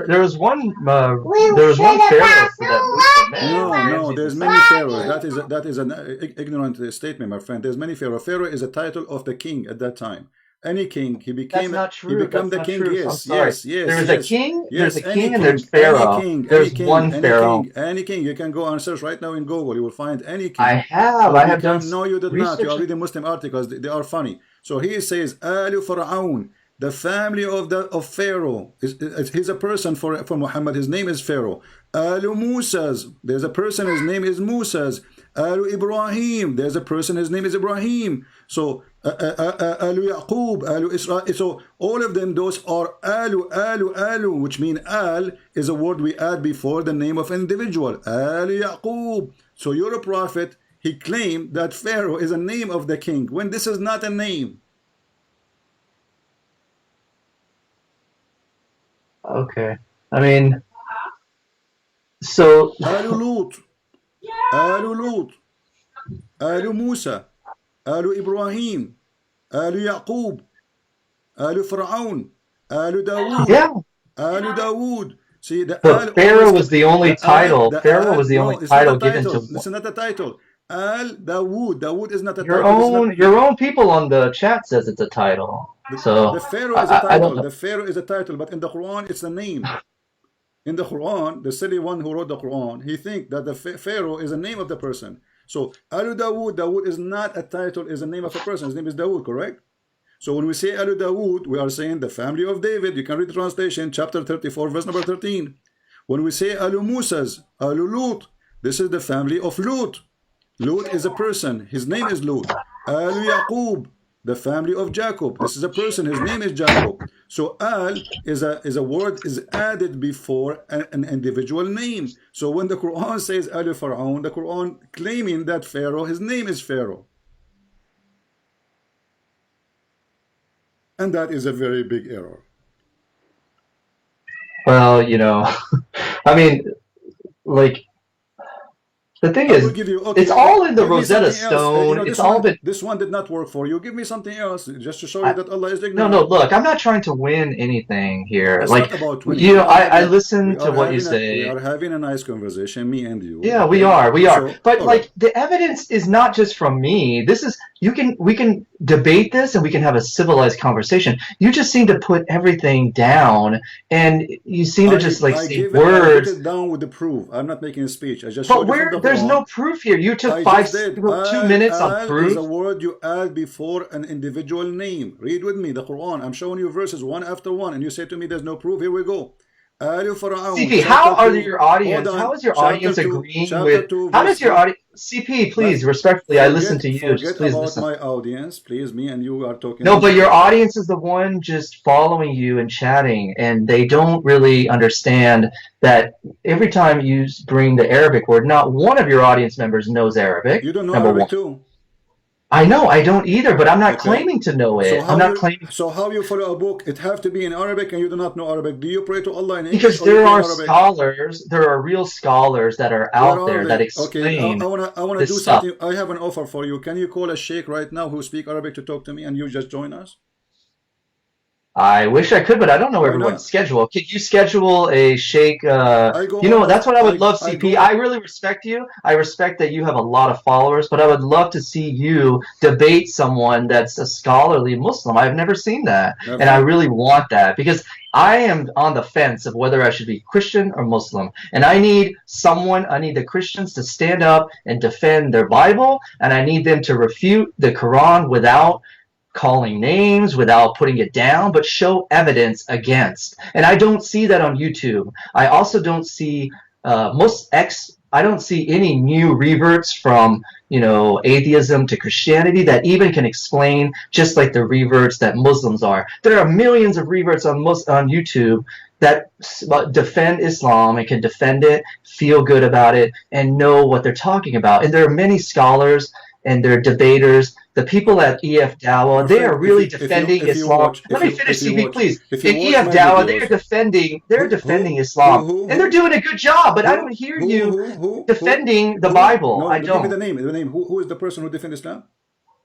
there was one Pharaoh for that. No, there's many pharaohs. That is an ignorant statement, my friend. There's many pharaohs. Pharaoh is a title of the king at that time. Any king, he became. That's not true. He became the king. Yes. There's a king. There's a king, and there's Pharaoh. There's one Pharaoh. Any king. You can go and search right now in Google. You will find any king. I have done. No, you did not. You are reading Muslim articles. They are funny. So he says, Al Pharaoh. the family of Pharaoh. He's a person for Muhammad. His name is Pharaoh. Alu Musa's. There's a person. His name is Musa's. Alu Ibrahim. There's a person. His name is Ibrahim. So Alu Yaqub. Alu Israel. So all of them, those are Alu, which mean Al is a word we add before the name of individual. Alu Yaqub. So you're a prophet. He claimed that Pharaoh is a name of the king when this is not a name. Okay. I mean, so Alu Lut, Alu Lut, Alu Musa, Alu Ibrahim, Alu Yaqub, Alu Fir'aun, Alu Dawood, yeah. Alu Dawood. See, the But Pharaoh was the only title. Pharaoh was the only title given to. It's not a title. Al Dawood. Dawood is not a title. Your own people on the chat says it's a title. So the Pharaoh is a title. The Pharaoh is a title, but in the Quran it's a name. In the Quran, the silly one who wrote the Quran, he thinks that the Pharaoh is a name of the person. So Alu Dawood, Dawood is not a title, is a name of a person. His name is Dawood, correct? So when we say Alu Dawood, we are saying the family of David. You can read the translation, chapter 34, verse number 13. When we say Alu Musa's, Alu Lut, this is the family of Lut. Lut is a person. His name is Lut. Alu Yaqub, the family of Jacob. This is a person. His name is Jacob. So Al is a word is added before an individual name. So when the Quran says Alu Pharaoh, the Quran claiming that Pharaoh, his name is Pharaoh. And that is a very big error. well, I mean, like, the thing is, it's all in the Rosetta Stone. It's all been. This one did not work for you. Give me something else, just to show you that Allah is ignorant. No. Look, I'm not trying to win anything here. It's like, not about winning. I listen to what you say. We are having a nice conversation, me and you. Yeah, we are. So, but like, the evidence is not just from me. This is we can debate this and we can have a civilized conversation. You just seem to put everything down, and you seem to just like say words. I put it down with the proof. I'm not making a speech. I just. But there's no proof here. You took 2 minutes on proof. Is a word you add before an individual name. Read with me the Quran. I'm showing you verses one after one, and you say to me, "There's no proof." Here we go. CP, how are your audience? How is your audience agreeing with? How does your audience? CP, please, respectfully, I listen to you. Forget please about listen. my audience, please. Me and you are talking. No, but your audience is the one just following you and chatting, and they don't really understand that every time you bring the Arabic word, not one of your audience members knows Arabic. You don't know Arabic too. I know, I don't either, but I'm not claiming to know it. I'm not claiming. So how you follow a book? It have to be in Arabic, and you do not know Arabic. Do you pray to Allah in English? Because there are scholars, there are real scholars that are out there that explain. Okay, I want to do something. I have an offer for you. Can you call a sheikh right now who speak Arabic to talk to me, and you just join us? I wish I could, but I don't know everyone's schedule. Can you schedule a sheikh? That's what I would love, CP. I really respect you. I respect that you have a lot of followers, but I would love to see you debate someone that's a scholarly Muslim. I've never seen that, and I really want that because I am on the fence of whether I should be Christian or Muslim, and I need the Christians to stand up and defend their Bible, and I need them to refute the Quran without calling names, without putting it down, but show evidence against. And I don't see that on YouTube. I also don't see I don't see any new reverts from atheism to Christianity that even can explain just like the reverts that Muslims are. There are millions of reverts on YouTube that defend Islam and can defend it, feel good about it, and know what they're talking about. And there are many scholars and they're debaters. The people at EF Dawah, they are really defending Islam. Let me finish, CP, please. In EF Dawah, they're defending Islam, and they're doing a good job. But I don't hear you defending the Bible. I don't. Give me the name. Who is the person who defends Islam?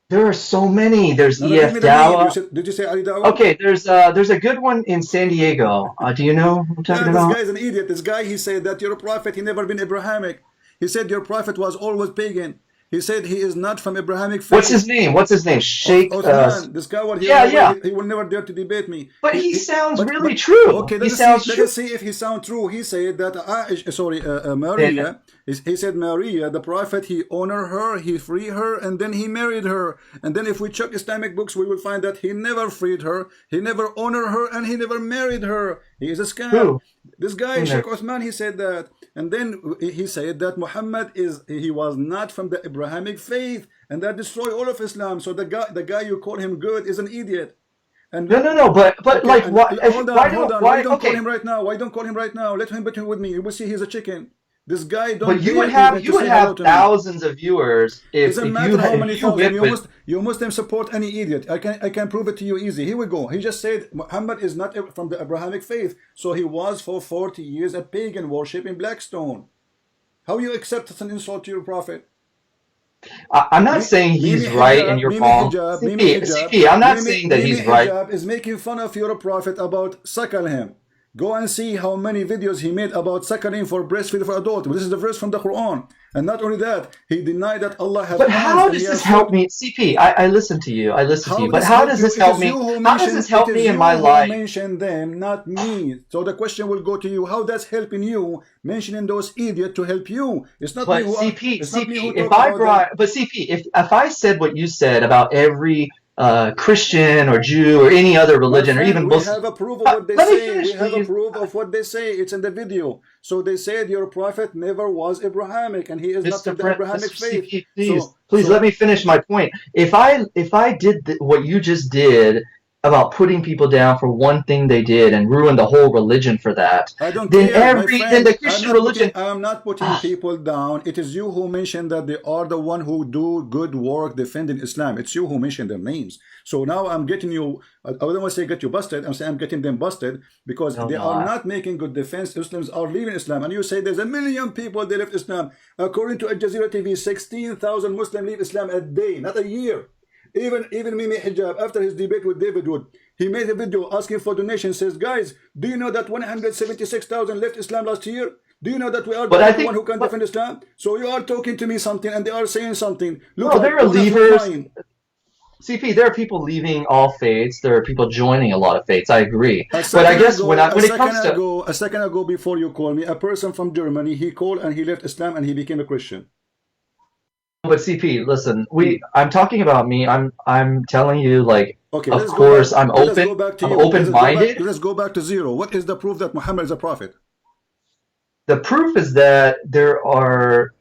There are so many. There's EF Dawah. Did you say Ali Dawah? Okay, there's a good one in San Diego. Do you know who I'm talking about? This guy is an idiot. This guy, he said that your prophet, he never been Abrahamic. He said your prophet was always pagan. He said he is not from Abrahamic faith. What's his name? Sheikh. This guy, he will never dare to debate me. But he sounds really true. Okay, let us see if he sounds true. He said that Maria, He said Maria, the prophet, he honored her, he freed her, and then he married her. And then if we check Islamic books, we will find that he never freed her, he never honored her, and he never married her. He is a scam. Who? This guy, Sheikh Uthman, he said that. And then he said that Muhammad he was not from the Abrahamic faith, and that destroyed all of Islam. So the guy you call him good is an idiot. And no, but okay, like, why? Hold on. Why don't okay. call him right now? Why don't call him right now? Let him between with me. You will see he's a chicken. This guy don't. But you would have thousands of viewers if doesn't you matter how many thousand. You Muslims support any idiot. I can prove it to you easy. Here we go. He just said Muhammad is not from the Abrahamic faith, so he was for 40 years a pagan worship in Blackstone. How you accept as an insult to your prophet? I'm not saying he's right and you're wrong. CP, I'm not saying that he's right. Hijab is making fun of your prophet about suckle him. Go and see how many videos he made about suckling for breastfeeding for adults. This is the verse from the Quran. And not only that, he denied that Allah has. But how does this help me? CP, I listen to you. But how does this help me? How does this help me in my life? Mention them, not me. So the question will go to you. How does helping you mentioning those idiots to help you? It's not me who. If I said what you said about every Christian or Jew or any other religion, or even Muslim. We have a proof of what they say. We have a proof of what they say. It's in the video. So they said your prophet never was Abrahamic, and he is not of the Abrahamic faith. Please let me finish my point. If I did what you just did about putting people down for one thing they did and ruin the whole religion for that, then the Christian religion. I'm not putting people down. It is you who mentioned that they are the one who do good work defending Islam. It's you who mentioned their names. So now I'm getting you. I don't want to say get you busted. I'm saying I'm getting them busted because they are not making good defense. Muslims are leaving Islam, and you say there's 1 million people they left Islam. According to Al Jazeera TV, 16,000 Muslims leave Islam a day, not a year. Even Mimi Hijab, after his debate with David Wood, he made a video asking for donations. Says, guys, do you know that 176,000 left Islam last year? Do you know that we are the only one who can defend Islam? So you are talking to me something, and they are saying something. Look, there are leavers. CP, there are people leaving all faiths. There are people joining a lot of faiths. I agree. But I guess when it comes to a second ago, before you called me, a person from Germany, he called and he left Islam and he became a Christian. But CP, listen, I'm talking about me. I'm telling you, like, okay, of course, I'm open. I'm open-minded. Let's go back to zero. What is the proof that Muhammad is a prophet? The proof is that there are,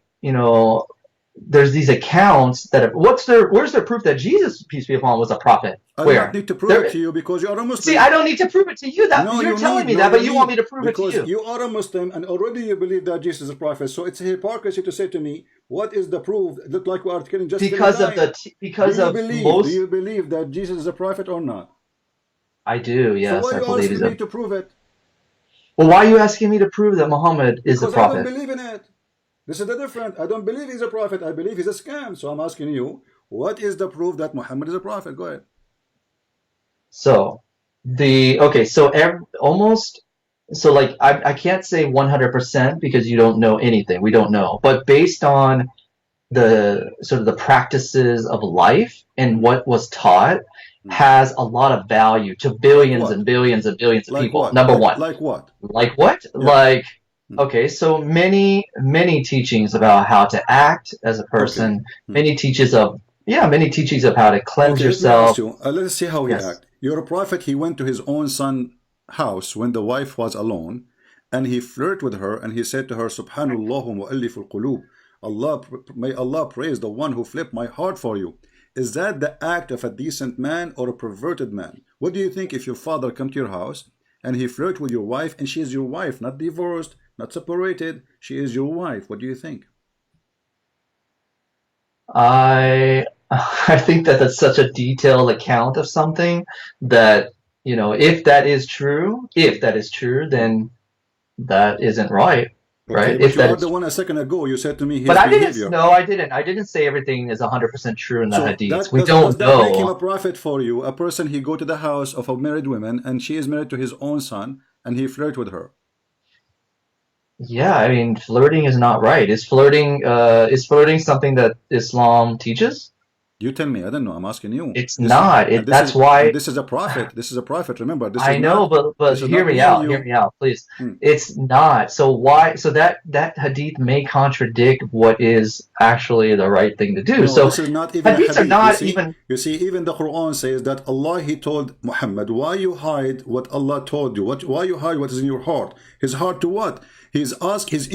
there's these accounts that where's their proof that Jesus, peace be upon him, was a prophet? I don't need to prove it to you because you are a Muslim. See, I don't need to prove it to you. You're telling me that, but you want me to prove it to you. Because you are a Muslim and already you believe that Jesus is a prophet. So it's a hypocrisy to say to me, what is the proof? It looked like we are killing just because of do you believe that Jesus is a prophet or not? I do, yes. So why are you asking me to prove it? Well, why are you asking me to prove that Muhammad is a prophet? I don't believe in it. This is the difference. I don't believe he's a prophet. I believe he's a scam. So I'm asking you, what is the proof that Muhammad is a prophet? Go ahead. So I can't say 100% because you don't know anything. We don't know. But based on the sort of the practices of life and what was taught has a lot of value to billions and billions and billions of people. What? Number one. Like what? Like what? Yeah. Okay, so many teachings about how to act as a person, many teachings of how to cleanse yourself. Let's see how he acted. You're a prophet. He went to his own son's house when the wife was alone, and he flirted with her, and he said to her, Subhanallah mu'alliful qulub. May Allah praise the one who flipped my heart for you. Is that the act of a decent man or a perverted man? What do you think if your father come to your house and he flirt with your wife, and she is your wife, not divorced, not separated, she is your wife? What do you think? I think that that's such a detailed account of something that, if that is true, then that isn't right. Right? But if you are the one a second ago, you said to me his behavior. I didn't say everything is 100% true in the hadith. We Does don't know. that make him a prophet for you? A person, he go to the house of a married woman, and she is married to his own son, and he flirt with her. Yeah, I mean, flirting is not right. Is flirting something that Islam teaches? You tell me. I don't know. I'm asking you. It's not. That's why. This is a prophet. This is a prophet. Remember, this I is know, not, but hear me out. Hear me out, please. It's not. So why? So that hadith may contradict what is actually the right thing to do. No, so this is not even hadiths are not even. You see, even the Quran says that Allah, He told Muhammad, why you hide what Allah told you? Why you hide what is in your heart? His heart to what? He's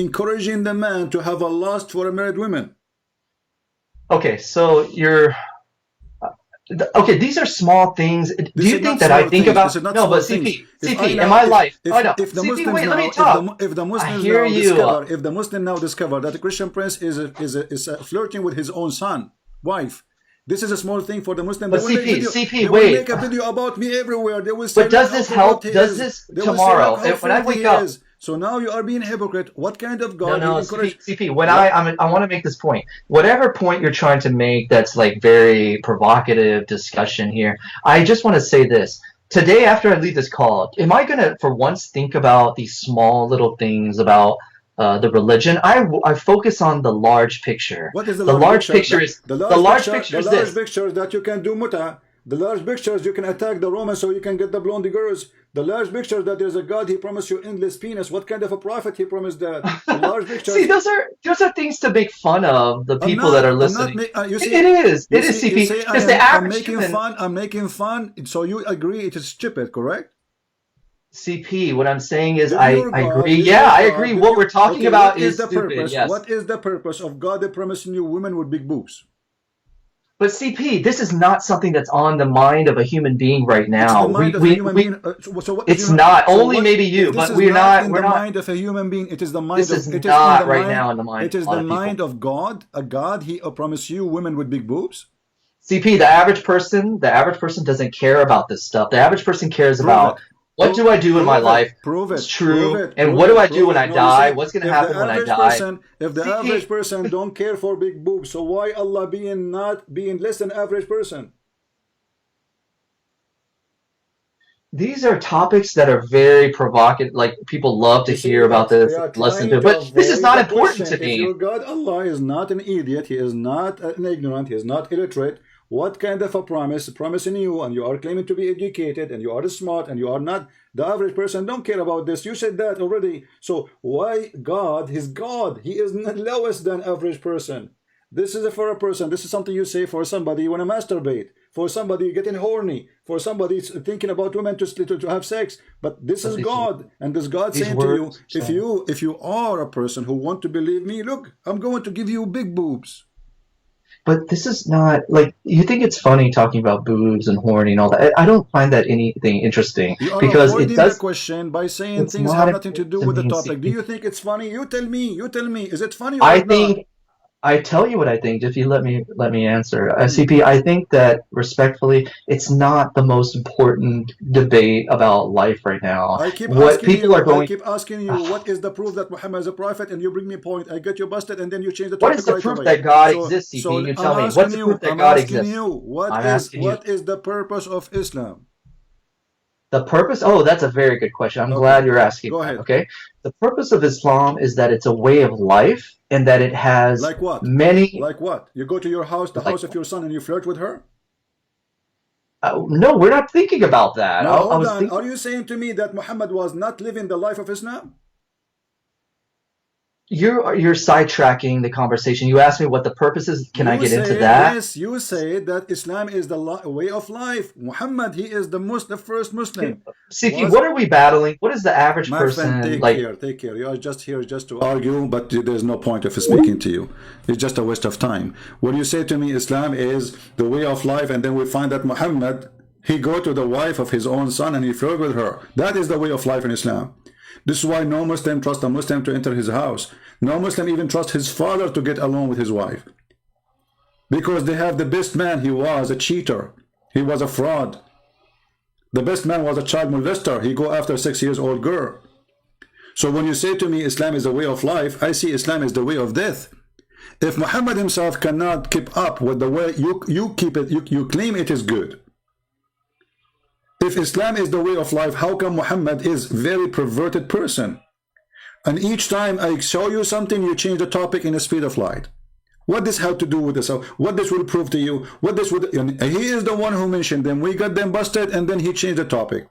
encouraging the man to have a lust for a married woman. Okay, so you're okay. These are small things. Do you think that I think about? No, but CP, in my life, I know. CP, wait, let me talk. If the Muslims now discover that the Christian prince is flirting with his own wife, this is a small thing for the Muslim. But CP, they will make a video about me everywhere. They will say, but does this help? Does this tomorrow? When I wake up. So now you are being hypocrite. What kind of God? No, CP. When I want to make this point. Whatever point you're trying to make, that's like very provocative discussion here. I just want to say this. Today, after I leave this call, am I gonna, for once, think about these small little things about the religion? I focus on the large picture. What is the large picture? The large picture is the large picture that you can do muta. The large pictures you can attack the Romans so you can get the blonde girls. The large picture that there's a God, He promised you endless penis. What kind of a prophet He promised that? The large picture. See, those are things to make fun of the people that are listening. You see, it is CP. Because the average I'm making fun. So you agree it is stupid, correct? CP, what I'm saying is I agree. Yeah, I agree. What we're talking about is stupid. Yes. What is the purpose of God promising you women with big boobs? But CP, this is not something that's on the mind of a human being right now. It's not. Only maybe you, but we're not. In the mind of a human being. It is the mind. This is not right now in the mind. It is the mind of God. A God, He promised you women with big boobs. CP, the average person doesn't care about this stuff. The average person cares about. What do I do in my life? Prove it. It's true. And what do I do when I die? What's going to happen when I die? If the average person don't care for big boobs, so why Allah not being less than average person? These are topics that are very provocative. Like people love to hear about this, listen to it. But this is not important to me. If your God Allah is not an idiot, He is not an ignorant, He is not illiterate. What kind of a promising you, and you are claiming to be educated, and you are smart, and you are not the average person? Don't care about this. You said that already. So why God? He's God. He is not lowest than average person. This is for a person. This is something you say for somebody you want to masturbate, for somebody getting horny, for somebody thinking about women to have sex. But this is God, and this God saying to you, if you are a person who want to believe me, look, I'm going to give you big boobs. But this is not, like, you think it's funny talking about boobs and horny and all that. I don't find that anything interesting. Because it does the question by saying things have nothing to do with the topic. Do you think it's funny? You tell me. Is it funny or not? I tell you what I think, if you let me answer. CP, I think that, respectfully, it's not the most important debate about life right now. I keep asking you, what is the proof that Muhammad is a prophet? And you bring me a point. I get you busted, and then you change the topic. What is the proof that God exists, CP? You tell me. What's the proof that God exists? What is the purpose of Islam? The purpose? Oh, that's a very good question. I'm glad you're asking. Go ahead. Okay. The purpose of Islam is that it's a way of life, and that it has like what? Like what? You go to your house, the house of your son, and you flirt with her? No, we're not thinking about that. No, hold on. Are you saying to me that Muhammad was not living the life of Islam? You're sidetracking the conversation. You asked me what the purpose is. Can I get into that? Yes, you say that Islam is the way of life. Muhammad, he is the first Muslim. CP, what are we battling? What is the average person friend, take care. You are just here just to argue, but there's no point of speaking to you. It's just a waste of time. When you say to me Islam is the way of life, and then we find that Muhammad, he go to the wife of his own son and he flirt with her. That is the way of life in Islam. This is why no Muslim trusts a Muslim to enter his house. No Muslim even trusts his father to get along with his wife. Because they have the best man. He was a cheater. He was a fraud. The best man was a child molester. He go after a 6-year-old girl. So when you say to me Islam is the way of life, I see Islam is the way of death. If Muhammad himself cannot keep up with the way you keep it, you claim it is good. If Islam is the way of life, how come Muhammad is very perverted person? And each time I show you something, you change the topic in the speed of light. What this have to do with this? What this will prove to you? What this would? And he is the one who mentioned them. We got them busted, and then he changed the topic.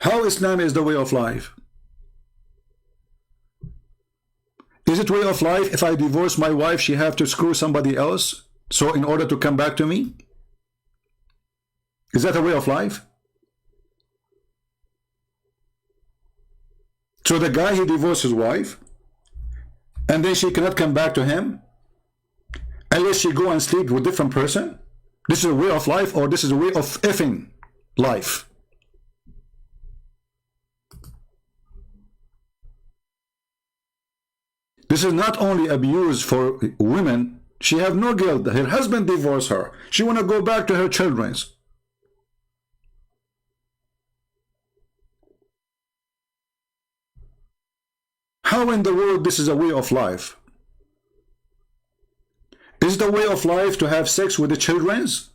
How Islam is the way of life? Is it way of life if I divorce my wife, she have to screw somebody else? So in order to come back to me? Is that a way of life? So the guy, he divorced his wife, and then she cannot come back to him unless she go and sleep with a different person? This is a way of life, or this is a way of effing life? This is not only abuse for women. She have no guilt. Her husband divorced her. She want to go back to her children's. How in the world this is a way of life? Is it a way of life to have sex with the children's?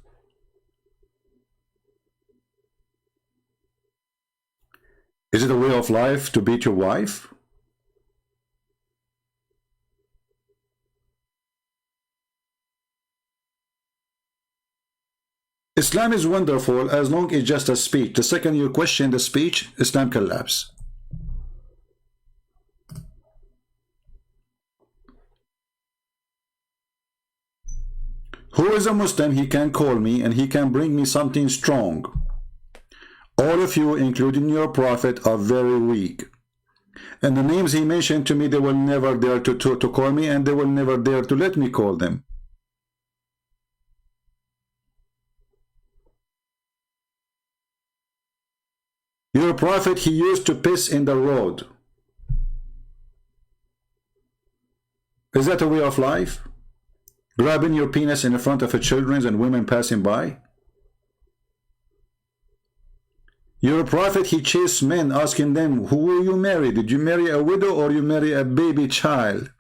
Is it a way of life to beat your wife? Islam is wonderful as long as it's just a speech. The second you question the speech, Islam collapses. Who is a Muslim? He can call me and he can bring me something strong. All of you, including your prophet, are very weak. And the names he mentioned to me, they will never dare to call me, and they will never dare to let me call them. Your prophet, he used to piss in the road. Is that a way of life? Grabbing your penis in front of the children and women passing by? Your prophet, he chased men, asking them, who will you marry? Did you marry a widow or you marry a baby child?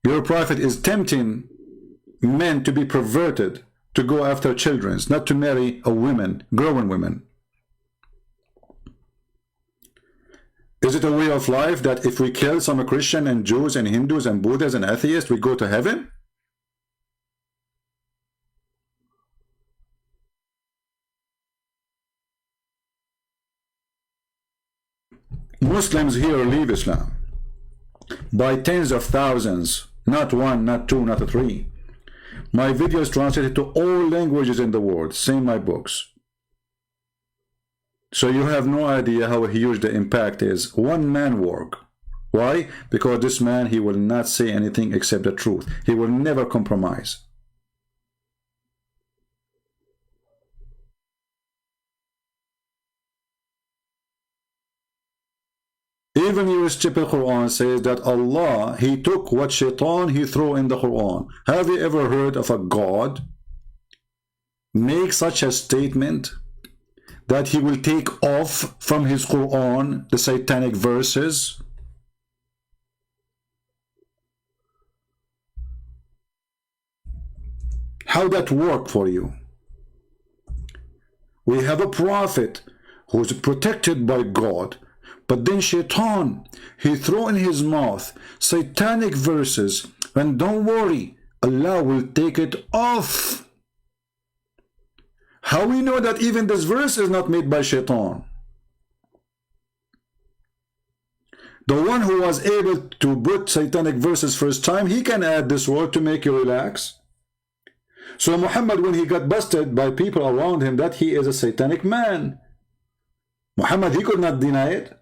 Your prophet is tempting men to be perverted, to go after children, not to marry a woman, grown women. Is it a way of life that if we kill some Christian and Jews and Hindus and Buddhists and atheists, we go to heaven? Muslims here leave Islam by tens of thousands, not one, not two, not three. My video is translated to all languages in the world, same my books. So you have no idea how huge the impact is. One man work. Why? Because this man, he will not say anything except the truth. He will never compromise. Even your stupid Quran says that Allah, he took what shaitan he threw in the Quran. Have you ever heard of a God make such a statement that he will take off from his Quran the satanic verses? How that work for you? We have a prophet who's protected by God, but then shaitan, he threw in his mouth satanic verses, and don't worry, Allah will take it off. How we know that even this verse is not made by shaitan? The one who was able to put satanic verses first time, he can add this word to make you relax. So Muhammad, when he got busted by people around him that he is a satanic man, Muhammad, he could not deny it.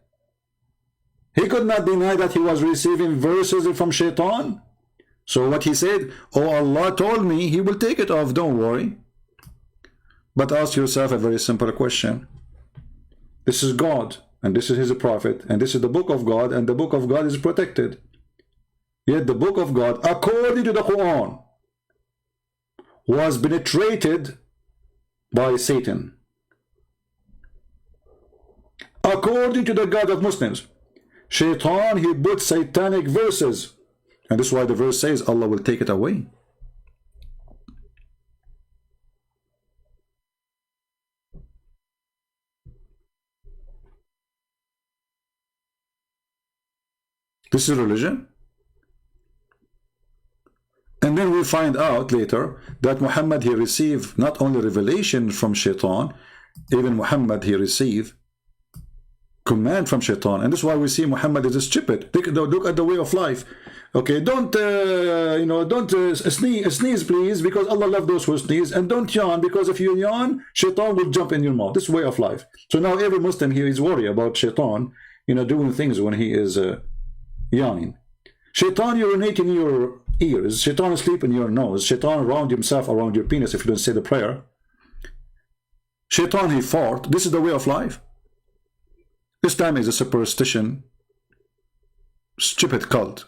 He could not deny that he was receiving verses from shaitan. So what he said, oh, Allah told me he will take it off, don't worry. But ask yourself a very simple question. This is God, and this is his prophet, and this is the book of God, and the book of God is protected. Yet the book of God, according to the Quran, was penetrated by Satan. According to the God of Muslims, shaitan, he put satanic verses, and this is why the verse says Allah will take it away. This is religion. And then we find out later that Muhammad, he received not only revelation from shaitan, even Muhammad, he received command from shaitan. And this is why we see Muhammad is stupid. Look at the way of life. Okay, don't sneeze please, because Allah loves those who sneeze, and don't yawn, because if you yawn, shaitan will jump in your mouth. This way of life. So now every Muslim here is worried about shaitan, doing things when he is yawning. Shaitan urinate in your ears, shaitan sleep in your nose, shaitan around himself around your penis if you don't say the prayer. Shaitan, he fart. This is the way of life. Islam is a superstition, stupid cult.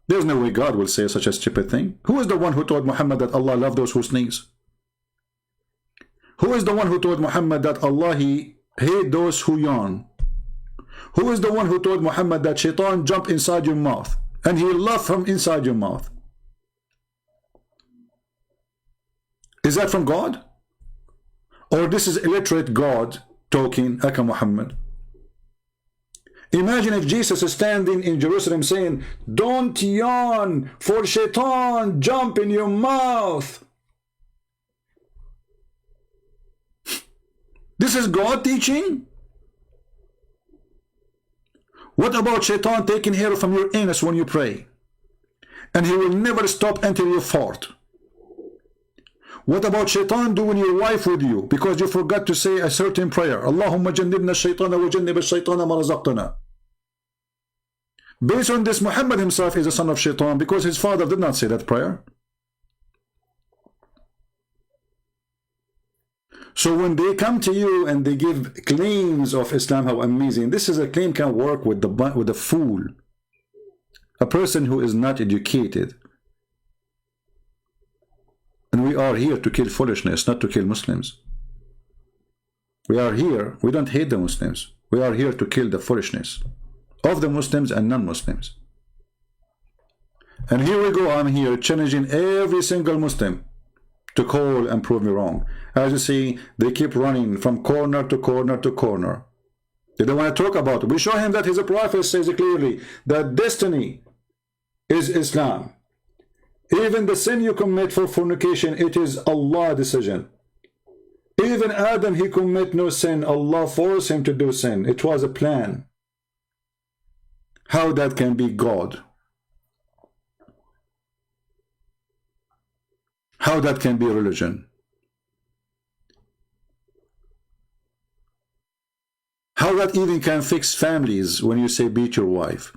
There's no way God will say such a stupid thing. Who is the one who told Muhammad that Allah loves those who sneeze? Who is the one who told Muhammad that Allah, he hate those who yawn? Who is the one who told Muhammad that shaitan jump inside your mouth and he laugh from inside your mouth? Is that from God? Or this is illiterate God talking, Aka Muhammad? Imagine if Jesus is standing in Jerusalem saying, don't yawn, for shaitan jump in your mouth. This is God teaching? What about shaitan taking hair from your anus when you pray? And he will never stop until you fart. What about shaitan doing your wife with you because you forgot to say a certain prayer? Allahumma jannibna shaitana wa jannib shaitana ma razaqtana. Based on this, Muhammad himself is a son of shaitan because his father did not say that prayer. So when they come to you and they give claims of Islam, how amazing, this is a claim can work with the fool, a person who is not educated. And we are here to kill foolishness, not to kill Muslims. We are here, we don't hate the Muslims. We are here to kill the foolishness of the Muslims and non-Muslims. And here we go, I'm here challenging every single Muslim to call and prove me wrong. As you see, they keep running from corner to corner to corner. They don't want to talk about it. We show him that his prophet says clearly that destiny is Islam. Even the sin you commit for fornication, it is Allah's decision. Even Adam, he commit no sin. Allah forced him to do sin. It was a plan. How that can be God? How that can be religion? How that even can fix families when you say beat your wife?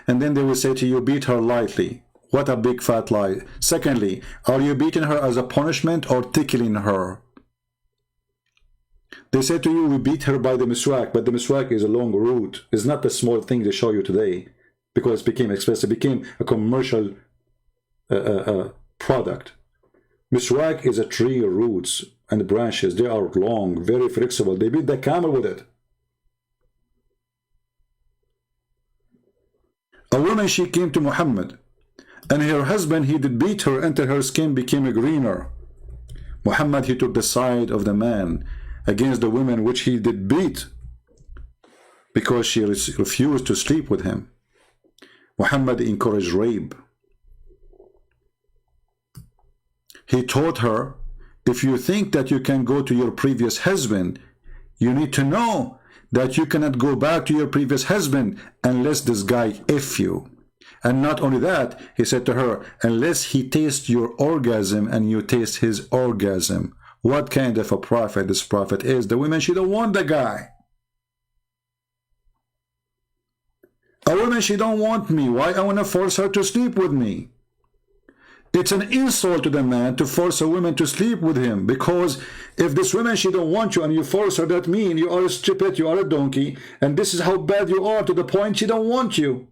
And then they will say to you, beat her lightly. What a big fat lie. Secondly, are you beating her as a punishment or tickling her? They say to you, we beat her by the miswak, but the miswak is a long route. It's not the small thing they show you today, because it became expensive. It became a commercial product. Miswak is a tree roots and branches. They are long, very flexible. They beat the camel with it. A woman, she came to Muhammad, and her husband, he did beat her until her skin became greener. Muhammad, he took the side of the man against the woman which he did beat because she refused to sleep with him. Muhammad encouraged rape. He taught her, if you think that you can go to your previous husband, you need to know that you cannot go back to your previous husband unless this guy F you. And not only that, he said to her, unless he tastes your orgasm and you taste his orgasm. What kind of a prophet this prophet is? The woman, she don't want the guy. A woman, she don't want me. Why I want to force her to sleep with me? It's an insult to the man to force a woman to sleep with him, because if this woman, she don't want you and you force her, that means you are stupid, you are a donkey, and this is how bad you are, to the point she don't want you.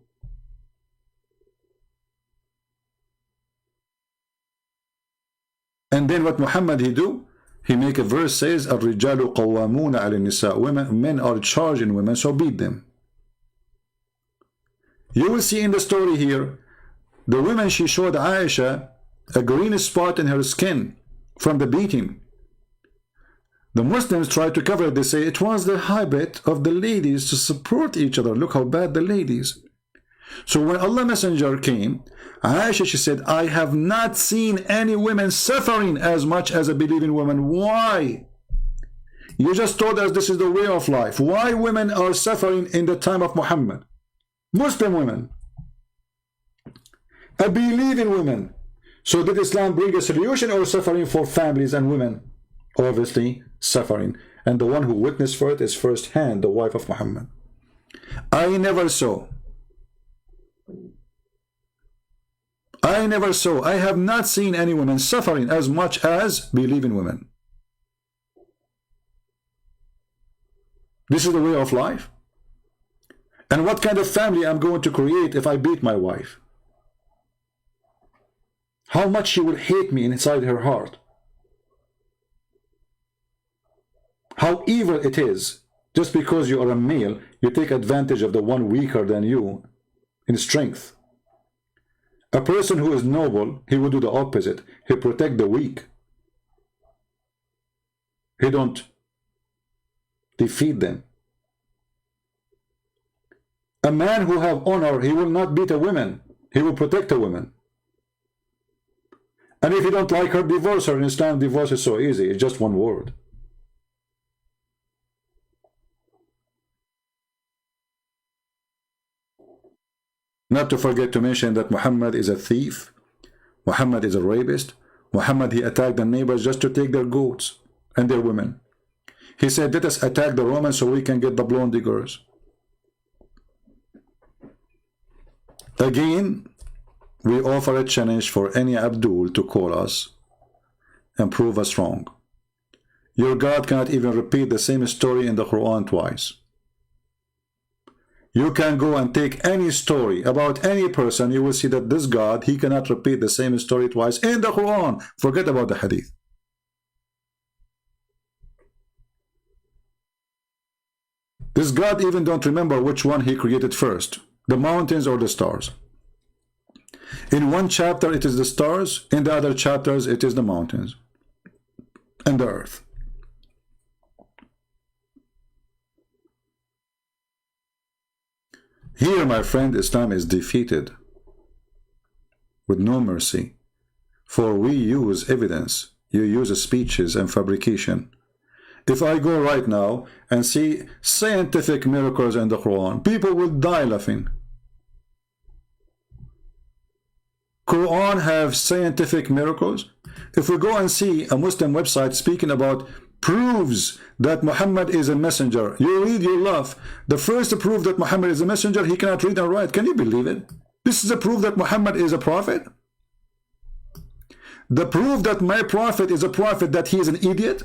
And then what Muhammad he do? He make a verse says, الرجال قوامون على النساء. Men are charging women, so beat them. You will see in the story here, the woman, she showed Aisha a green spot in her skin from the beating. The Muslims try to cover it. They say it was the habit of the ladies to support each other. Look how bad the ladies. So when Allah Messenger came, Aisha, she said, I have not seen any women suffering as much as a believing woman. Why? You just told us this is the way of life. Why women are suffering in the time of Muhammad? Muslim women, a believing women. So did Islam bring a solution or suffering for families and women? Obviously suffering. And the one who witnessed for it is first hand the wife of Muhammad. I never saw, I have not seen any women suffering as much as believing women. This is the way of life. And what kind of family I'm going to create if I beat my wife? How much she will hate me inside her heart. How evil it is, just because you are a male, you take advantage of the one weaker than you in strength. A person who is noble, he will do the opposite. He protect the weak. He don't defeat them. A man who have honor, he will not beat a woman. He will protect a woman. And if you don't like her, divorce her. In Islam, divorce is so easy. It's just one word. Not to forget to mention that Muhammad is a thief. Muhammad is a rapist. Muhammad, he attacked the neighbors just to take their goats and their women. He said, let us attack the Romans so we can get the blonde diggers. Again, we offer a challenge for any Abdul to call us and prove us wrong. Your God cannot even repeat the same story in the Quran twice. You can go and take any story about any person, you will see that this God, he cannot repeat the same story twice in the Quran. Forget about the Hadith. This God even don't remember which one he created first, the mountains or the stars. In one chapter it is the stars, in the other chapters it is the mountains and the earth. Here, my friend, Islam is defeated with no mercy. For we use evidence. You use speeches and fabrication. If I go right now and see scientific miracles in the Quran, people will die laughing. Quran have scientific miracles. If we go and see a Muslim website speaking about proves that Muhammad is a messenger, you read, you laugh. The first proof that Muhammad is a messenger, he cannot read and write. Can you believe it? This is a proof that Muhammad is a prophet. The proof that my prophet is a prophet, that he is an idiot.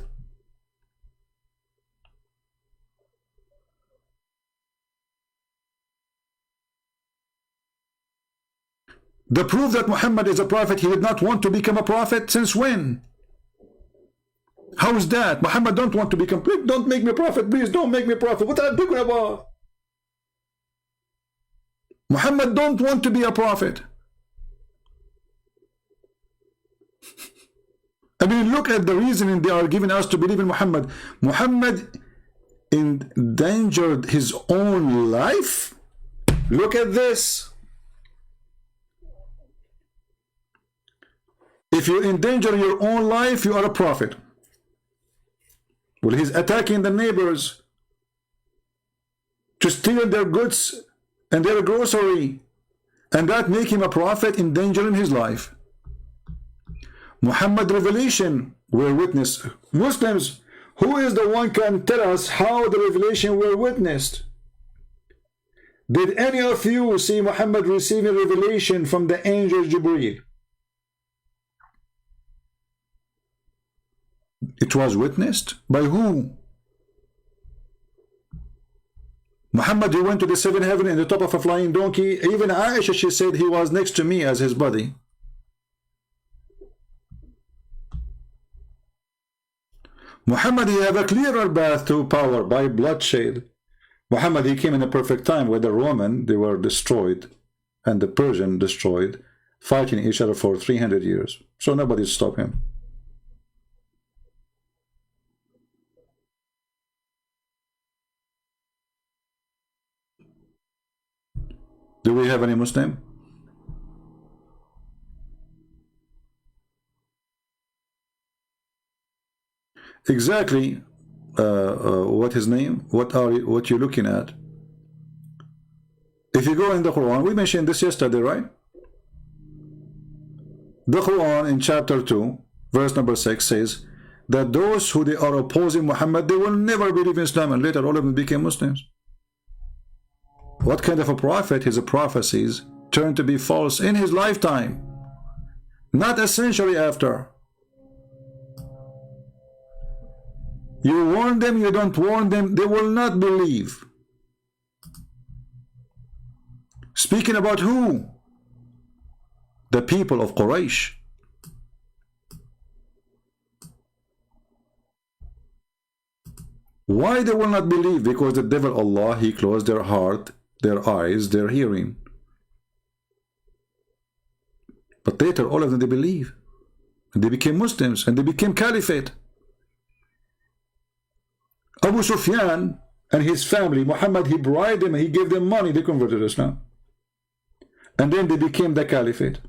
The proof that Muhammad is a prophet, he did not want to become a prophet. Since when? How is that? Muhammad don't want to become, please don't make me a prophet, please don't make me a prophet. What are you talking about? Muhammad don't want to be a prophet. I mean, look at the reasoning they are giving us to believe in Muhammad. Muhammad endangered his own life. Look at this. If you endanger your own life, you are a prophet. Well, he's attacking the neighbors to steal their goods and their grocery, and that make him a prophet, endangering his life. Muhammad revelation were witnessed. Muslims, who is the one can tell us how the revelation were witnessed? Did any of you see Muhammad receiving revelation from the angel Jibreel? It was witnessed by who? Muhammad, he went to the seventh heaven in the top of a flying donkey. Even Aisha, she said he was next to me as his body. Muhammad, he had a clearer path to power by bloodshed. Muhammad, he came in a perfect time where the Roman, they were destroyed, and the Persian destroyed, fighting each other for 300 years. So nobody stopped him. Do we have any Muslim? Exactly. What his name? What you're looking at? If you go in the Quran, we mentioned this yesterday, right? The Quran in chapter 2, verse number 6 says that those who they are opposing Muhammad, they will never believe in Islam, and later all of them became Muslims. What kind of a prophet? His prophecies turned to be false in his lifetime, not a century after. You warn them, you don't warn them, they will not believe. Speaking about who? The people of Quraysh. Why they will not believe? Because the devil Allah, he closed their heart, their eyes, their hearing. But later all of them, they believe. And they became Muslims, and they became caliphate. Abu Sufyan and his family, Muhammad, he bribed them, he gave them money, they converted to Islam. And then they became the caliphate.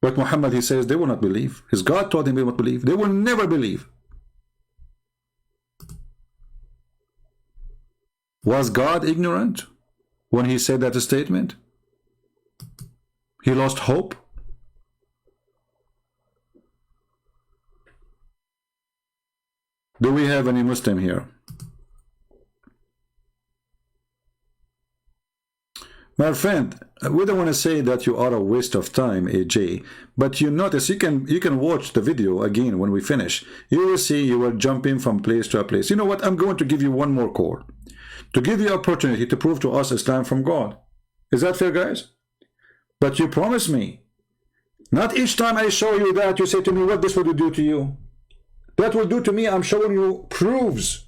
But Muhammad, he says they will not believe. His God told him they will not believe. They will never believe. Was God ignorant when he said that statement? He lost hope? Do we have any Muslim here? My friend, we don't want to say that you are a waste of time, AJ, but you notice you can watch the video again when we finish. You will see you are jumping from place to a place. You know what? I'm going to give you one more call to give you opportunity to prove to us Islam from God. Is that fair, guys? But you promise me, not each time I show you that you say to me, what this will do to you? That will do to me, I'm showing you proofs.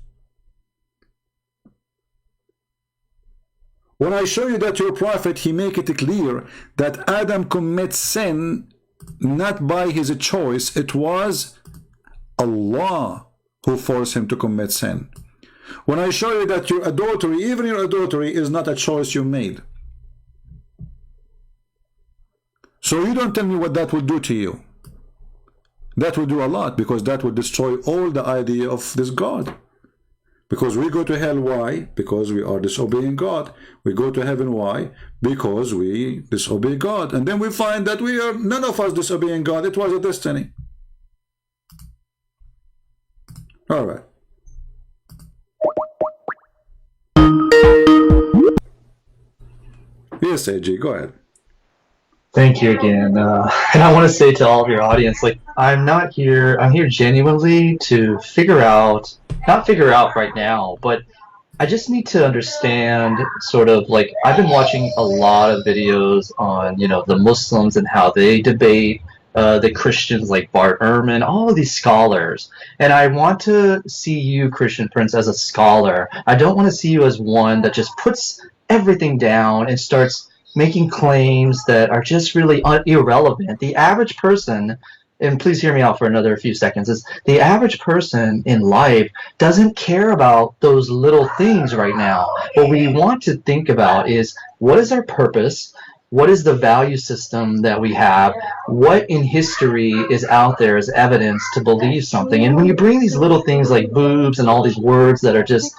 When I show you that your prophet, he make it clear that Adam commits sin not by his choice. It was Allah who forced him to commit sin. When I show you that your adultery, even your adultery, is not a choice you made. So you don't tell me what that will do to you. That will do a lot, because that will destroy all the idea of this God. Because we go to hell, why? Because we are disobeying God. We go to heaven, why? Because we disobey God. And then we find that we are, none of us disobeying God. It was a destiny. All right. Yes, AJ, go ahead. Thank you again. And I want to say to all of your audience, like, I'm here genuinely to figure out, not figure out right now, but I just need to understand sort of like, I've been watching a lot of videos on, you know, the Muslims and how they debate the Christians like Bart Ehrman, all of these scholars. And I want to see you, Christian Prince, as a scholar. I don't want to see you as one that just puts everything down and starts making claims that are just really irrelevant. The average person, and please hear me out for another few seconds, is the average person in life doesn't care about those little things right now. What we want to think about is, what is our purpose? What is the value system that we have? What in history is out there as evidence to believe something? And when you bring these little things like boobs and all these words that are just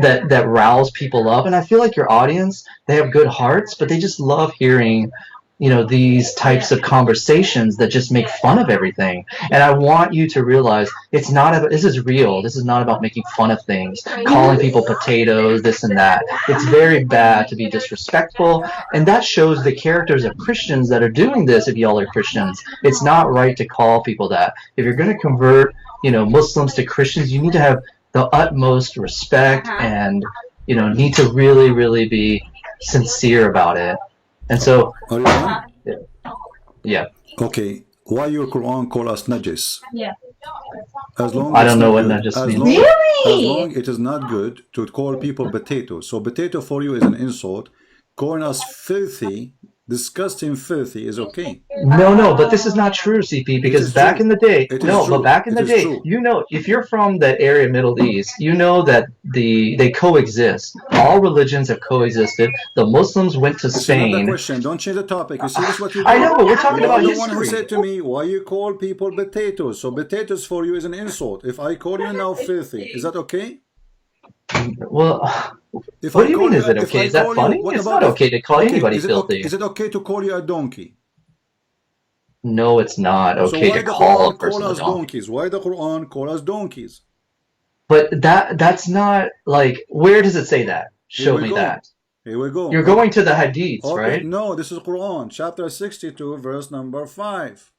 that rouse people up, and I feel like your audience, they have good hearts, but they just love hearing, you know, these types of conversations that just make fun of everything. And I want you to realize it's not about, this is real. This is not about making fun of things, calling people potatoes, this and that. It's very bad to be disrespectful, and that shows the characters of Christians that are doing this. If y'all are Christians, it's not right to call people that. If you're going to convert, you know, Muslims to Christians, you need to have the utmost respect and, you know, need to really, really be sincere about it. And so, are you on? Yeah. Okay. Why your Quran call us najis? Yeah. As long I don't know what najis means. As long it is not good to call people potato. So potato for you is an insult. Calling us filthy Disgusting, filthy is okay. No, but this is not true, CP, because back in the day, but back in the day, you know, if you're from the area Middle East, you know that they coexist. All religions have coexisted. The Muslims went to Spain. Another question. Don't change the topic. You see this what you do? I know, but we're talking about history. The one who said to me, why you call people potatoes? So potatoes for you is an insult. If I call you now filthy, is that okay? Well, what do you mean is it okay? Is that funny? It's not okay to call anybody filthy. Is it okay to call you a donkey? No, it's not okay to call a person a donkey. Why the Quran call us donkeys? But that's not like, where does it say that? Show me that. Here we go. You're going to the hadiths, right? No, this is Quran, chapter 62, verse number 5.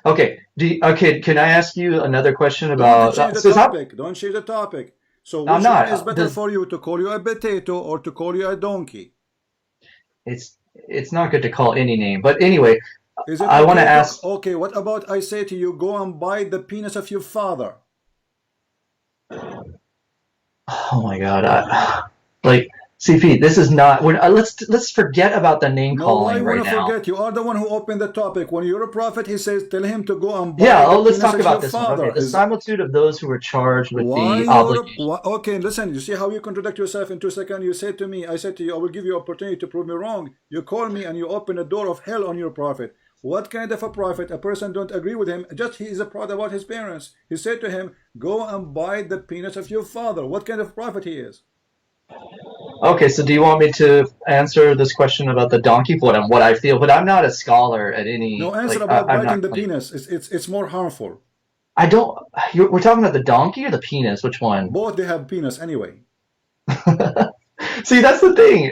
Okay. Can I ask you another question about? Don't change the topic. So which one is better for you, to call you a potato or to call you a donkey? It's not good to call any name, but anyway, I want to ask. Okay, what about I say to you, go and bite the penis of your father? Oh my God! CP, this is not. Let's forget about the name calling right now. Forget? You are the one who opened the topic. When you're a prophet, he says, tell him to go and bite let's talk about this one. Okay, the similitude of those who were charged with the obligation. Okay, listen. You see how you contradict yourself in 2 seconds? You said to me, I said to you, I will give you opportunity to prove me wrong. You call me and you open the door of hell on your prophet. What kind of a prophet? A person don't agree with him. Just he is proud about his parents. He said to him, go and bite the penis of your father. What kind of prophet he is? Okay, so do you want me to answer this question about the donkey? What I feel, but I'm not a scholar at any. No, answer about biting the penis. It's more harmful. I don't. We're talking about the donkey or the penis? Which one? Both, they have penis anyway. See, that's the thing.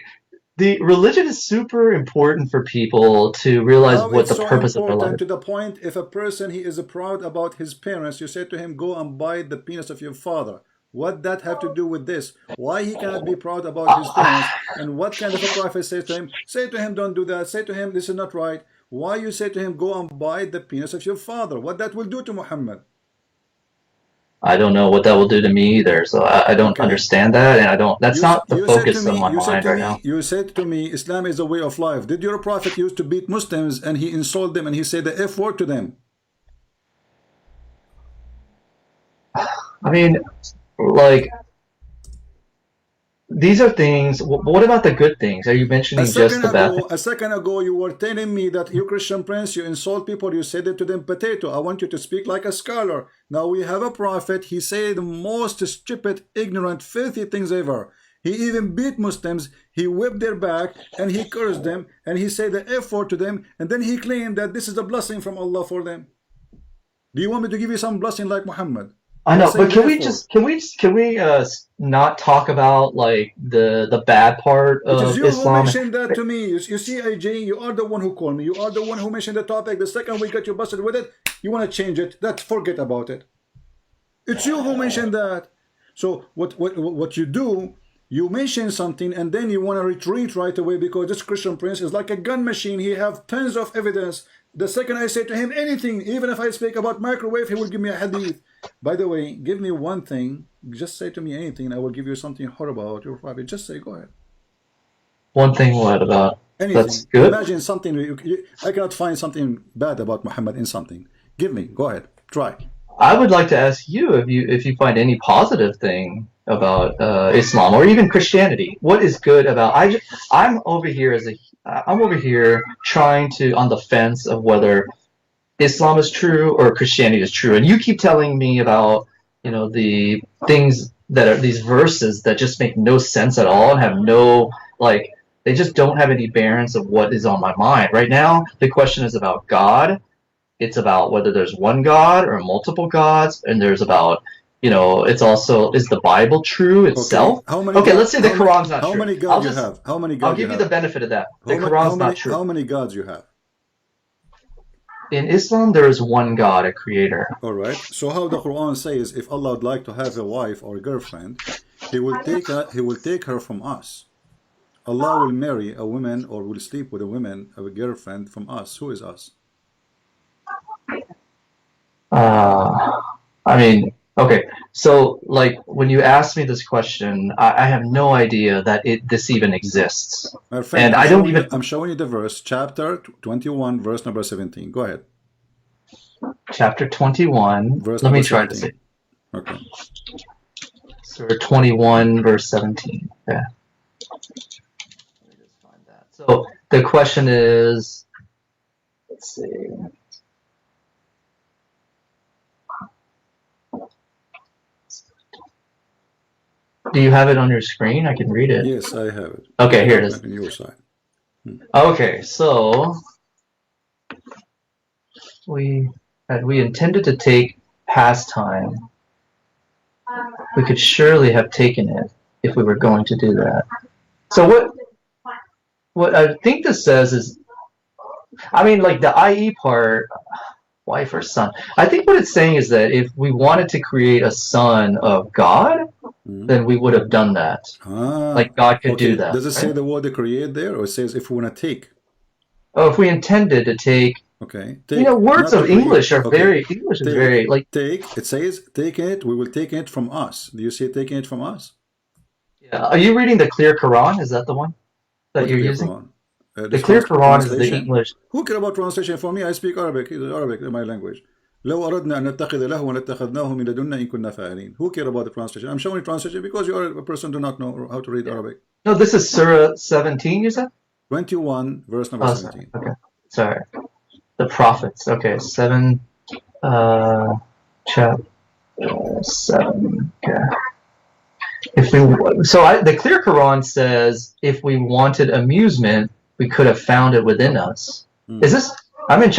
The religion is super important for people to realize what the purpose of their life is. To the point, if a person he is proud about his parents, you say to him, go and bite the penis of your father. What that have to do with this? Why he cannot be proud about his parents? And what kind of a prophet says to him? Say to him, don't do that. Say to him, this is not right. Why you say to him, go and bite the penis of your father? What that will do to Muhammad? I don't know what that will do to me either. So I don't understand that, and I don't. That's not the focus of my mind right now. You said to me, Islam is a way of life. Did your prophet used to beat Muslims and he insult them and he said the F word to them? I mean, like, these are things. What about the good things? Are you mentioning just the bad things? A second ago, you were telling me that you Christian prince, you insult people, you said it to them potato. I want you to speak like a scholar. Now we have a prophet. He said the most stupid, ignorant, filthy things ever. He even beat Muslims. He whipped their back and he cursed them and he said the F word to them. And then he claimed that this is a blessing from Allah for them. Do you want me to give you some blessing like Muhammad? I know, but can we not talk about like the bad part of Islam? It is you who mentioned that to me. You see, AJ, you are the one who called me. You are the one who mentioned the topic. The second we got you busted with it, you want to change it. Forget about it. It's you who mentioned that. So what you do, you mention something and then you want to retreat right away because this Christian prince is like a gun machine. He have tons of evidence. The second I say to him anything, even if I speak about microwave, he will give me a hadith. By the way, give me one thing. Just say to me anything, and I will give you something horrible about your prophet. Just say, go ahead. One thing, what about? Anything. That's good. Imagine something. I cannot find something bad about Muhammad in something. Give me. Go ahead. Try. I would like to ask you if you find any positive thing about Islam or even Christianity. What is good about? I'm over here trying to on the fence of whether Islam is true or Christianity is true, and you keep telling me about the things that are these verses that just make no sense at all and have no they just don't have any bearings of what is on my mind right now. The question is about God. It's about whether there's one God or multiple gods, and there's about it's also, is the Bible true itself? Okay, let's say the Quran's not true. How many gods you have? How many gods? I'll give you the benefit of that. The Quran's not true. How many gods you have? In Islam, there is one God, a creator. All right. So how the Quran says, if Allah would like to have a wife or a girlfriend, He will take her from us. Allah will marry a woman or will sleep with a woman, a girlfriend from us. Who is us? I mean, Okay, so like when you ask me this question, I have no idea that this even exists, My friend, and I don't even. I'm showing you the verse, chapter 21, verse number 17. Go ahead. Chapter 21. Verse Let number me try 17. to see. Okay. Surah 21, verse 17. Yeah. Let me just find that. So the question is, let's see. Do you have it on your screen? I can read it. Yes, I have it. Okay, here it is. On your side. Okay, so we intended to take pastime. We could surely have taken it if we were going to do that. So what I think this says is, I mean, like the IE part, wife or son. I think what it's saying is that if we wanted to create a son of God, then we would have done that. Like God could do that. Does it say the word create there, or it says if we want to take? Oh, if we intended to take. Okay. Take, you know, words of English are very, English is very, like. Take, it says, taking it, we will take it from us. Do you see taking it from us? Yeah. Are you reading the Clear Quran? Is that the one that you're using? The Clear Quran is the English. Who care about translation? For me, I speak Arabic. Arabic is my language. لو أردنا أن نتخذ له ونتخذناه من لدنا إن كنا فاعلين. Who care about the translation? I'm showing translation because you are a person who do not know how to read Arabic. No, this is Surah 17, you said? 21, verse number 17. Okay, sorry. The prophets. Okay, 7, chapter 7. Okay. The Clear Quran says if we wanted amusement, we could have found it within us. Is this? I'm in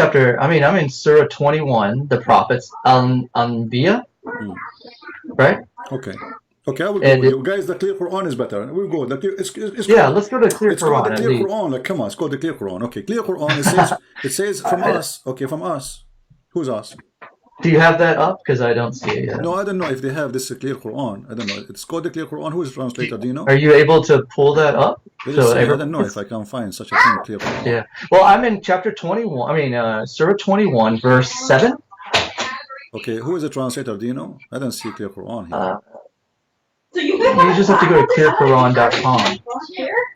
Surah 21, the prophets, Anbiya, right? Okay. Okay, I will go with you. Guys, the Clear Quran is better. We'll go. Let's go to the Clear Quran. It's called the Clear Quran. Like, come on, it's called the Clear Quran. Okay, Clear Quran, it says from us. Okay, from us. Who's us? Do you have that up? Because I don't see it yet. No, I don't know if they have this Clear Quran. I don't know. It's called the Clear Quran. Who is the translator? Do you know? Are you able to pull that up? I don't know if I can find such a thing, Clear Quran. Yeah. Well, I'm in chapter 21. Surah 21, verse 7. Okay, who is the translator? Do you know? I don't see Clear Quran here. You just have to go to clearquran.com.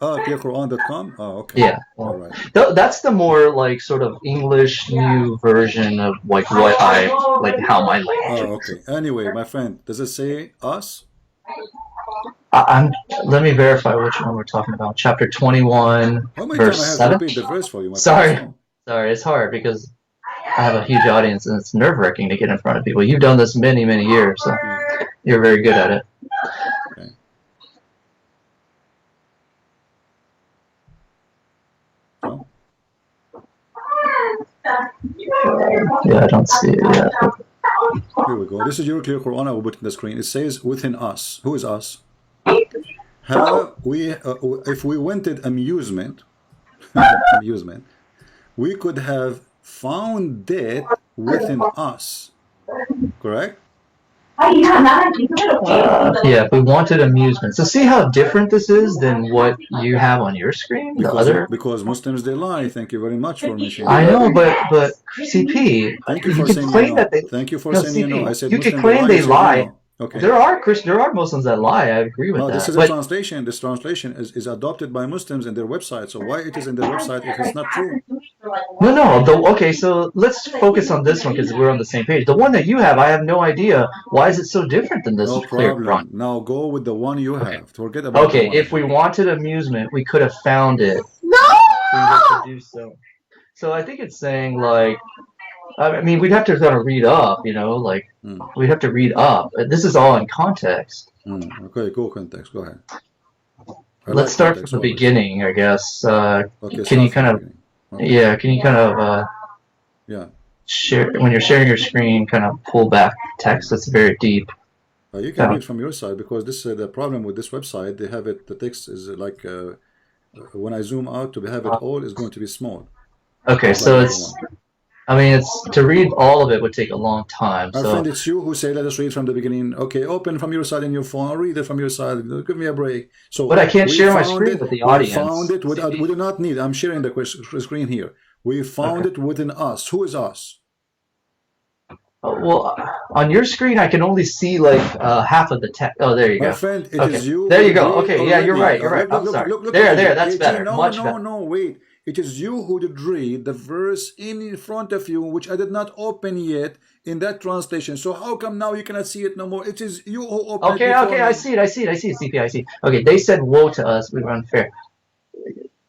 Clearquran.com? Oh, okay. Yeah. All right. That's the more like sort of English new version of like what how my language. Oh, okay. Anyway, my friend, does it say us? Let me verify which one we're talking about. Chapter 21, verse 7. I have to repeat the verse for you, my friend. Sorry, it's hard because I have a huge audience and it's nerve-wracking to get in front of people. You've done this many, many years, so you're very good at it. Okay. Oh. Yeah, I don't see it yet. Here we go. This is your Clear Quran. I will put on the screen. It says within us. Who is us? If we wanted amusement, we could have found it within us. Correct? Yeah, if we wanted amusement. So see how different this is than what you have on your screen? Because Muslims, they lie. Thank you very much for mentioning I know, but CP, thank you for saying claim that they, thank you for saying CP, I said you Muslim can claim they lie. Okay. There are Muslims that lie. I agree with that. This is a translation. This translation is adopted by Muslims in their website. So why it is in their website if it's not true? No. Okay, so let's focus on this one because we're on the same page. The one that you have, I have no idea. Why is it so different than this? No problem. Now go with the one you have. Forget about. Okay, if we wanted amusement, we could have found it. No. We were to do so. So I think it's saying like. I mean, we'd have to kind of read up, you know, like we'd have to read up. This is all in context. Okay, go context. Go ahead. Let's start from the beginning, I guess. Can you kind of, can you kind of, share when you're sharing your screen, kind of pull back text that's very deep. You can read from your side because this the problem with this website. They have it. The text is like when I zoom out to have it all is going to be small. Okay, so it's. I mean, it's to read all of it would take a long time. Our friend, it's you who say, let us read from the beginning. Okay, open from your side in your phone. I'll read it from your side. Give me a break. So, but I can't share my screen with the audience. We found it. We do not need. I'm sharing the screen here. We found it within us. Who is us? Well, on your screen, I can only see like half of the text. Oh, there you My go. friend, it Okay, is you. there you who go. read Okay, yeah, you're right. already. You're right. I'm Look, sorry. look, There, AJ, there. That's AJ, better. no, Much no, better. no, wait. It is you who did read the verse in front of you, which I did not open yet in that translation. So how come now you cannot see it no more? It is you who opened it Okay, before okay. me. I see it. I see it. I see it. CP. I see. Okay, they said, "Woe to us, we were unfair."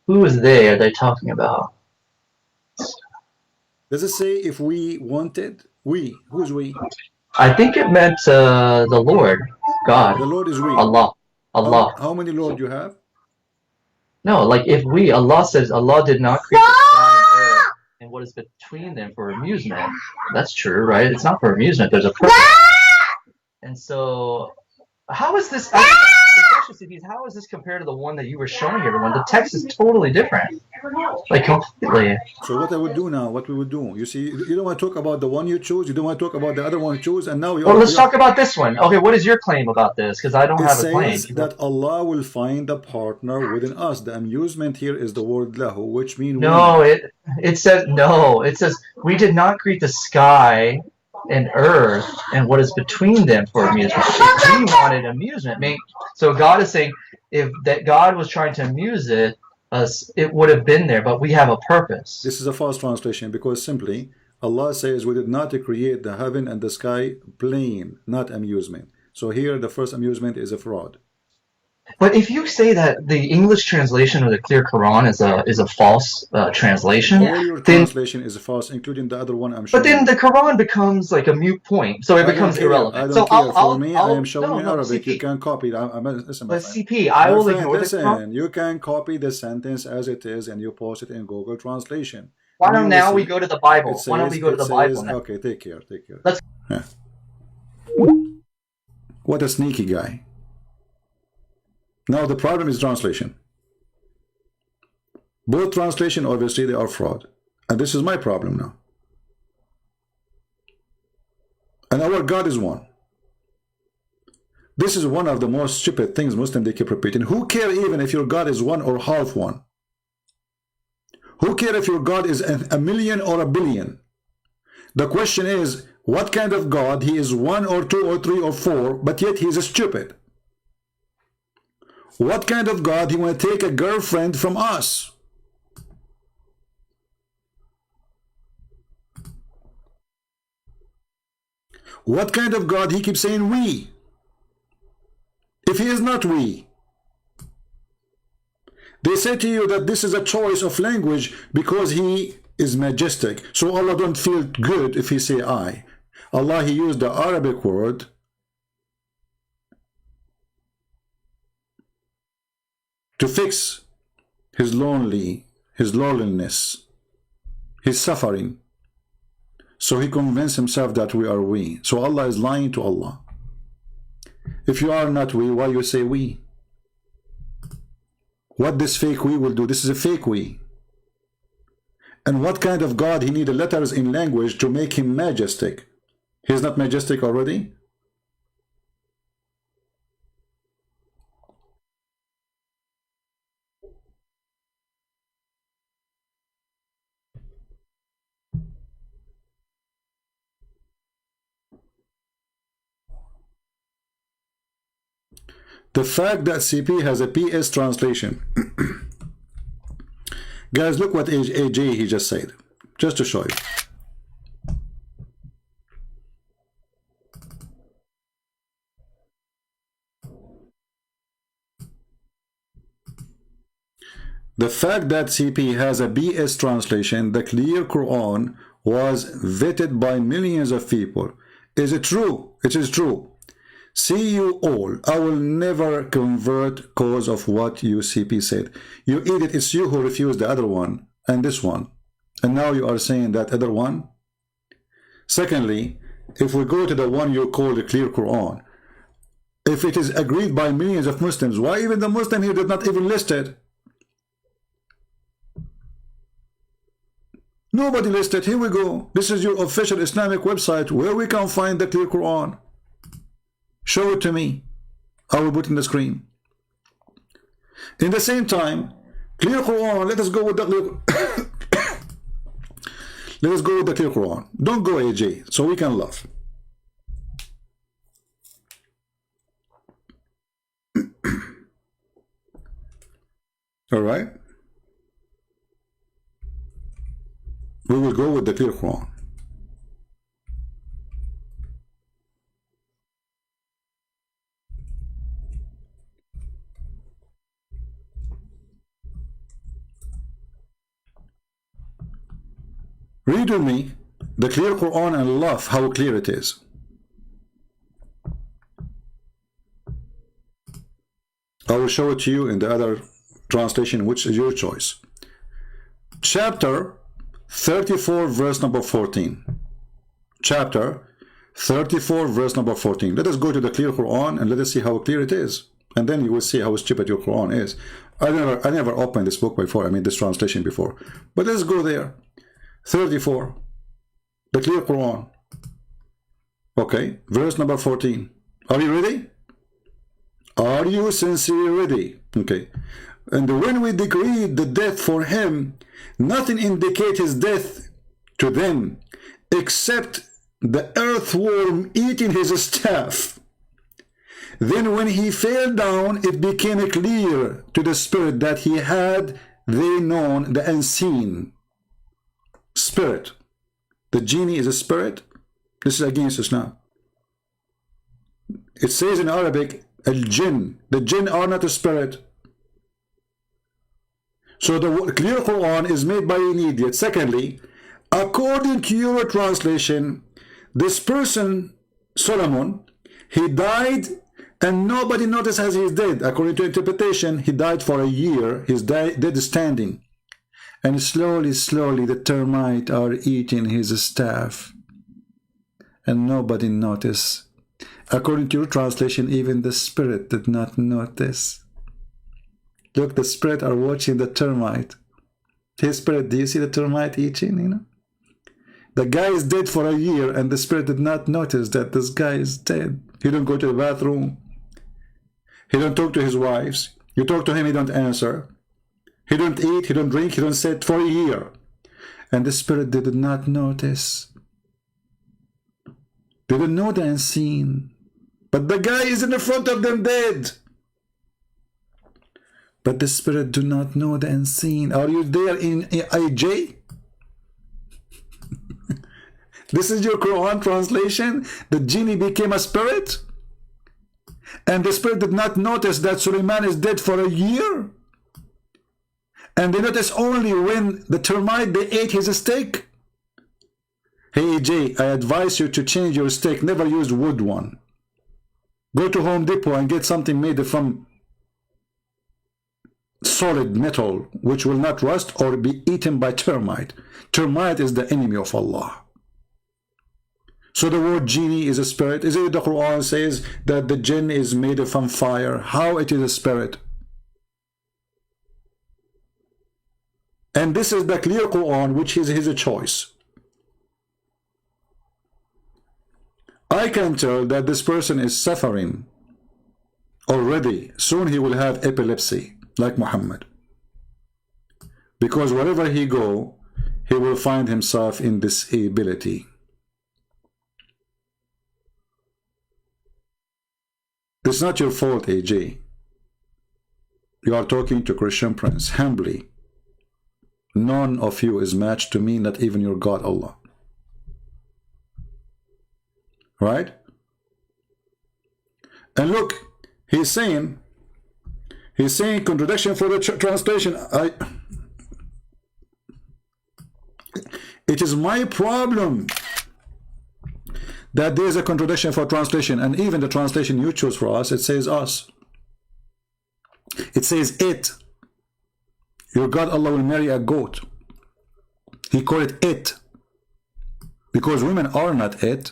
Who is they? Are they talking about? Does it say if we wanted? We. Who's we? I think it meant the Lord, God, The Lord is we. Allah, Allah. How many Lord you have? No, like if we, Allah says Allah did not create the sky and earth and what is between them for amusement. That's true, right? It's not for amusement. There's a purpose. And so, how is this? The question is, how is this compared to the one that you were showing everyone? The text is totally different, like completely. So what I would do now, what we would do, you see, you don't want to talk about the one you choose, you don't want to talk about the other one you choose, and now you Well, let's talk about this one. Okay, what is your claim about this? Because I don't have a claim. It says that Allah will find a partner within us. The amusement here is the word lahu, which means no. It says no. It says we did not create the sky and earth and what is between them for amusement. If we wanted amusement, so God is saying if that God was trying to amuse us, it would have been there, but we have a purpose. This is a false translation because simply Allah says we did not create the heaven and the sky plain, not amusement. So here the first amusement is a fraud. But if you say that the English translation of the clear Quran is a false translation, all your translation is false, including the other one I'm showing. But then the Quran becomes like a mute point, so it becomes irrelevant. I don't care. For me, I am showing in Arabic. CP. You can copy it. Listen, but CP, I will ignore the Quran. You can copy the sentence as it is and you post it in Google Translation. Why don't now we go to the Bible? Why don't we go to the Bible now? Okay, take care. Let's. Yeah. What a sneaky guy. Now the problem is translation. Both translation, obviously, they are fraud. And this is my problem now. And our God is one. This is one of the most stupid things Muslims they keep repeating. Who care even if your God is one or half one? Who care if your God is a million or a billion? The question is, what kind of God? He is one or two or three or four, but yet he is stupid. What kind of God he want to take a girlfriend from us? What kind of God he keeps saying we? If he is not we. They say to you that this is a choice of language because he is majestic. So Allah don't feel good if he say I. Allah, he used the Arabic word to fix his loneliness, his suffering. So he convinced himself that we are we. So Allah is lying to Allah. If you are not we, why you say we? What this fake we will do? This is a fake we. And what kind of God he needed letters in language to make him majestic? He's not majestic already? The fact that CP has a PS translation. Guys, look what AJ he just said. Just to show you. The fact that CP has a BS translation, the clear Quran, was vetted by millions of people. Is it true? It is true. See you all. I will never convert cause of what you CP said. You idiot, it's you who refused the other one and this one. And now you are saying that other one. Secondly, if we go to the one you call the clear Quran, if it is agreed by millions of Muslims, why even the Muslim here did not even list it? Nobody listed. Here we go. This is your official Islamic website where we can find the clear Quran. Show it to me. I will put it in the screen. In the same time, clear Quran, let us go with the Let us go with the clear Quran. Don't go AJ, so we can laugh. All right. We will go with the clear Quran. Read with me the clear Quran and laugh how clear it is. I will show it to you in the other translation, which is your choice. Chapter 34, verse number 14. Chapter 34, verse number 14. Let us go to the clear Quran and let us see how clear it is. And then you will see how stupid your Quran is. I never opened this book before, I mean this translation before. But let's go there. 34, the clear Quran. Okay, verse number 14. Are you ready? Are you sincerely ready? Okay. And when we decreed the death for him, nothing indicates his death to them except the earthworm eating his staff. Then when he fell down, it became clear to the spirit that he had they known the unseen. Spirit. The genie is a spirit. This is against Islam. It says in Arabic, al-jinn. The jinn are not a spirit. So the clear Quran is made by an idiot. Secondly, according to your translation, this person, Solomon, he died and nobody noticed as he's dead. According to interpretation, he died for a year. He's dead standing. And slowly, slowly, the termites are eating his staff. And nobody noticed. According to your translation, even the spirit did not notice. Look, the spirit are watching the termite. His spirit, do you see the termite eating, you know? The guy is dead for a year and the spirit did not notice that this guy is dead. He don't go to the bathroom. He don't talk to his wives. You talk to him, he don't answer. He don't eat, he don't drink, he don't sit for a year. And the spirit did not notice. They didn't know the unseen. But the guy is in the front of them dead. But the spirit do not know the unseen. Are you there in IJ? This is your Quran translation? The genie became a spirit? And the spirit did not notice that Suleiman is dead for a year? And they notice only when the termite, they ate his steak? Hey AJ, I advise you to change your steak. Never use wood one. Go to Home Depot and get something made from solid metal, which will not rust or be eaten by termite. Termite is the enemy of Allah. So the word genie is a spirit. Is it the Quran says that the jinn is made from fire? How it is a spirit? And this is the clear Quran, which is his choice. I can tell that this person is suffering already. Soon he will have epilepsy, like Muhammad. Because wherever he go, he will find himself in disability. It's not your fault, AJ. You are talking to Christian Prince, humbly. None of you is matched to me, not even your God, Allah. Right? And look, he's saying contradiction for the translation. It is my problem that there is a contradiction for translation, and even the translation you choose for us, it says us. It says it. Your God Allah will marry a goat. He called it it. Because women are not it.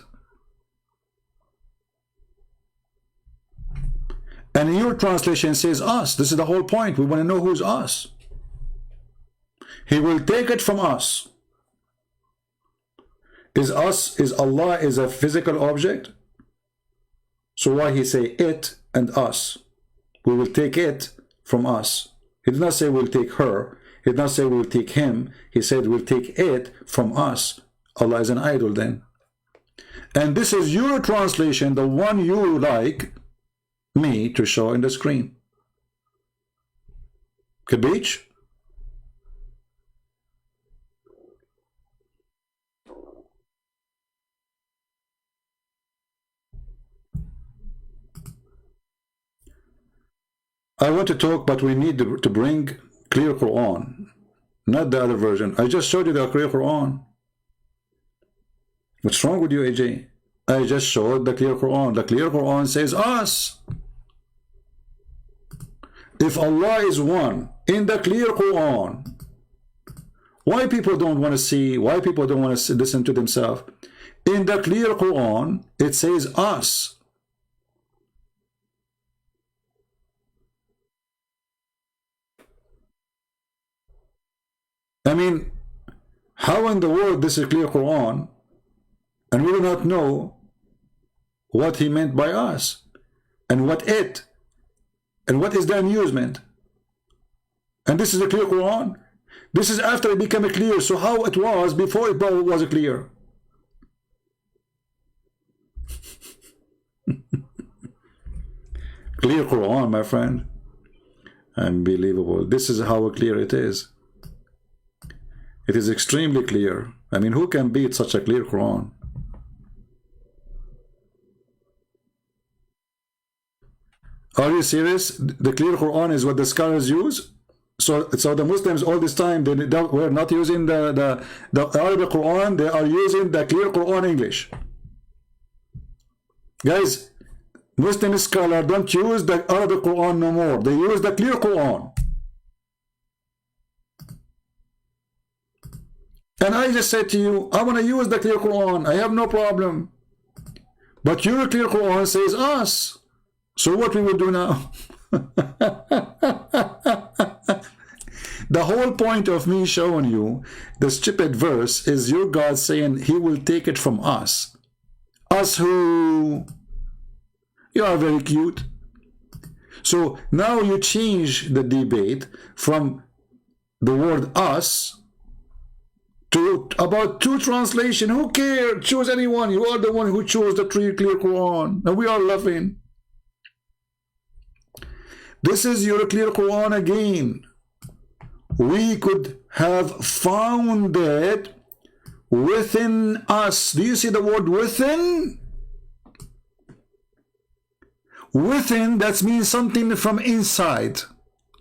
And your translation says us. This is the whole point. We want to know who's us. He will take it from us. Is Allah is a physical object? So why he say it and us? We will take it from us. He did not say we'll take her. He did not say we'll take him. He said we'll take it from us. Allah is an idol then. And this is your translation, the one you like me to show in the screen. Cabbage? I want to talk, but we need to bring clear Quran, not the other version. I just showed you the clear Quran. What's wrong with you, AJ? I just showed the clear Quran. The clear Quran says us. If Allah is one in the clear Quran, why people don't want to see, why people don't want to listen to themselves? In the clear Quran, it says us. I mean, how in the world this is clear Quran and we do not know what he meant by us and what it and what is the amusement? And this is a clear Quran. This is after it became clear. So how it was before it was clear? Clear Quran, my friend. Unbelievable. This is how clear it is. It is extremely clear. I mean, who can beat such a clear Quran? Are you serious? The clear Quran is what the scholars use? So the Muslims all this time, they were not using the Arabic Quran, they are using the clear Quran English. Guys, Muslim scholars don't use the Arabic Quran no more. They use the clear Quran. And I just said to you, I want to use the clear Quran. I have no problem. But your clear Quran says us. So what we will do now? The whole point of me showing you the stupid verse is your God saying he will take it from us. Us who? You are very cute. So now you change the debate from the word us to about two translation. Who cares? Choose anyone. You are the one who chose the clear Quran. And we are laughing. This is your clear Quran again. We could have found it within us. Do you see the word within? Within, that means something from inside,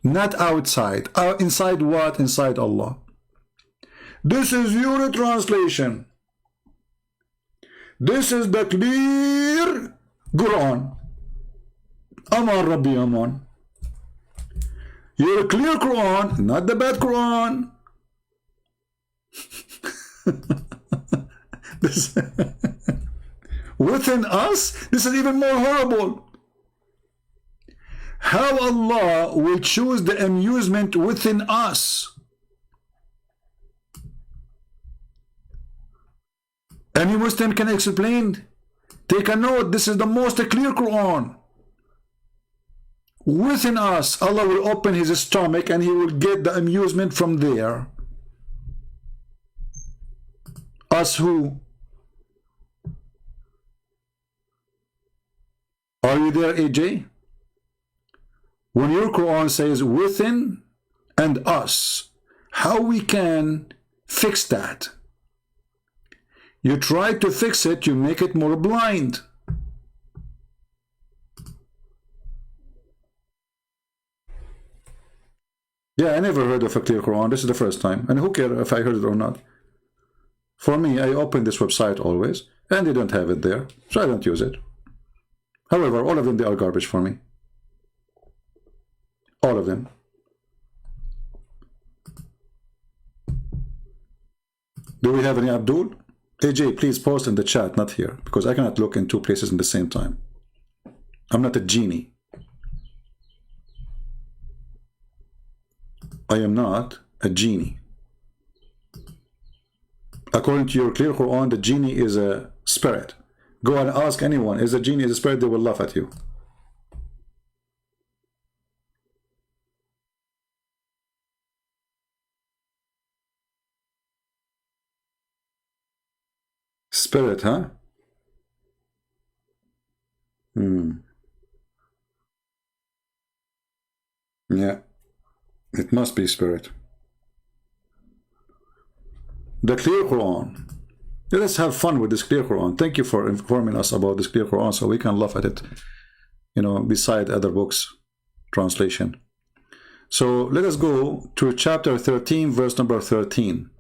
not outside. Inside what? Inside Allah. This is your translation. This is the clear Quran. Aman Rabbi Aman. Your clear Quran, not the bad Quran. Within us, this is even more horrible. How Allah will choose the amusement within us? Any Muslim can explain. Take a note. This is the most clear Quran. Within us, Allah will open his stomach and he will get the amusement from there. Us who? Are you there, AJ? When your Quran says within and us, how we can fix that? You try to fix it, you make it more blind. Yeah, I never heard of a clear Quran. This is the first time. And who cares if I heard it or not? For me, I open this website always, and they don't have it there, so I don't use it. However, all of them, they are garbage for me. All of them. Do we have any Abdul? AJ, please post in the chat, not here, because I cannot look in two places at the same time. I'm not a genie. I am not a genie. According to your clear Quran, the genie is a spirit. Go and ask anyone, is a genie a spirit? They will laugh at you. Spirit, huh? Yeah, it must be spirit. The clear Quran. Let us have fun with this clear Quran. Thank you for informing us about this clear Quran so we can laugh at it, you know, beside other books translation. So let us go to chapter 13, verse number 13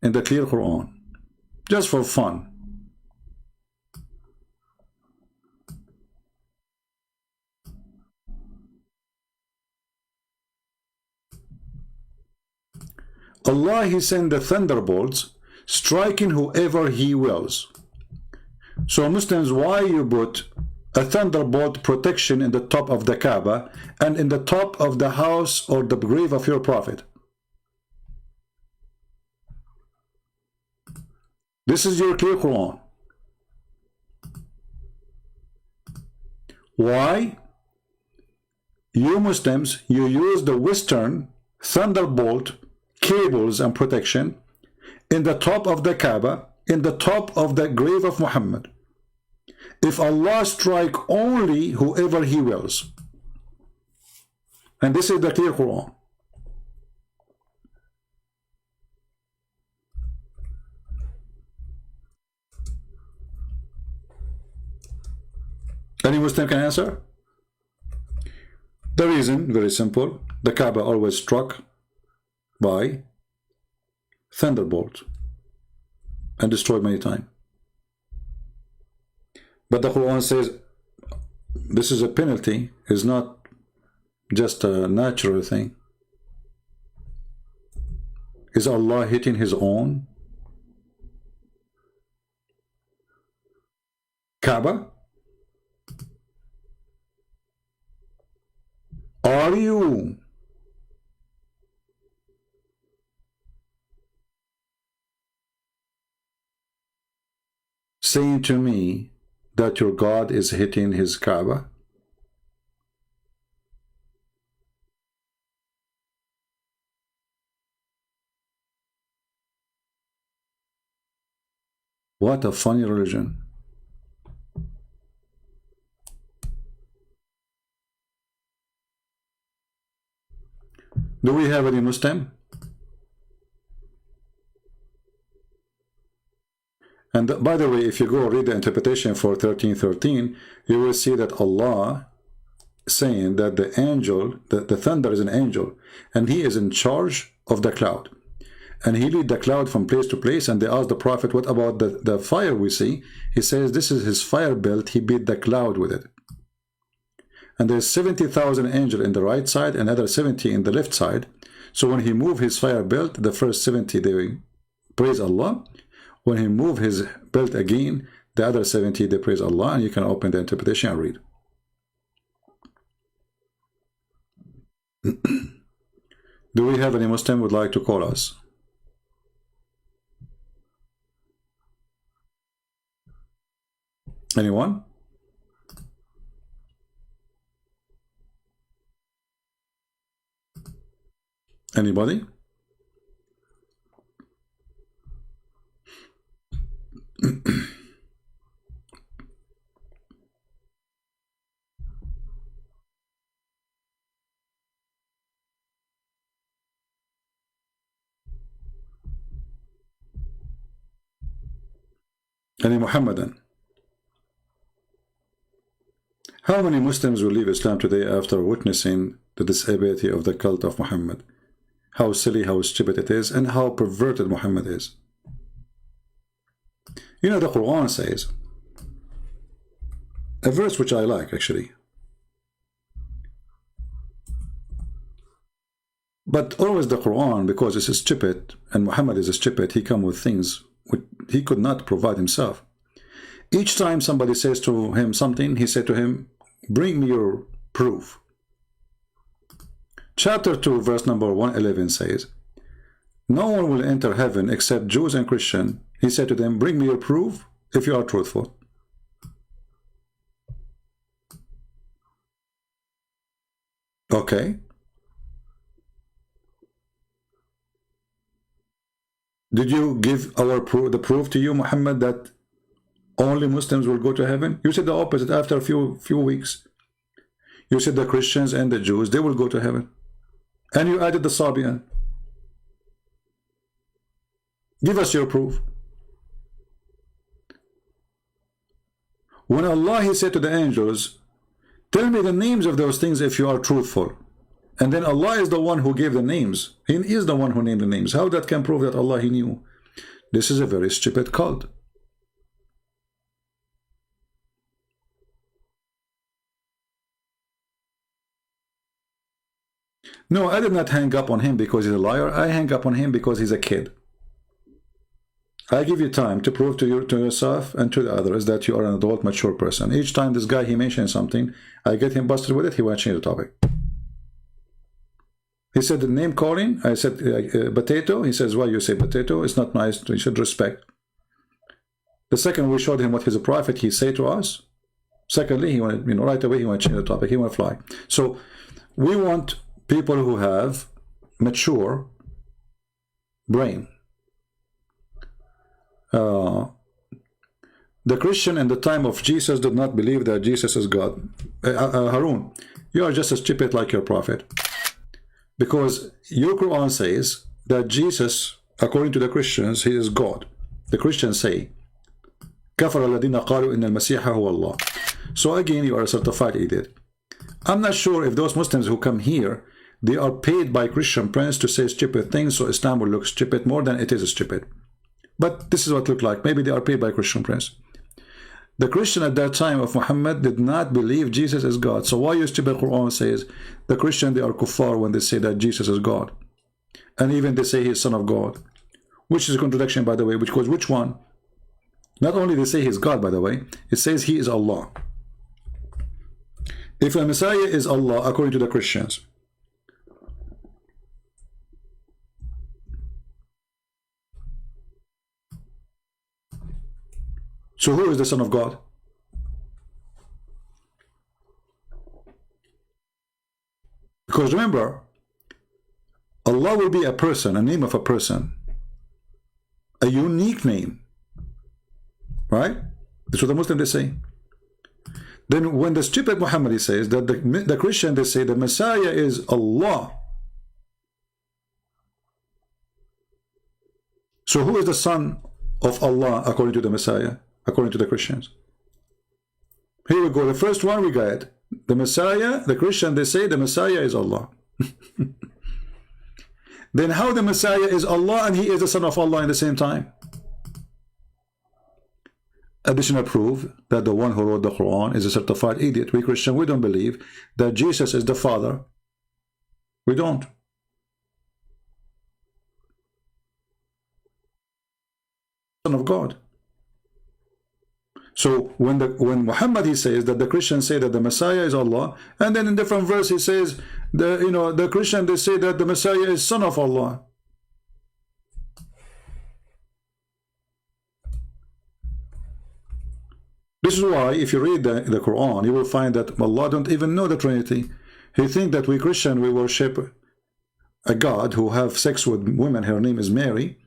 in the clear Quran, just for fun. Allah, He sent the thunderbolts, striking whoever He wills. So Muslims, why you put a thunderbolt protection in the top of the Kaaba and in the top of the house or the grave of your Prophet? This is your clear Quran. Why? You Muslims, you use the Western thunderbolt cables and protection in the top of the Kaaba, in the top of the grave of Muhammad. If Allah strike only whoever He wills. And this is the clear Quran. Any Muslim can answer? The reason, very simple. The Kaaba always struck by thunderbolt and destroyed many times. But the Quran says this is a penalty, is not just a natural thing. Is Allah hitting His own Kaaba? Are you saying to me that your God is hitting His Kaaba? What a funny religion. Do we have any Muslim? And by the way, if you go read the interpretation for 13:13, you will see that Allah saying that the angel, the thunder is an angel, and he is in charge of the cloud. And he lead the cloud from place to place, and they asked the Prophet, what about the fire we see? He says, this is his fire belt, he beat the cloud with it. And there's 70,000 angels in the right side, and another 70 in the left side. So when he moved his fire belt, the first 70, they praise Allah. When he moved his belt again, the other 70, they praise Allah. And you can open the interpretation and read. Do we have any Muslim who would like to call us? Anyone? Anybody? Any Muhammadan? How many Muslims will leave Islam today after witnessing the disability of the cult of Muhammad? How silly, how stupid it is, and how perverted Muhammad is. You know, the Quran says, a verse which I like actually, but always the Quran, because it's stupid, and Muhammad is stupid, he come with things which he could not provide himself. Each time somebody says to him something, he said to him, bring me your proof. Chapter 2, verse number 111 says, no one will enter heaven except Jews and Christians. He said to them, bring me your proof if you are truthful. Okay. Did you give our proof, the proof to you, Muhammad, that Only Muslims will go to heaven? You said the opposite after a few weeks. You said the Christians and the Jews, they will go to heaven. And you added the Sabian. Give us your proof. When Allah, He said to the angels, tell me the names of those things if you are truthful. And then Allah is the one who gave the names. He is the one who named the names. How that can prove that Allah, He knew? This is a very stupid cult. No, I did not hang up on him because he's a liar. I hang up on him because he's a kid. I give you time to prove to yourself and to the others that you are an adult, mature person. Each time this guy, he mentions something, I get him busted with it, he won't change the topic. He said the name calling, I said potato. He says, why you say potato? It's not nice, you should respect. The second we showed him what he's a prophet, he said to us. Secondly, he wanted, right away he want to change the topic, he want to fly. So we want people who have mature brain. The Christian in the time of Jesus did not believe that Jesus is God. Harun, you are just as stupid like your prophet. Because your Quran says that Jesus, according to the Christians, he is God. The Christians say, كفر الذين قالوا إن المسيح هو الله. So again, you are a certified idiot. I'm not sure if those Muslims who come here, they are paid by Christian prince to say stupid things, so Islam will look stupid more than it is stupid. But this is what it looked like. Maybe they are paid by Christian prince. The Christian at that time of Muhammad did not believe Jesus is God. So why your stupid Quran says the Christian, they are kuffar when they say that Jesus is God? And even they say he is son of God. Which is a contradiction, by the way, because which one? Not only they say he is God, by the way, it says he is Allah. If the Messiah is Allah, according to the Christians, so who is the Son of God? Because remember, Allah will be a person, a name of a person, a unique name, right? That's what the Muslims they say. Then when the stupid Muhammad says that the Christian they say the Messiah is Allah. So who is the son of Allah according to the Messiah? According to the Christians. Here we go. The first one we got. The Messiah, the Christian, they say the Messiah is Allah. Then how the Messiah is Allah and he is the son of Allah in the same time? Additional proof that the one who wrote the Quran is a certified idiot. We Christian, we don't believe that Jesus is the Father. We don't. Son of God. So when Muhammad he says that the Christians say that the Messiah is Allah, and then in different verse he says the Christian they say that the Messiah is son of Allah. This is why if you read the Quran, you will find that Allah don't even know the Trinity. He think that we Christian we worship a God who have sex with women. Her name is Mary.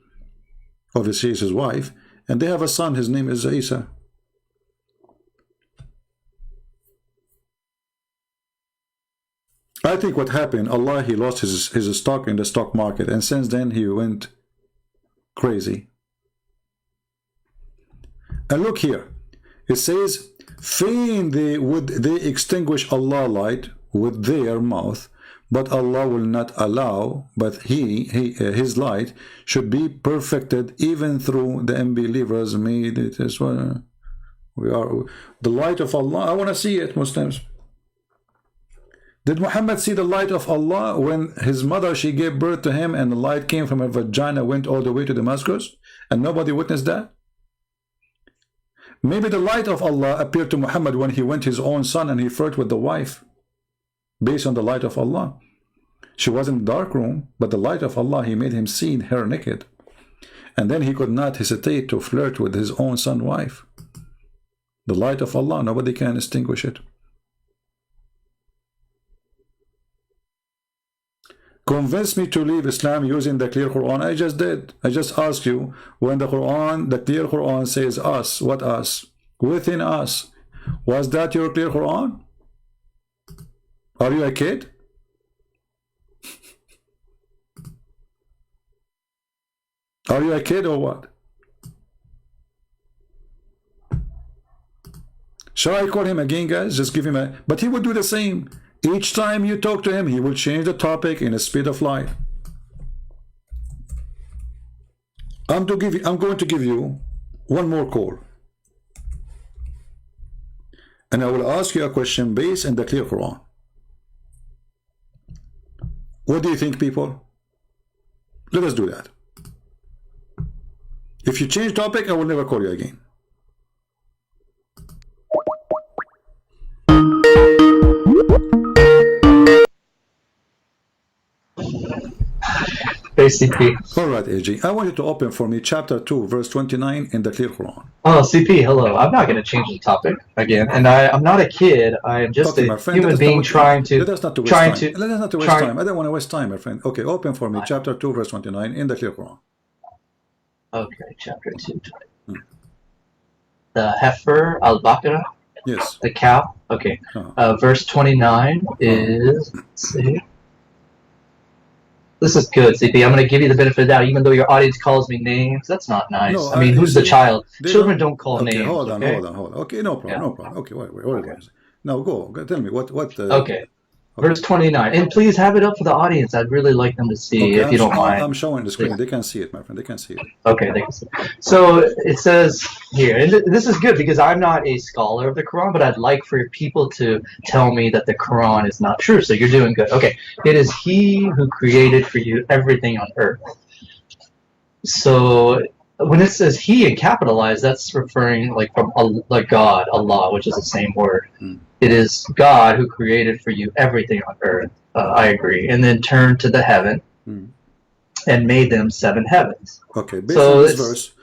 Obviously is his wife, and they have a son. His name is Isa. I think what happened, Allah, he lost his stock in the stock market, and since then he went crazy. And look here, it says, fain would they extinguish Allah light with their mouth, but Allah will not allow, but his light should be perfected even through the unbelievers made it as well. We are the light of Allah. I want to see it, Muslims. Did Muhammad see the light of Allah when his mother, she gave birth to him and the light came from her vagina, went all the way to Damascus, and nobody witnessed that? Maybe the light of Allah appeared to Muhammad when he went his own son and he flirted with the wife based on the light of Allah. She was in the dark room, but the light of Allah, he made him see her naked. And then he could not hesitate to flirt with his own son's wife. The light of Allah, nobody can extinguish it. Convince me to leave Islam using the clear Quran. I just did. I just asked you when the Quran, the clear Quran says us. What us? within us. Was that your clear Quran? Are you a kid? Are you a kid or what? Shall I call him again, guys? Just give him a... But he will do the same. Each time you talk to him, he will change the topic in the speed of light. I'm going to give you one more call. And I will ask you a question based on the clear Quran. What do you think, people? Let us do that. If you change topic, I will never call you again. CP. All right, AG. I want you to open for me chapter 2, verse 29 in the clear Quran. Oh, CP, hello. I'm not going to change the topic again. And I'm not a kid. I am just a human being trying to... Let us not waste time. Let us not waste time. I don't want to waste time, my friend. Okay, open for me chapter 2, verse 29 in the clear Quran. Okay, chapter 2. The heifer, al-Baqarah. Yes. The cow. Okay. Verse 29 is... Let's see. This is good, CP. I'm going to give you the benefit of the doubt, even though your audience calls me names. That's not nice. No, I mean, who's the child? Children don't call names. Hold on. Okay, no problem. No problem. Okay, wait. Now go. Tell me what. Okay. Verse 29. And please have it up for the audience. I'd really like them to see, if you don't mind. I'm showing the screen. They can see it, my friend. They can see it. Okay, they can see it. So it says here, and this is good because I'm not a scholar of the Quran, but I'd like for people to tell me that the Quran is not true. So you're doing good. Okay. It is He who created for you everything on earth. So when it says He and capitalized, that's referring from God, Allah, which is the same word. It is God who created for you everything on earth. I agree. And then turned to the heaven and made them 7 heavens. Okay, based on this verse,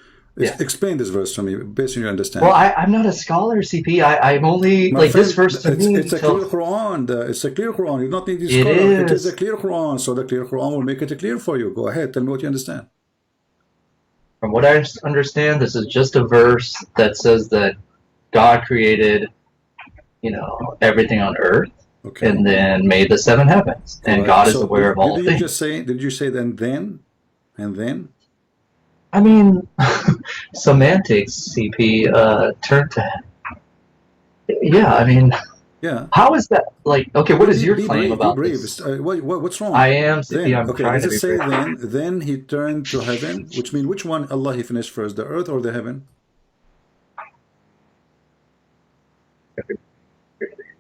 explain this verse to me, based on your understanding. Well, I'm not a scholar, CP. I'm only, this verse to me... It's a clear Quran. It's a clear Quran. You don't need this scholar. It is a clear Quran, so the clear Quran will make it clear for you. Go ahead, tell me what you understand. From what I understand, this is just a verse that says that God created... everything on earth, and then made the 7 heavens, and God is aware of all things. Did you say then? I mean, semantics, CP, turn to... Yeah, I mean... Yeah. How is that, okay, what is your claim about this? What's wrong? I am, CP, I'm trying to be say then he turned to heaven, which means which one Allah he finished first, the earth or the heaven?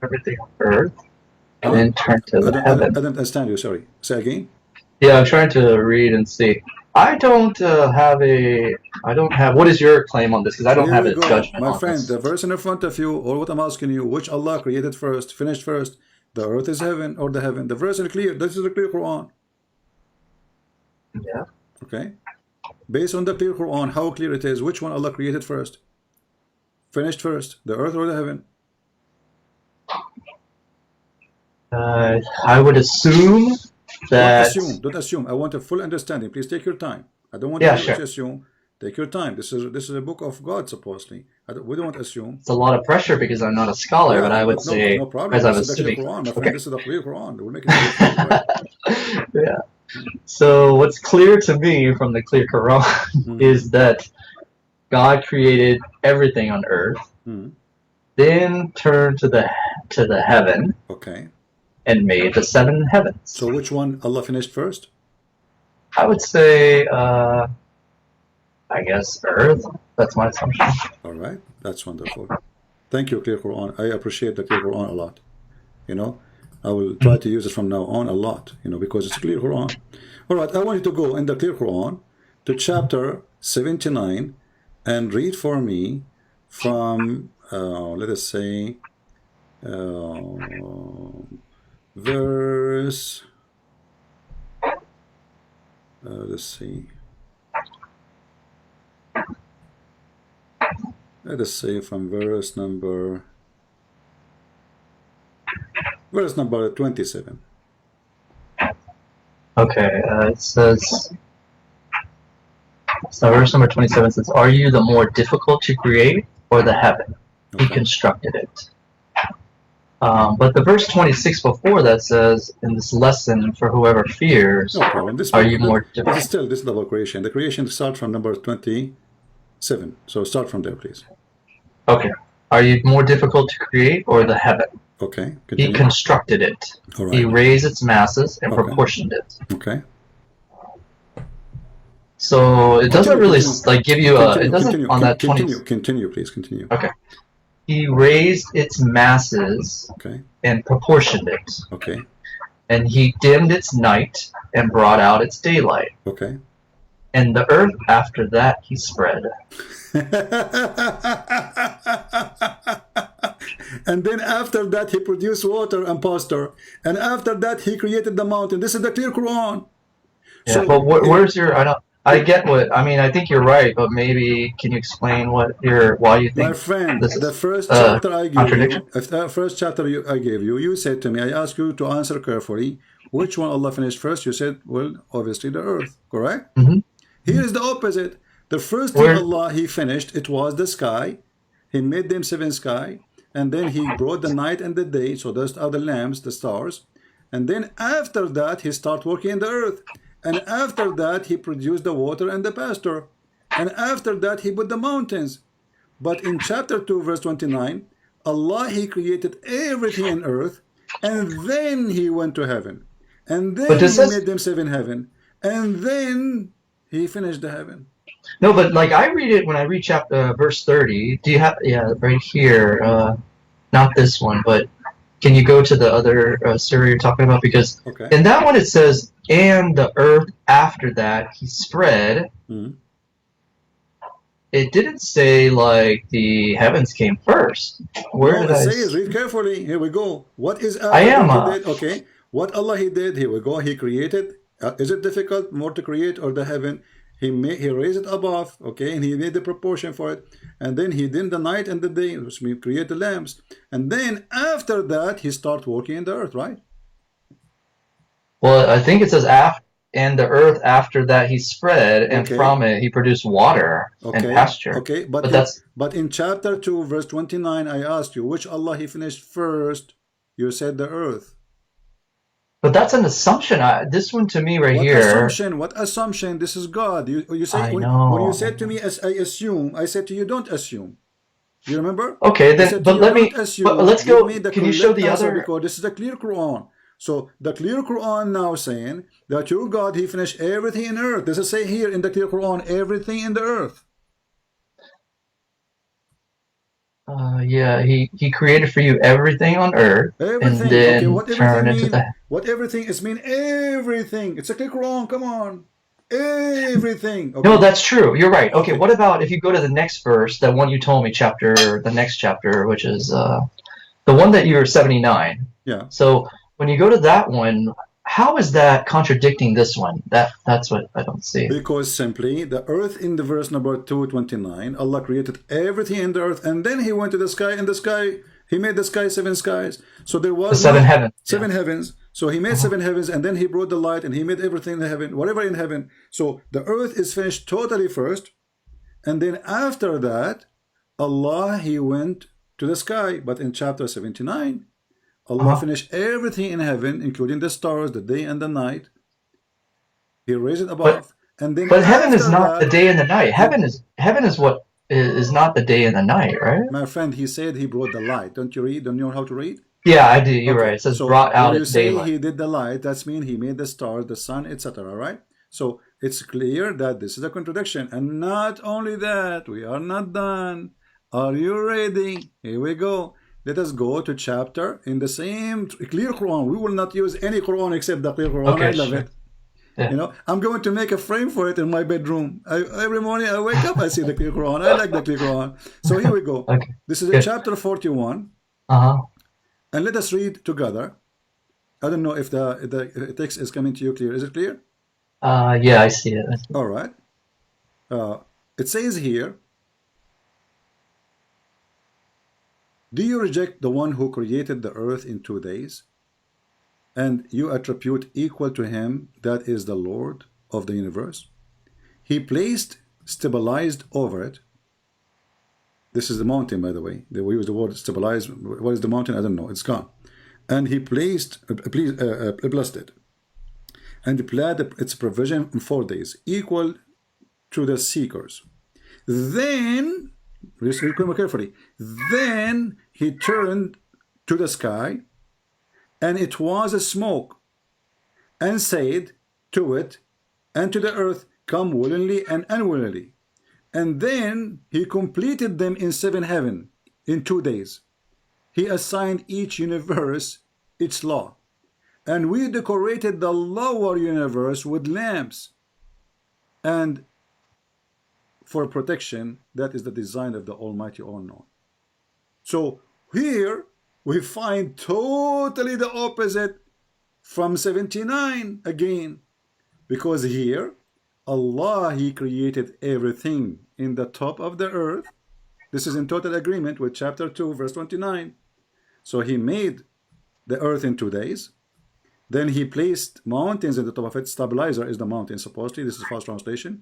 Everything on earth, and then turn to the heaven. I don't understand you, sorry. Say again? Yeah, I'm trying to read and see. I don't have, what is your claim on this? Because I don't have a judgment my on friend, this. the verse in front of you, or what I'm asking you, which Allah created first, finished first, the earth is heaven or the heaven? The verse is clear. This is the clear Quran. Yeah. Okay. Based on the clear Quran, how clear it is, which one Allah created first? Finished first, the earth or the heaven? I would assume that... Don't assume. I want a full understanding. Please take your time. I don't want you to assume. Take your time. This is a book of God, supposedly. We don't assume. It's a lot of pressure because I'm not a scholar, but I would say... No problem. As This I is was the clear Quran, my friend. This is the clear Quran. We'll make it clear. Yeah. So what's clear to me from the clear Quran is that God created everything on earth, then turned to the heaven. Okay. And made the 7 heavens. So which one Allah finished first? I would say, I guess Earth. That's my assumption. All right, that's wonderful. Thank you, clear Quran. I appreciate the clear Quran a lot. I will try to use it from now on a lot. Because it's clear Quran. All right, I want you to go in the clear Quran to chapter 79 and read for me from, let us say, verse, let's see, let us say from verse number 27. Okay, it says, so verse number 27 says, are you the more difficult to create or the heaven? He constructed it. But the verse 26 before that says, in this lesson for whoever fears, No problem. This are you more this is still this double creation. The creation starts from number 27. So start from there, please. Okay. Are you more difficult to create or the heaven? Okay. He constructed it. All right. He raised its masses and proportioned it. Okay. So it doesn't really like give you a. It doesn't on that 20. Continue, please. Continue. Okay. He raised its masses and proportioned it. Okay. And he dimmed its night and brought out its daylight. Okay. And the earth after that he spread. And then after that he produced water and pasture. And after that he created the mountain. This is the clear Quran. Yeah, so, but where's your? I get what I mean. I think you're right, but maybe can you explain why you think? My friend, this the first chapter I gave contradiction? you, the first chapter I gave you, you said to me, I asked you to answer carefully. Which one Allah finished first? You said, well, obviously the earth, correct? Mm-hmm. Here is the opposite. The first thing Allah He finished, it was the sky. He made them 7 sky, and then He brought the night and the day. So those are the lamps, the stars. And then after that, He started working in the earth. And after that, He produced the water and the pasture. And after that, He put the mountains. But in chapter 2, verse 29, Allah, He created everything in earth. And then He went to heaven. And then He made them 7 heaven. And then He finished the heaven. No, but like I read it when I read chapter verse 30. Do you have right here? Not this one, but can you go to the other surah you're talking about? Because in that one it says, "And the earth after that He spread." Mm-hmm. It didn't say like the heavens came first. Where did it I says? Read carefully. Here we go. What is after I am. He did? Okay. What Allah He did? Here we go. He created. Is it difficult more to create or the heaven? He raised it above, okay, and He made the proportion for it, and then He dimmed the night and the day, which means create the lamps, and then after that He started working in the earth, right? Well, I think it says and the earth after that He spread, and from it He produced water and pasture. Okay, but in chapter 2, verse 29, I asked you which Allah He finished first. You said the earth. But that's an assumption. This one to me right here. Assumption? What assumption? This is God. You say when you said to me, "As I assume," I said to you, "Don't assume." You remember? Okay, then. But let me. But let's go. Can you show the other? Because this is the clear Quran. So the clear Quran now saying that your God He finished everything in earth. Does it say here in the clear Quran everything in the earth? Yeah, he created for you everything on earth, everything. And then what turn into the. What everything is mean? Everything. It's a clear Quran. Come on, everything. No, that's true. You're right. Okay, what about if you go to the next verse, that one you told me, the next chapter, which is the one that you're 79. Yeah. So when you go to that one, how is that contradicting this one? That's what I don't see. Because simply the earth in the verse number 229, Allah created everything in the earth, and then He went to the sky, and the sky He made the sky 7 skies. So there was the 7 heavens. 7 heavens. So He made 7 heavens, and then He brought the light, and He made everything in heaven, whatever in heaven. So the earth is finished totally first, and then after that, Allah He went to the sky. But in chapter 79, Allah finished everything in heaven, including the stars, the day and the night. He raised it above, and then. But heaven is not the day and the night. Heaven is what is not the day and the night, right? My friend, He said He brought the light. Don't you read? Don't you know how to read? Yeah, I do. You're right. It says brought out its daylight. When you say He did the light, that means He made the stars, the sun, etc. Right? So it's clear that this is a contradiction. And not only that, we are not done. Are you ready? Here we go. Let us go to chapter in the same clear Quran. We will not use any Quran except the clear Quran. I love it. Yeah. You know, I'm going to make a frame for it in my bedroom. Every morning I wake up, I see the clear Quran. I like the clear Quran. So here we go. This is chapter 41. And let us read together. I don't know if the text is coming to you clear. Is it clear? Yeah, I see it. All right. It says here, do you reject the one who created the earth in 2 days, and you attribute equal to Him that is the Lord of the universe? He stabilized over it. This is the mountain, by the way. We use the word stabilize. What is the mountain? I don't know. It's gone. And he blessed it. And applied its provision in 4 days, equal to the seekers. Then, listen carefully, then he turned to the sky, and it was a smoke, and said to it and to the earth, come willingly and unwillingly. And then he completed them in 7 heaven in 2 days. He assigned each universe its law. And we decorated the lower universe with lamps. And for protection, that is the design of the Almighty All-Knowing. So here we find totally the opposite from 79 again. Because here, Allah, He created everything in the top of the earth. This is in total agreement with chapter 2, verse 29. So He made the earth in 2 days. Then He placed mountains in the top of it. Stabilizer is the mountain, supposedly. This is fast translation.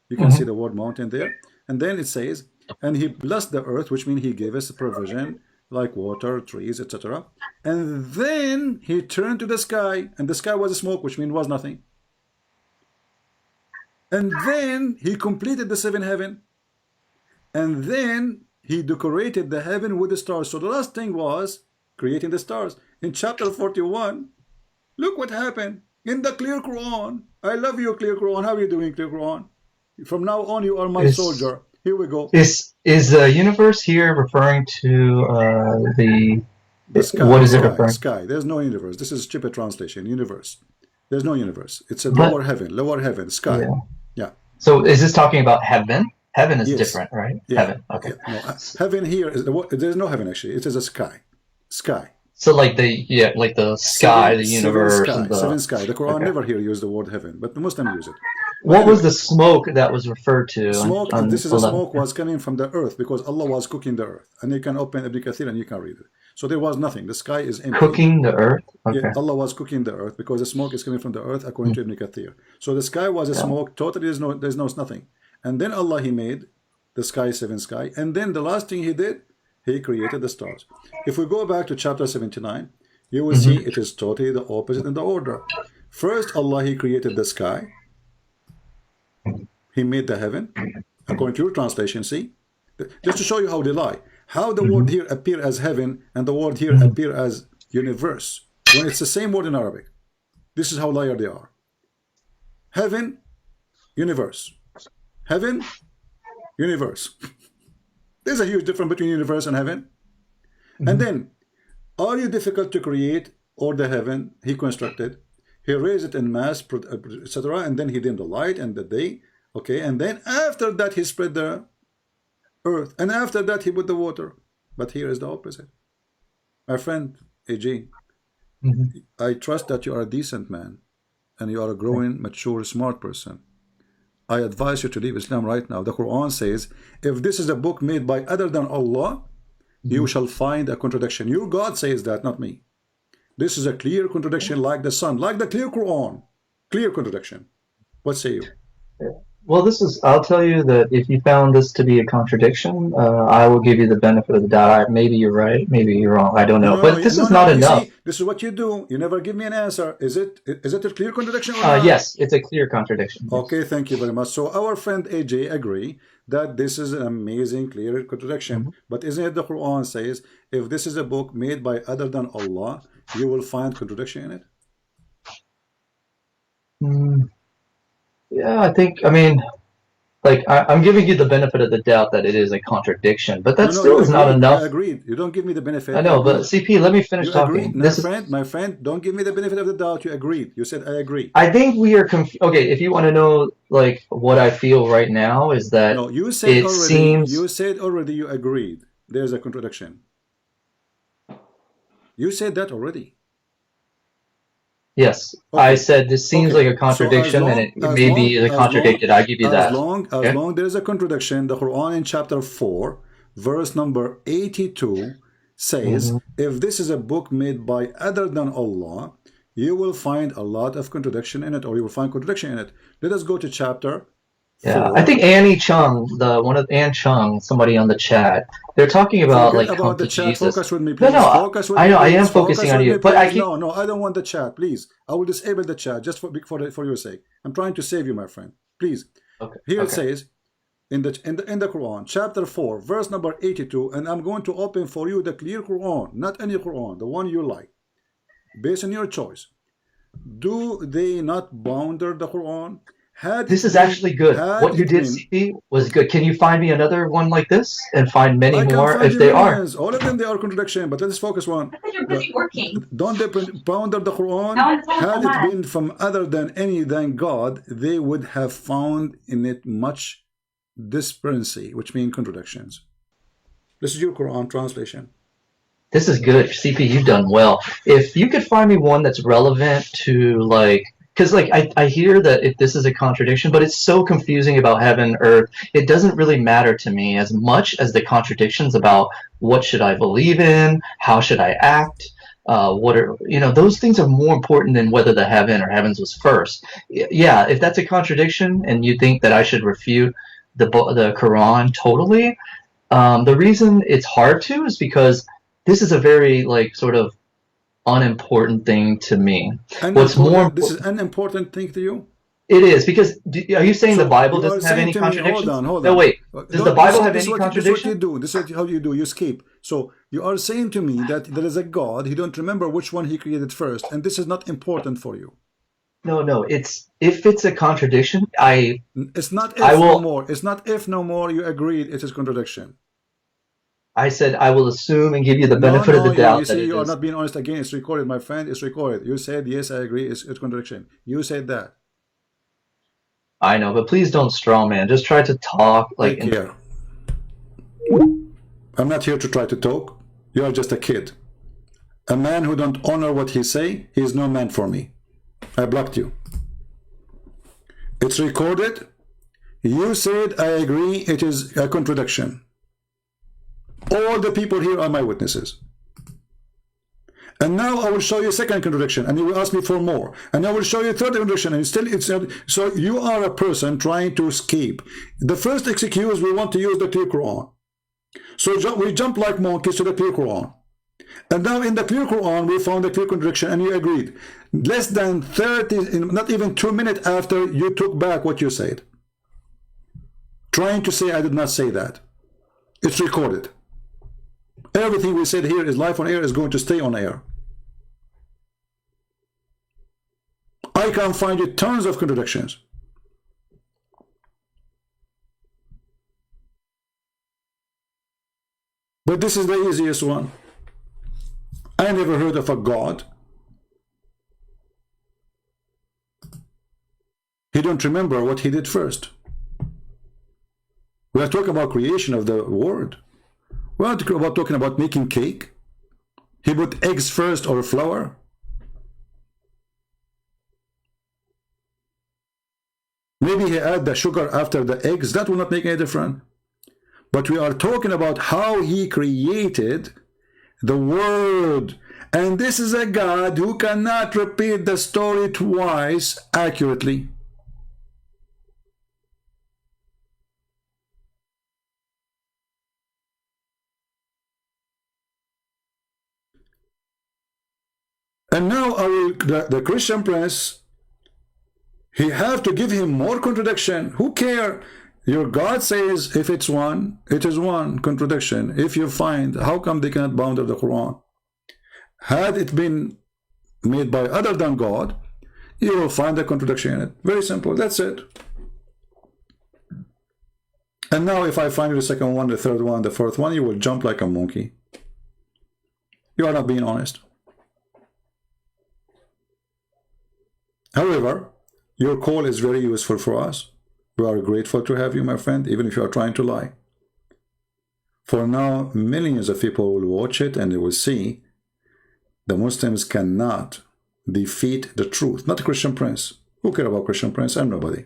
You can see the word mountain there. And then it says, and He blessed the earth, which means He gave us a provision like water, trees, etc. And then He turned to the sky, and the sky was smoke, which means was nothing. And then He completed the 7 heaven. And then He decorated the heaven with the stars. So the last thing was creating the stars. In chapter 41, look what happened in the clear Quran. I love you, clear Quran. How are you doing, clear Quran? From now on, you are my soldier. Here we go. Is the universe here referring to the sky? What is it referring? Sky. There's no universe. This is stupid translation. Universe. There's no universe. It's a lower heaven, sky. Yeah. So is this talking about heaven? Heaven is different, right? Yeah. Heaven. Okay. Yeah. No, heaven here is there's no heaven actually. It is a sky. Sky. So like the sky, the universe, seven sky. The Quran never here use the word heaven, but the Muslims use it. What was the smoke that was referred to? Smoke. This is a smoke was coming from the earth because Allah was cooking the earth, and you can open Ibn Kathir and you can read it. So there was nothing. The sky is empty. Cooking the earth. Okay. Yeah, Allah was cooking the earth because the smoke is coming from the earth according to Ibn Kathir. So the sky was a smoke. Totally, there's no nothing. And then Allah He made the sky, 7 sky, and then the last thing He did, He created the stars. If we go back to chapter 79, you will see it is totally the opposite in the order. First, Allah He created the sky. He made the heaven, according to your translation. See, just to show you how they lie. How the word here appear as heaven and the word here appear as universe when it's the same word in Arabic. This is how liar they are. Heaven, universe. Heaven, universe. There's a huge difference between universe and heaven. And then, are you difficult to create or the heaven He constructed? He raised it in mass, etc. And then He dimmed the light and the day. Okay, and then after that He spread the earth. And after that He put the water. But here is the opposite. My friend, AJ, I trust that you are a decent man. And you are a growing, mature, smart person. I advise you to leave Islam right now. The Quran says, if this is a book made by other than Allah, you shall find a contradiction. Your God says that, not me. This is a clear contradiction like the sun, like the clear Quran. Clear contradiction. What say you? Well, I'll tell you that if you found this to be a contradiction, I will give you the benefit of the doubt. Maybe you're right, maybe you're wrong. I don't know. But this is not enough. See, this is what you do. You never give me an answer. Is it a clear contradiction or not? Yes, it's a clear contradiction. Okay, thank you very much. So our friend AJ agree that this is an amazing, clear contradiction. But isn't it the Quran says, if this is a book made by other than Allah, you will find contradiction in it? Yeah, I'm giving you the benefit of the doubt that it is a contradiction, but that still is not enough. I agreed. You don't give me the benefit. I know, but CP, let me finish talking. My friend, don't give me the benefit of the doubt. You agreed. You said I agree. I think we are okay. If you want to know, what I feel right now is that you said already you agreed. There's a contradiction. You said that already. Yes, okay. I said this seems like a contradiction, and it may be contradicted. I give you that. As long there is a contradiction, the Quran in chapter 4, verse number 82 says, if this is a book made by other than Allah, you will find a lot of contradiction in it, or you will find contradiction in it. Let us go to chapter Yeah, 4. I think Annie Chung, Ann Chung, somebody on the chat, they're talking about Forget like about come the to chat. Jesus. Focus with me, No, please. no, Focus with I me, know I am please. Focus focusing on with you, me, but I please. keep. No, I don't want the chat, please. I will disable the chat just for your sake. I'm trying to save you, my friend. Please. Okay. Here it Okay. says in the Quran, chapter 4, verse number 82, and I'm going to open for you the clear Quran, not any Quran, the one you like, based on your choice. Do they not ponder the Quran? This is actually good. What you did, CP, was good. Can you find me another one like this and find many I can more find if you they are? millions. All of them, they are contradiction, but let's focus one. I think you're busy working. Don't ponder the Quran. Now it's Had it Somad. been from other than any than God, they would have found in it much disparity, which means contradictions. This is your Quran translation. This is good. CP, you've done well. If you could find me one that's relevant to like, because like I hear that if this is a contradiction, but it's so confusing about heaven, earth. It doesn't really matter to me as much as the contradictions about what should I believe in, how should I act, what are those things are more important than whether the heaven or heavens was first. Yeah, if that's a contradiction and you think that I should refute the Quran totally, the reason it's hard to is because this is a very like sort of unimportant thing to me. What's more, this is an important thing to you? It is, because are you saying the Bible doesn't have any contradictions? Hold on. No, wait. Does the Bible have any contradictions? This is what you do. This is how you do. You escape. So you are saying to me that there is a God. You don't remember which one he created first, and this is not important for you. No. It's if it's a contradiction, It's not if no more. It's not if no more. You agreed it is contradiction. I said I will assume and give you the benefit of the doubt. You see, you are not being honest again. It's recorded, my friend. It's recorded. You said yes, I agree. It's contradiction. You said that. I know, but please don't straw man. Just try to talk like. Here. I'm not here to try to talk. You are just a kid. A man who don't honor what he say, he is no man for me. I blocked you. It's recorded. You said I agree. It is a contradiction. All the people here are my witnesses. And now I will show you a second contradiction, and you will ask me for more. And I will show you a third contradiction, and still it's not. So you are a person trying to escape. The first excuse, we want to use the clear Quran. So we jump like monkeys to the clear Quran. And now in the clear Quran, we found a clear contradiction, and you agreed. Less than 30, not even 2 minutes after, you took back what you said. Trying to say I did not say that. It's recorded. Everything we said here is live on air, is going to stay on air. I can find you tons of contradictions. But this is the easiest one. I never heard of a God. He don't remember what he did first. We are talking about creation of the world. We are talking about making cake. He put eggs first or flour. Maybe he add the sugar after the eggs. That will not make any difference. But we are talking about how he created the world. And this is a God who cannot repeat the story twice accurately. And now the Christian prince, he have to give him more contradiction. Who care? Your God says if it's one, it is one contradiction. If you find, how come they cannot bound the Quran? Had it been made by other than God, you will find a contradiction in it. Very simple. That's it. And now if I find you the second one, the third one, the fourth one, you will jump like a monkey. You are not being honest. However, your call is very useful for us. We are grateful to have you, my friend, even if you are trying to lie. For now, millions of people will watch it and they will see the Muslims cannot defeat the truth. Not the Christian prince. Who cares about Christian prince? I'm nobody.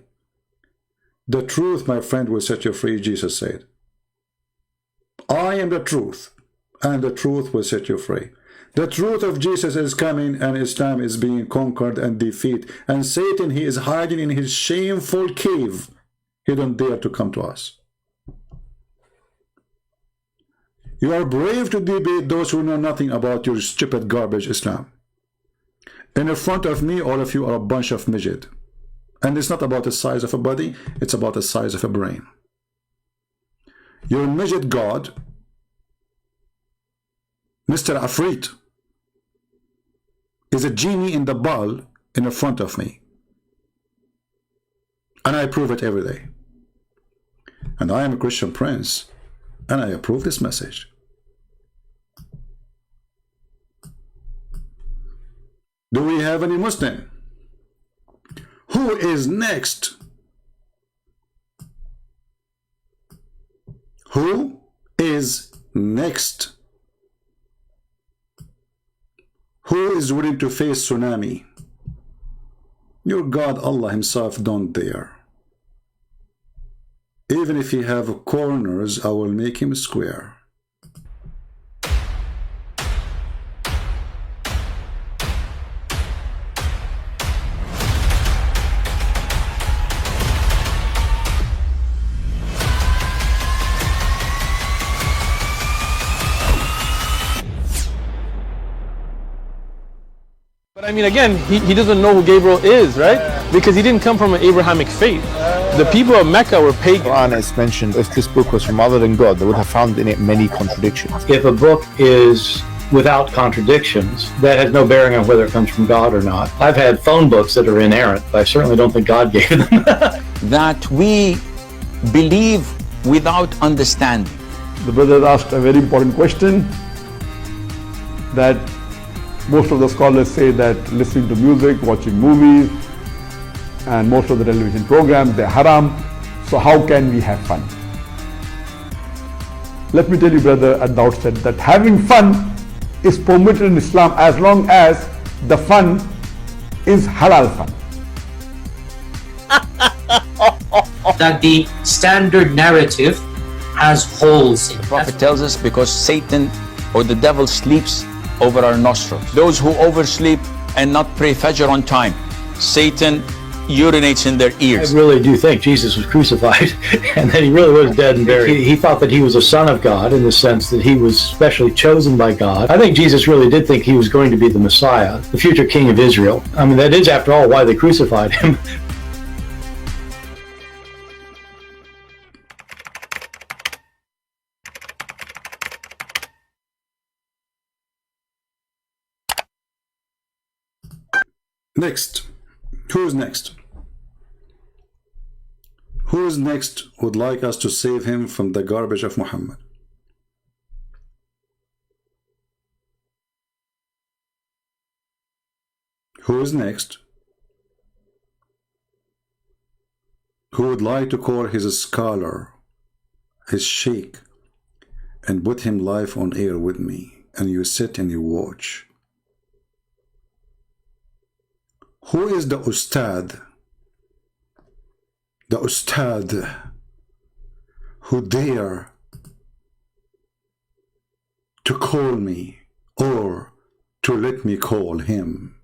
The truth, my friend, will set you free, Jesus said. I am the truth, and the truth will set you free. The truth of Jesus is coming, and Islam is being conquered and defeated. And Satan, he is hiding in his shameful cave. He don't dare to come to us. You are brave to debate those who know nothing about your stupid garbage Islam. And in front of me, all of you are a bunch of midget. And it's not about the size of a body, it's about the size of a brain. Your midget God, Mr. Afrit, is a genie in the ball in front of me. And I prove it every day. And I am a Christian prince, and I approve this message. Do we have any Muslim? Who is next? Who is next? Who is willing to face tsunami? Your God Allah himself don't dare. Even if he have corners, I will make him square. But I mean, again, he doesn't know who Gabriel is, right? Because he didn't come from an Abrahamic faith. The people of Mecca were pagan. Quran is mentioned, if this book was from other than God, they would have found in it many contradictions. If a book is without contradictions, that has no bearing on whether it comes from God or not. I've had phone books that are inerrant, but I certainly don't think God gave them. That we believe without understanding. The brother asked a very important question, that most of the scholars say that listening to music, watching movies, and most of the television programs, they're haram. So how can we have fun? Let me tell you, brother, at the outset, that having fun is permitted in Islam as long as the fun is halal fun. That the standard narrative has holes in it. The Prophet tells us because Satan or the devil sleeps over our nostrils. Those who oversleep and not pray Fajr on time, Satan urinates in their ears. I really do think Jesus was crucified and that he really was dead and buried. He thought that he was a son of God in the sense that he was specially chosen by God. I think Jesus really did think he was going to be the Messiah, the future king of Israel. I mean, that is, after all, why they crucified him. Next. Who's next? Who's next would like us to save him from the garbage of Muhammad? Who is next? Who would like to call his scholar, his sheikh, and put him live on air with me, and you sit and you watch? Who is the Ustadz? The Ustadz who dare to call me or to let me call him?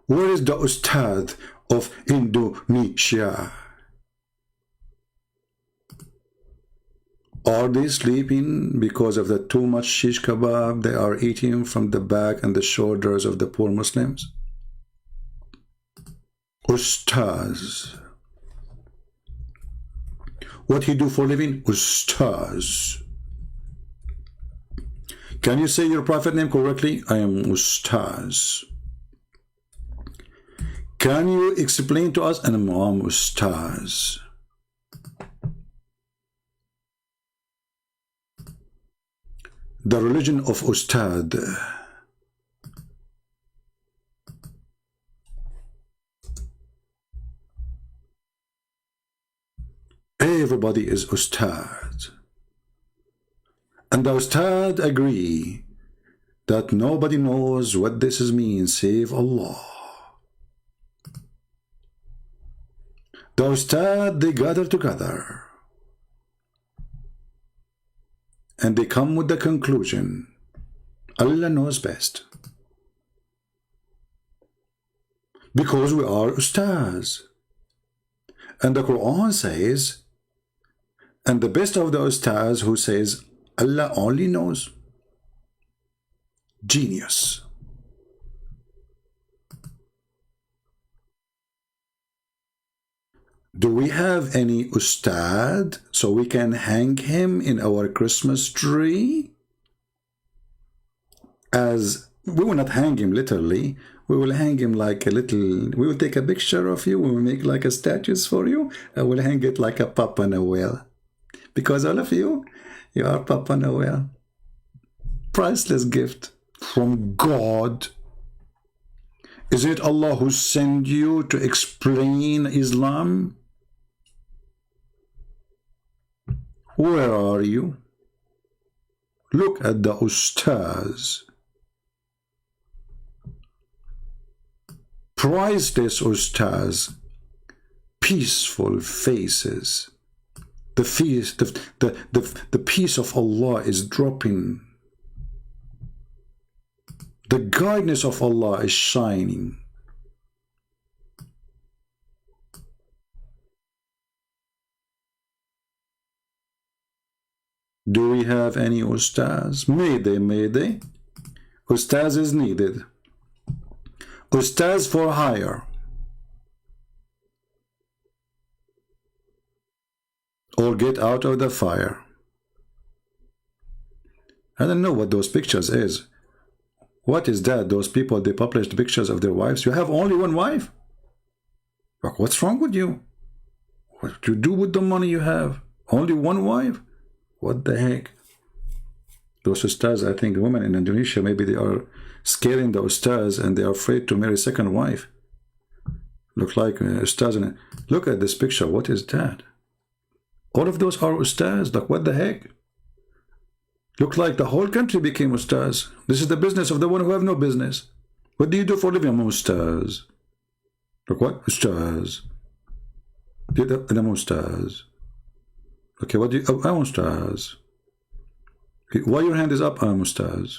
Where is the Ustadz of Indonesia? Are they sleeping because of the too much shish kebab they are eating from the back and the shoulders of the poor Muslims? Ustadz. What he do for a living? Ustadz. Can you say your prophet name correctly? I am Ustadz. Can you explain to us? And I'm Ustadz. The religion of Ustadz. Everybody is Ustadz. And the Ustadz agree that nobody knows what this means save Allah. The Ustadz, they gather together. And they come with the conclusion, Allah knows best. Because we are Ustadz. And the Quran says, and the best of the Ustaz who says, Allah only knows. Genius. Do we have any Ustad so we can hang him in our Christmas tree? As we will not hang him literally, we will hang him like a little, we will take a picture of you, we will make like a statues for you, and we'll hang it like a Papa Noel. Because all of you, you are Papa Noel. Priceless gift from God. Is it Allah who sent you to explain Islam? Where are you? Look at the Ustaz. Priceless Ustaz. Peaceful faces. The peace of Allah is dropping. The guidance of Allah is shining. Do we have any Ustaz? Mayday. Ustaz is needed. Ustaz for hire. Or get out of the fire. I don't know what those pictures is. What is that? Those people, they published pictures of their wives. You have only one wife? What's wrong with you? What do you do with the money you have? Only one wife? What the heck? Those Ustaz, I think women in Indonesia, maybe they are scaring the Ustaz and they are afraid to marry second wife. Look like Ustaz. Look at this picture. What is that? All of those are Ustaz. Like, what the heck? Look like the whole country became Ustaz. This is the business of the one who have no business. What do you do for a living? I'm Ustaz. Look what? Ustaz. I'm Ustaz. Okay, what do you... Oh, I'm Ustaz. Why your hand is up? I'm Ustaz.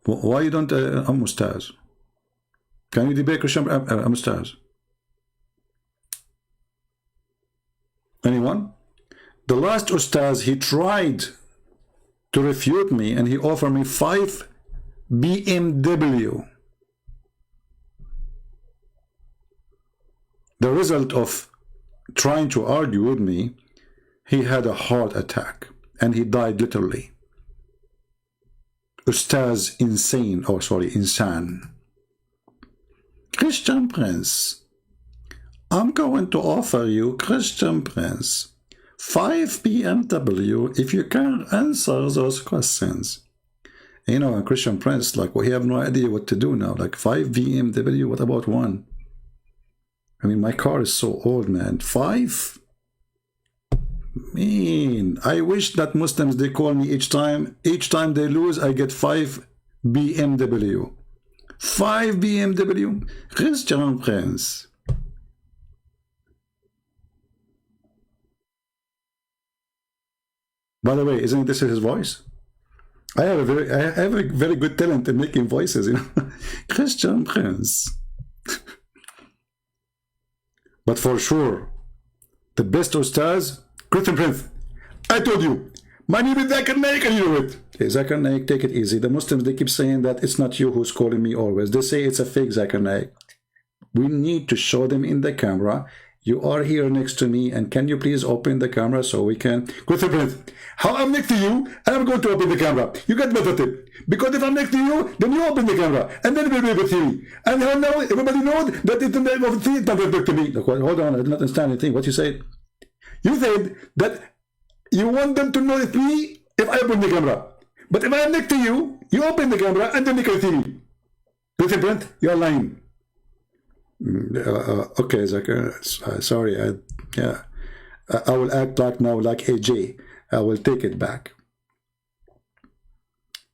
Why you don't... I'm Ustaz. Can you debate Christian? I'm Ustaz. Anyone? The last Ustaz, he tried to refute me and he offered me 5 BMW. The result of trying to argue with me, he had a heart attack and he died literally. Ustaz insane, oh sorry, insan. Christian Prince, I'm going to offer you, Christian Prince, 5 BMW if you can answer those questions. You know, Christian Prince, like, we have no idea what to do now. Like 5 BMW, what about 1? I mean, my car is so old, man. 5? Man, I wish that Muslims, they call me each time they lose, I get 5 BMW. 5 BMW? Christian Prince. By the way, isn't this his voice? I have a very good talent in making voices, you know. Christian Prince. But for sure, the best Ustaz, Christian Prince. I told you, my name is Zakir Naik, and you know it. Hey, Zakir Naik, take it easy. The Muslims, they keep saying that it's not you who's calling me always. They say it's a fake Zakir Naik. We need to show them in the camera. You are here next to me, and can you please open the camera so we can... Christian Prince, how I'm next to you, and I'm going to open the camera. You get better tip. Because if I'm next to you, then you open the camera, and then we'll be able to see me. And now everybody knows that it's the name of the thing that will to me. Hold on, I did not understand anything. What you said? You said that you want them to know it's me if I open the camera. But if I'm next to you, you open the camera, and then they can see me. Christian Prince, you're lying. Okay, Zakir, sorry, I will act like now like AJ. I will take it back.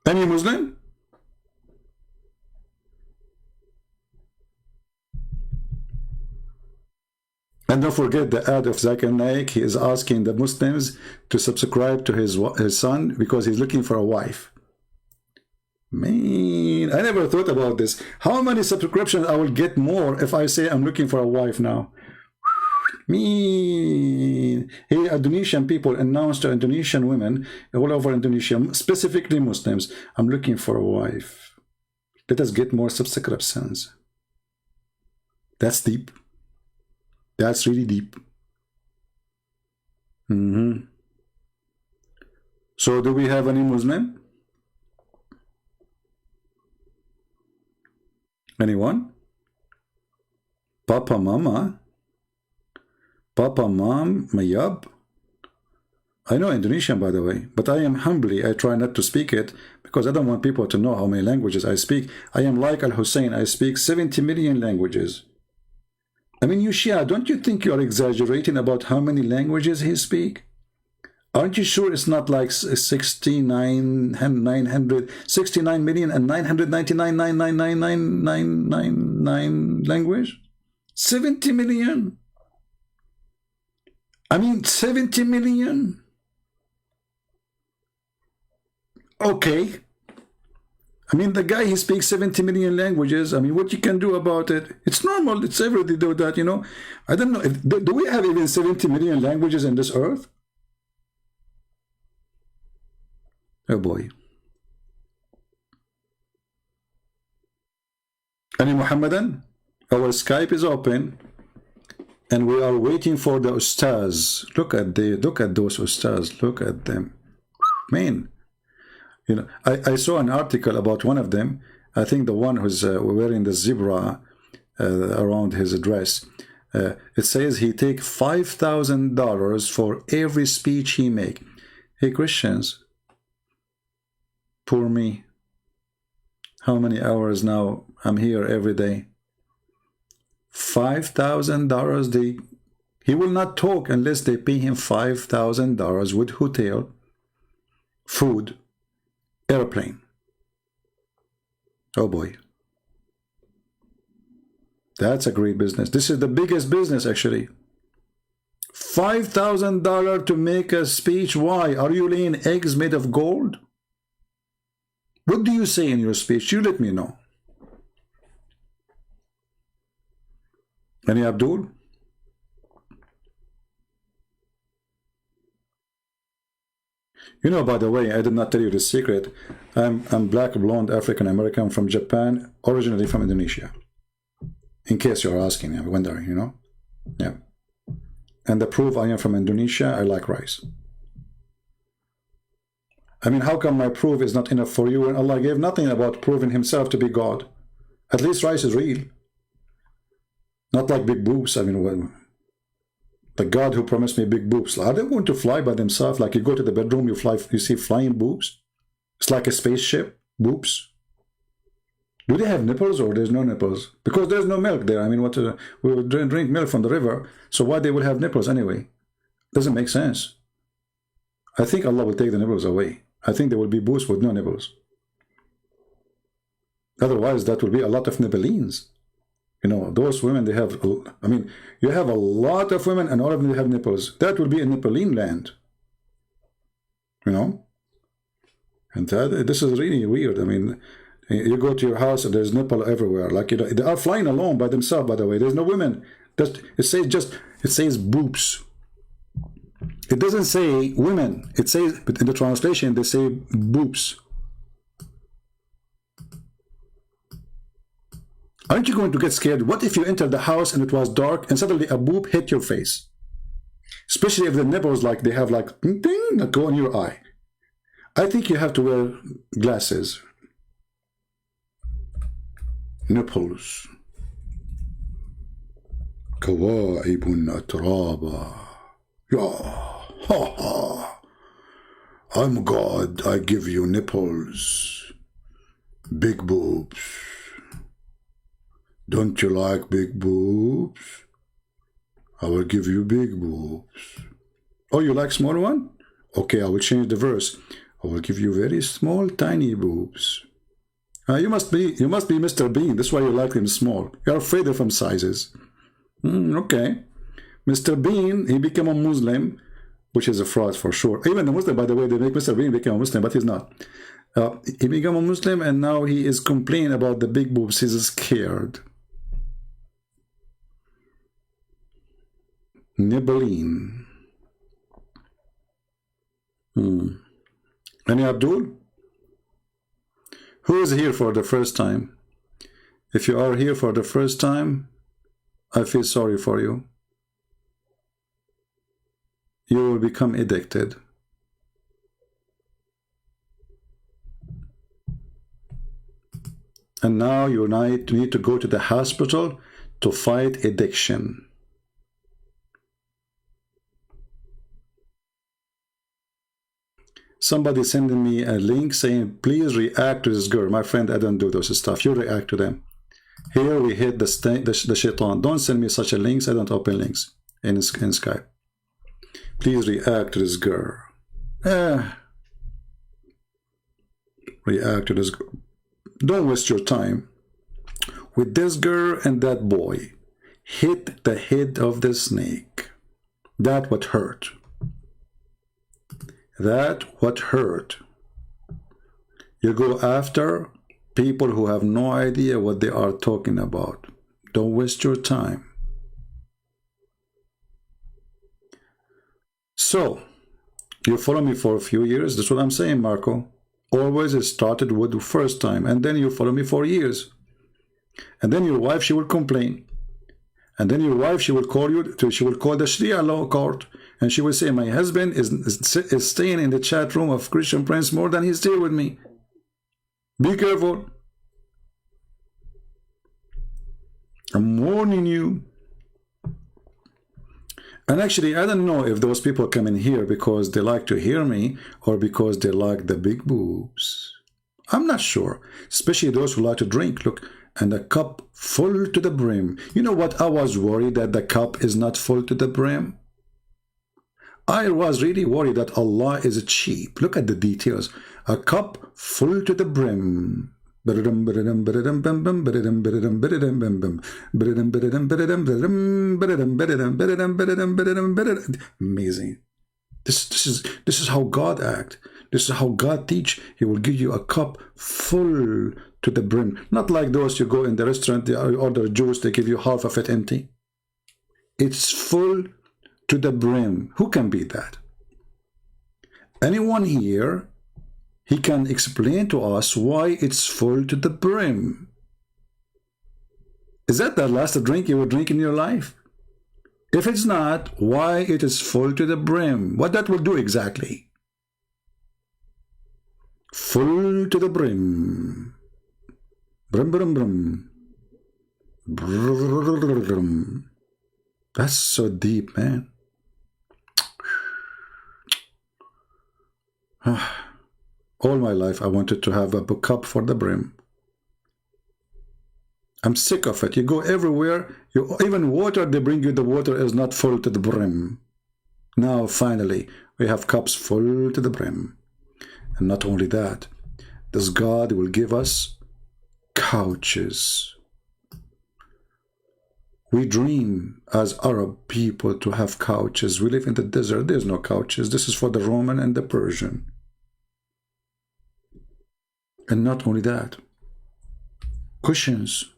Any Muslim? And don't forget the ad of Zakir Naik. He is asking the Muslims to subscribe to his son because he's looking for a wife. Man, I never thought about this. How many subscriptions I will get more if I say I'm looking for a wife now? Me, here Indonesian people announced to Indonesian women all over Indonesia, specifically Muslims, I'm looking for a wife. Let us get more subscriptions. That's deep. That's really deep. So do we have any Muslim? Anyone? Papa, Mama? Papa, Mom, Mayab? I know Indonesian, by the way, but I am humbly, I try not to speak it because I don't want people to know how many languages I speak. I am like Al-Hussein, I speak 70 million languages. I mean, you Shia, don't you think you are exaggerating about how many languages he speaks? Aren't you sure it's not like 69,999,999,999 language? 70 million? I mean, 70 million? Okay. I mean, the guy, he speaks 70 million languages. I mean, what you can do about it? It's normal. It's everybody do that, you know. I don't know. Do we have even 70 million languages in this earth? Oh boy. Any Muhammadan? Our Skype is open and we are waiting for the Ustadz. Look at those Ustadz. Look at them. Man. You know, I saw an article about one of them. I think the one who's wearing the zebra around his dress. It says he take $5,000 for every speech he make. Hey Christians, poor me. How many hours now? I'm here every day. $5,000. He will not talk unless they pay him $5,000 with hotel, food, airplane. Oh boy. That's a great business. This is the biggest business actually. $5,000 to make a speech. Why? Are you laying eggs made of gold? What do you say in your speech? You let me know. Any Abdul? You know, by the way, I did not tell you the secret. I'm black, blonde, African American from Japan, originally from Indonesia. In case you're asking, I'm wondering, you know? Yeah. And the proof I am from Indonesia, I like rice. I mean, how come my proof is not enough for you? And Allah gave nothing about proving himself to be God. At least rice is real. Not like big boobs. I mean, well, the God who promised me big boobs, are they going to fly by themselves? Like you go to the bedroom, you see flying boobs? It's like a spaceship, boobs. Do they have nipples or there's no nipples? Because there's no milk there. I mean, we would drink milk from the river, so why they would have nipples anyway? Doesn't make sense. I think Allah will take the nipples away. I think there will be boobs with no nipples. Otherwise, that will be a lot of nippelines. You know, those women, they have, I mean, you have a lot of women and all of them have nipples. That will be a nippeline land. You know? And this is really weird. I mean, you go to your house and there's nipple everywhere. Like, you know, they are flying alone by themselves, by the way. There's no women. It says boobs. It doesn't say women. It says, but in the translation, they say boobs. Aren't you going to get scared? What if you entered the house and it was dark and suddenly a boob hit your face? Especially if the nipples, like they have like, ding, that go in your eye. I think you have to wear glasses. Nipples. Kawaibun atraba. Ya, ha ha. I'm God, I give you nipples. Big boobs. Don't you like big boobs? I will give you big boobs. Oh, you like small one? Okay, I will change the verse. I will give you very small, tiny boobs. You must be Mr. Bean. That's why you like them small. You're afraid of them sizes. Okay. Mr. Bean, he became a Muslim, which is a fraud for sure. Even the Muslim, by the way, they make Mr. Bean become a Muslim, but he's not. He became a Muslim and now he is complaining about the big boobs. He's scared. Nibbling. Any Abdul? Who is here for the first time? If you are here for the first time, I feel sorry for you. You will become addicted. And now you need to go to the hospital to fight addiction. Somebody sending me a link saying, please react to this girl. My friend, I don't do those stuff. You react to them. Here we hit the shaitan. Don't send me such a links. I don't open links in Skype. Please react to this girl. React to this girl. Don't waste your time with this girl and that boy. Hit the head of the snake. That what hurt. That what hurt. You go after people who have no idea what they are talking about. Don't waste your time. So, you follow me for a few years. That's what I'm saying, Marco. Always it started with the first time, and then you follow me for years. And then your wife, she will complain. And then your wife, she will call the Sharia law court, and she will say, my husband is staying in the chat room of Christian Prince more than he's there with me. Be careful. I'm warning you. And actually, I don't know if those people come in here because they like to hear me or because they like the big boobs. I'm not sure. Especially those who like to drink. Look, and the cup full to the brim. You know what? I was worried that the cup is not full to the brim. I was really worried that Allah is cheap. Look at the details. A cup full to the brim. Amazing. This is how God acts. This is how God teach. He will give you a cup full to the brim. Not like those you go in the restaurant, they order juice, they give you half of it empty. It's full to the brim. Who can beat that? Anyone here? He can explain to us why it's full to the brim. Is that the last drink you will drink in your life? If it's not, why it is full to the brim? What that will do exactly? Full to the brim. Brim, brim, brim. Brim. That's so deep, man. All my life I wanted to have a cup for the brim. I'm sick of it. You go everywhere, even water, they bring you the water is not full to the brim. Now finally we have cups full to the brim. And not only that, this God will give us couches. We dream as Arab people to have couches. We live in the desert, there's no couches. This is for the Roman and the Persian. And not only that, cushions.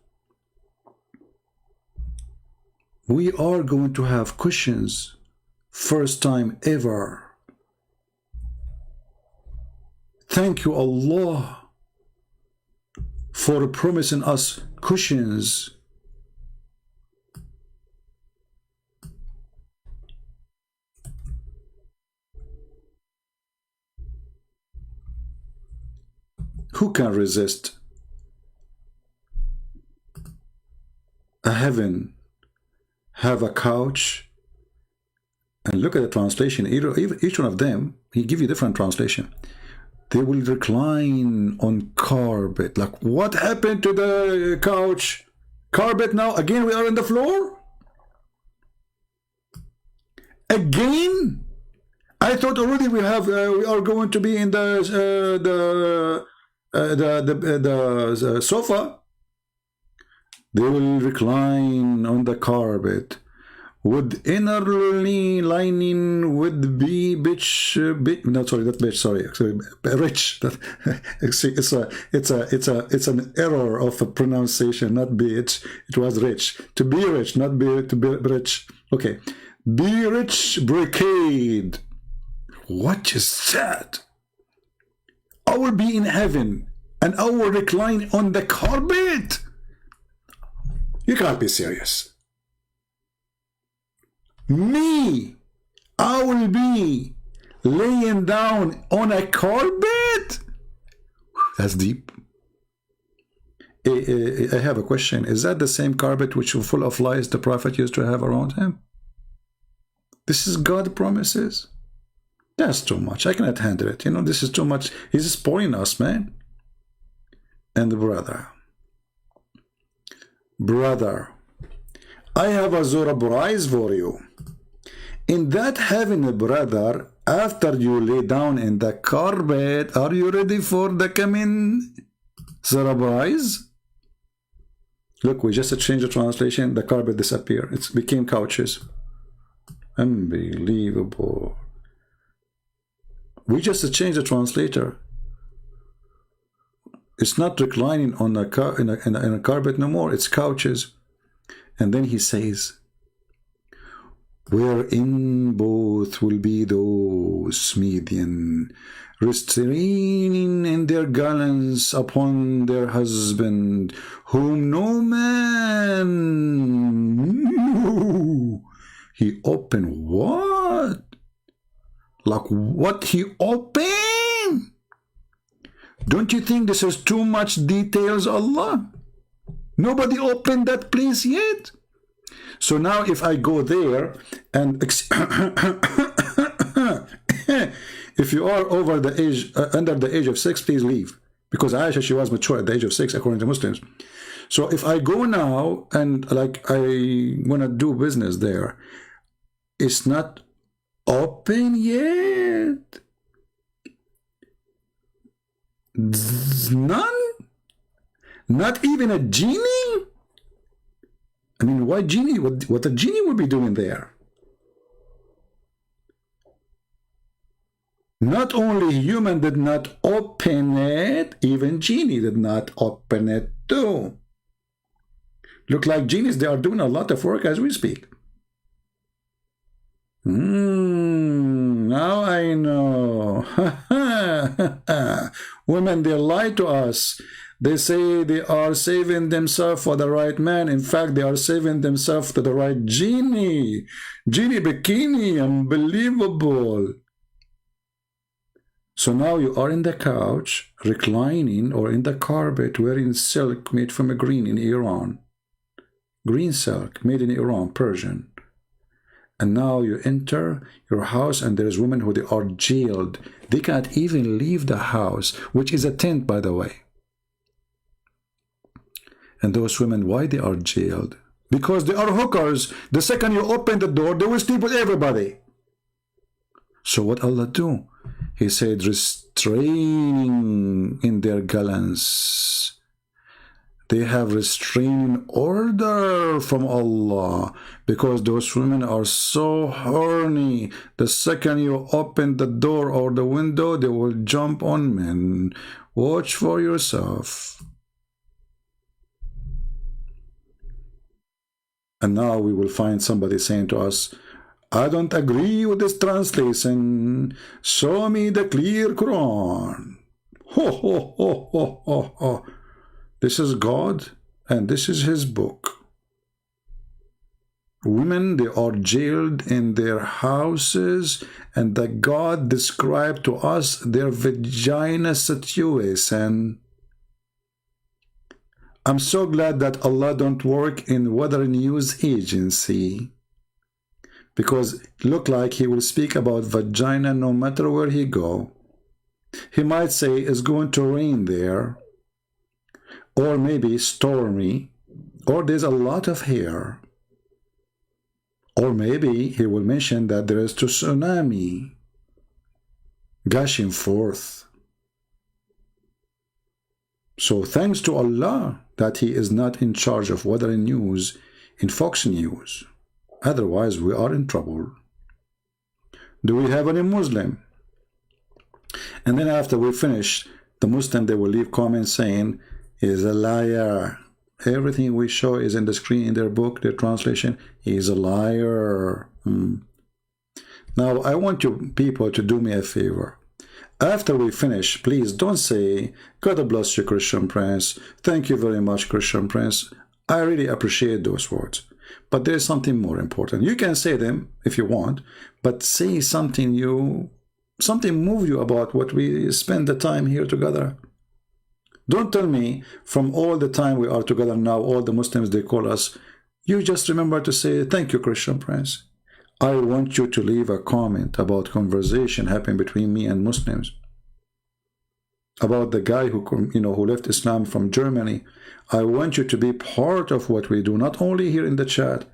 We are going to have cushions. First time ever. Thank you, Allah, for promising us cushions. Who can resist a heaven, have a couch, and look at the translation. Each one of them, he give you different translation. They will recline on carpet. Like, what happened to the couch? Carpet now? Again, we are on the floor? Again? I thought already we are going to be in the sofa. They will recline on the carpet with inner lining with rich. It's an error of a pronunciation, not bitch. It was rich. To be rich, not be to be rich. Okay, Be Rich Brigade. What is that? I will be in heaven and I will recline on the carpet. You can't be serious. Me, I will be laying down on a carpet? That's deep. I have a question. Is that the same carpet which was full of flies the Prophet used to have around him? This is God promises? That's too much. I cannot handle it. You know, this is too much. He's spoiling us, man. And brother, I have a surprise for you. In that heaven, brother, after you lay down in the carpet, are you ready for the coming surprise? Look, we just changed the translation. The carpet disappeared. It became couches. Unbelievable. We just changed the translator. It's not reclining on a carpet no more. It's couches. And then he says, wherein both will be those median, restraining in their gallants upon their husband, whom no man knew. He opened what? Like what he opened? Don't you think this is too much details, Allah? Nobody opened that place yet. So now if I go there and if you are over the age, under the age of 6, please leave. Because Aisha, she was mature at the age of 6 according to Muslims. So if I go now and like I want to do business there, it's not open yet. None? Not even a genie? I mean, why genie? What a genie would be doing there? Not only human did not open it, even genie did not open it too. Look like genies, they are doing a lot of work as we speak. Now I know. Women, they lie to us. They say they are saving themselves for the right man. In fact, they are saving themselves to the right genie. Genie bikini, unbelievable. So now you are in the couch, reclining, or in the carpet, wearing silk made from a green in Iran. Green silk, made in Iran, Persian. And now you enter your house and there's women who they are jailed. They can't even leave the house, which is a tent, by the way. And those women, why they are jailed? Because they are hookers. The second you open the door, they will sleep with everybody. So what Allah do? He said, restraining in their gallants. They have restraining order from Allah because those women are so horny. The second you open the door or the window, they will jump on men. Watch for yourself. And now we will find somebody saying to us, I don't agree with this translation. Show me the clear Quran. Ho, ho, ho, ho, ho, ho. This is God, and this is His book. Women, they are jailed in their houses, and that God described to us their vagina situation. I'm so glad that Allah don't work in weather news agency, because look like He will speak about vagina no matter where He go. He might say it's going to rain there, or maybe stormy, or there's a lot of hair, or maybe He will mention that there is a tsunami gushing forth. So thanks to Allah that He is not in charge of weather and news in Fox News. Otherwise, we are in trouble. Do we have any Muslim? And then after we finish, the Muslim, they will leave comments saying, he is a liar. Everything we show is in the screen, in their book, their translation. He is a liar. Now, I want you people to do me a favor. After we finish, please don't say, God bless you, Christian Prince. Thank you very much, Christian Prince. I really appreciate those words. But there's something more important. You can say them if you want, but say something move you about what we spend the time here together. Don't tell me from all the time we are together now, all the Muslims, they call us, you just remember to say, thank you, Christian Prince. I want you to leave a comment about conversation happening between me and Muslims. About the guy who left Islam from Germany. I want you to be part of what we do, not only here in the chat.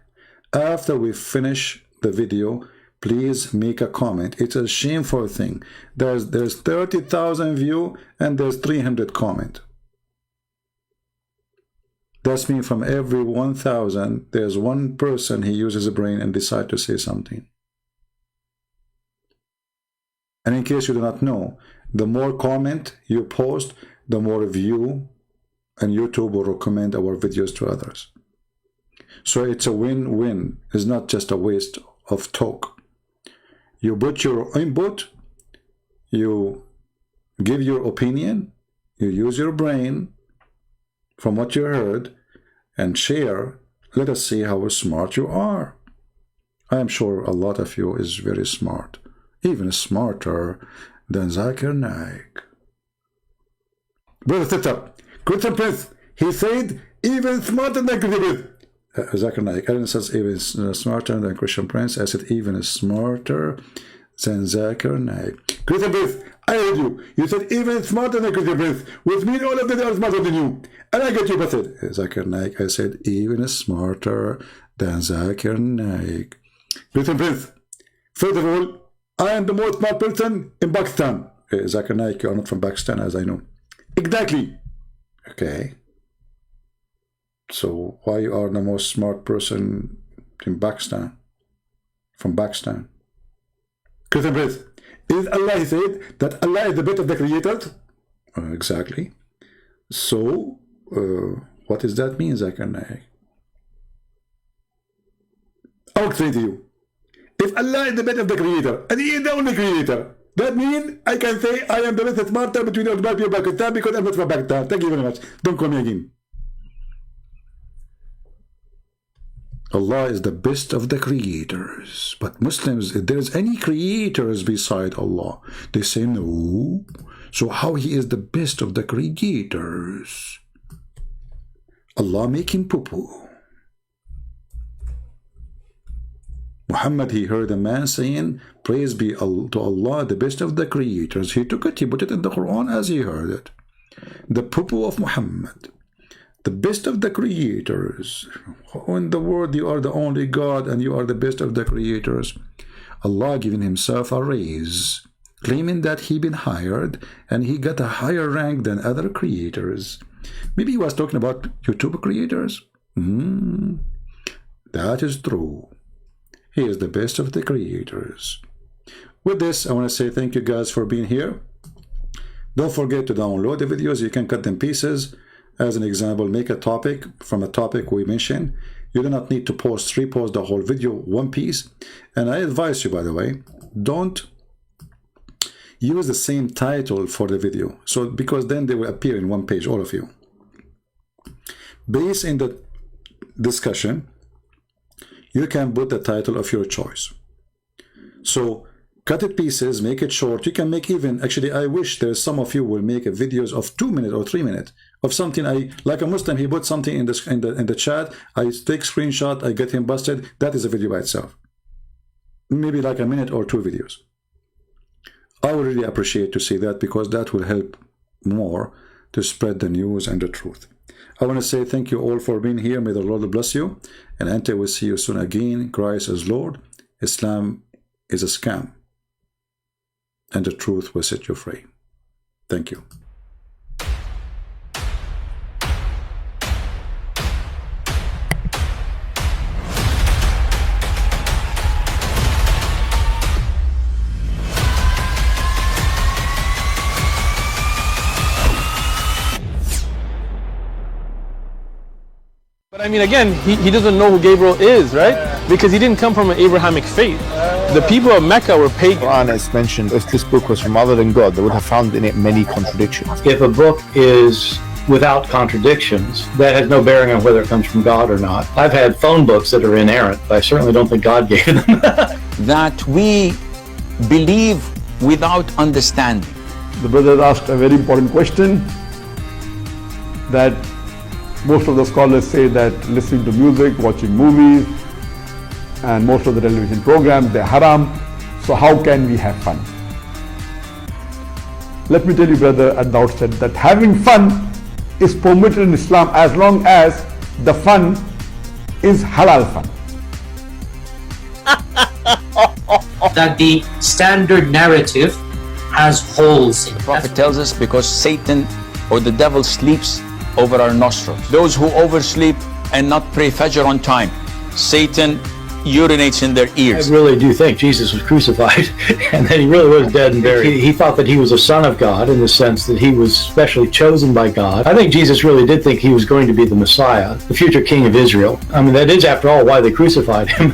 After we finish the video, please make a comment. It's a shameful thing. There's 30,000 views and there's 300 comment. That's mean from every 1,000, there's one person he uses a brain and decide to say something. And in case you do not know, the more comment you post, the more view, and YouTube will recommend our videos to others. So it's a win-win. It's not just a waste of talk. You put your input, you give your opinion, you use your brain from what you heard, and share. Let us see how smart you are. I am sure a lot of you is very smart, even smarter than Zakir Naik. Brother Tita, Christian Prince, he said even smarter than Christian Prince. Zakir Naik, Aaron says even smarter than Christian Prince. I said even smarter than Zakir Naik. Christian Prince, I heard you. You said even smarter than Christian Prince, which means all of them are smarter than you. And I get you, but Zakir Naik, I said even smarter than Zakir Naik. Christian Prince, first of all, I am the most smart person in Pakistan. Zakir Naik, you are not from Pakistan, as I know. Exactly. Okay. So why you are the most smart person in Pakistan? From Pakistan. Christian Prince, is Allah, he said that Allah is the best of the creators? Exactly. So, what does that mean, Zakir Naik? I'll explain to you. If Allah is the best of the creator, and He is the only creator, that means I can say I am the best smarter between all people in Pakistan because I'm not from Pakistan. Thank you very much. Don't call me again. Allah is the best of the creators. But Muslims, if there is any creators beside Allah, they say no. So how He is the best of the creators? Allah making poo-poo. Muhammad, he heard a man saying, praise be to Allah, the best of the creators. He took it, he put it in the Quran as he heard it. The poo-poo of Muhammad. The best of the creators. In the world, you are the only God and you are the best of the creators. Allah giving himself a raise, claiming that he been hired and he got a higher rank than other creators. Maybe he was talking about YouTube creators. That is true. He is the best of the creators. With this, I want to say thank you guys for being here. Don't forget to download the videos. You can cut them pieces. As an example, make a topic from a topic we mentioned. You do not need to repost the whole video, one piece. And I advise you, by the way, don't use the same title for the video. So, because then they will appear in one page, all of you. Based in the discussion, you can put the title of your choice. So, cut it pieces, make it short. You can make even, actually, I wish there's some of you will make videos of 2 minutes or 3 minutes of something. Like a Muslim, he put something in the chat. I take screenshot, I get him busted. That is a video by itself. Maybe like a minute or 2 videos. I would really appreciate to see that because that will help more to spread the news and the truth. I want to say thank you all for being here. May the Lord bless you. And until we see you soon again, Christ is Lord. Islam is a scam. And the truth will set you free. Thank you. But I mean, again, he doesn't know who Gabriel is, right? Because he didn't come from an Abrahamic faith. The people of Mecca were pagan. Quran is mentioned, if this book was from other than God, they would have found in it many contradictions. If a book is without contradictions, that has no bearing on whether it comes from God or not. I've had phone books that are inerrant, but I certainly don't think God gave them. That we believe without understanding. The brother asked a very important question, that most of the scholars say that listening to music, watching movies, and most of the television programs, they're haram. So how can we have fun? Let me tell you, brother, at the outset, that having fun is permitted in Islam as long as the fun is halal fun. That the standard narrative has holes in it. The Prophet tells us because Satan or the devil sleeps over our nostrils. Those who oversleep and not pray Fajr on time, Satan urinates in their ears. I really do think Jesus was crucified and that he really was dead and buried. He thought that he was a son of God in the sense that he was specially chosen by God. I think Jesus really did think he was going to be the Messiah, the future king of Israel. I mean, that is, after all, why they crucified him.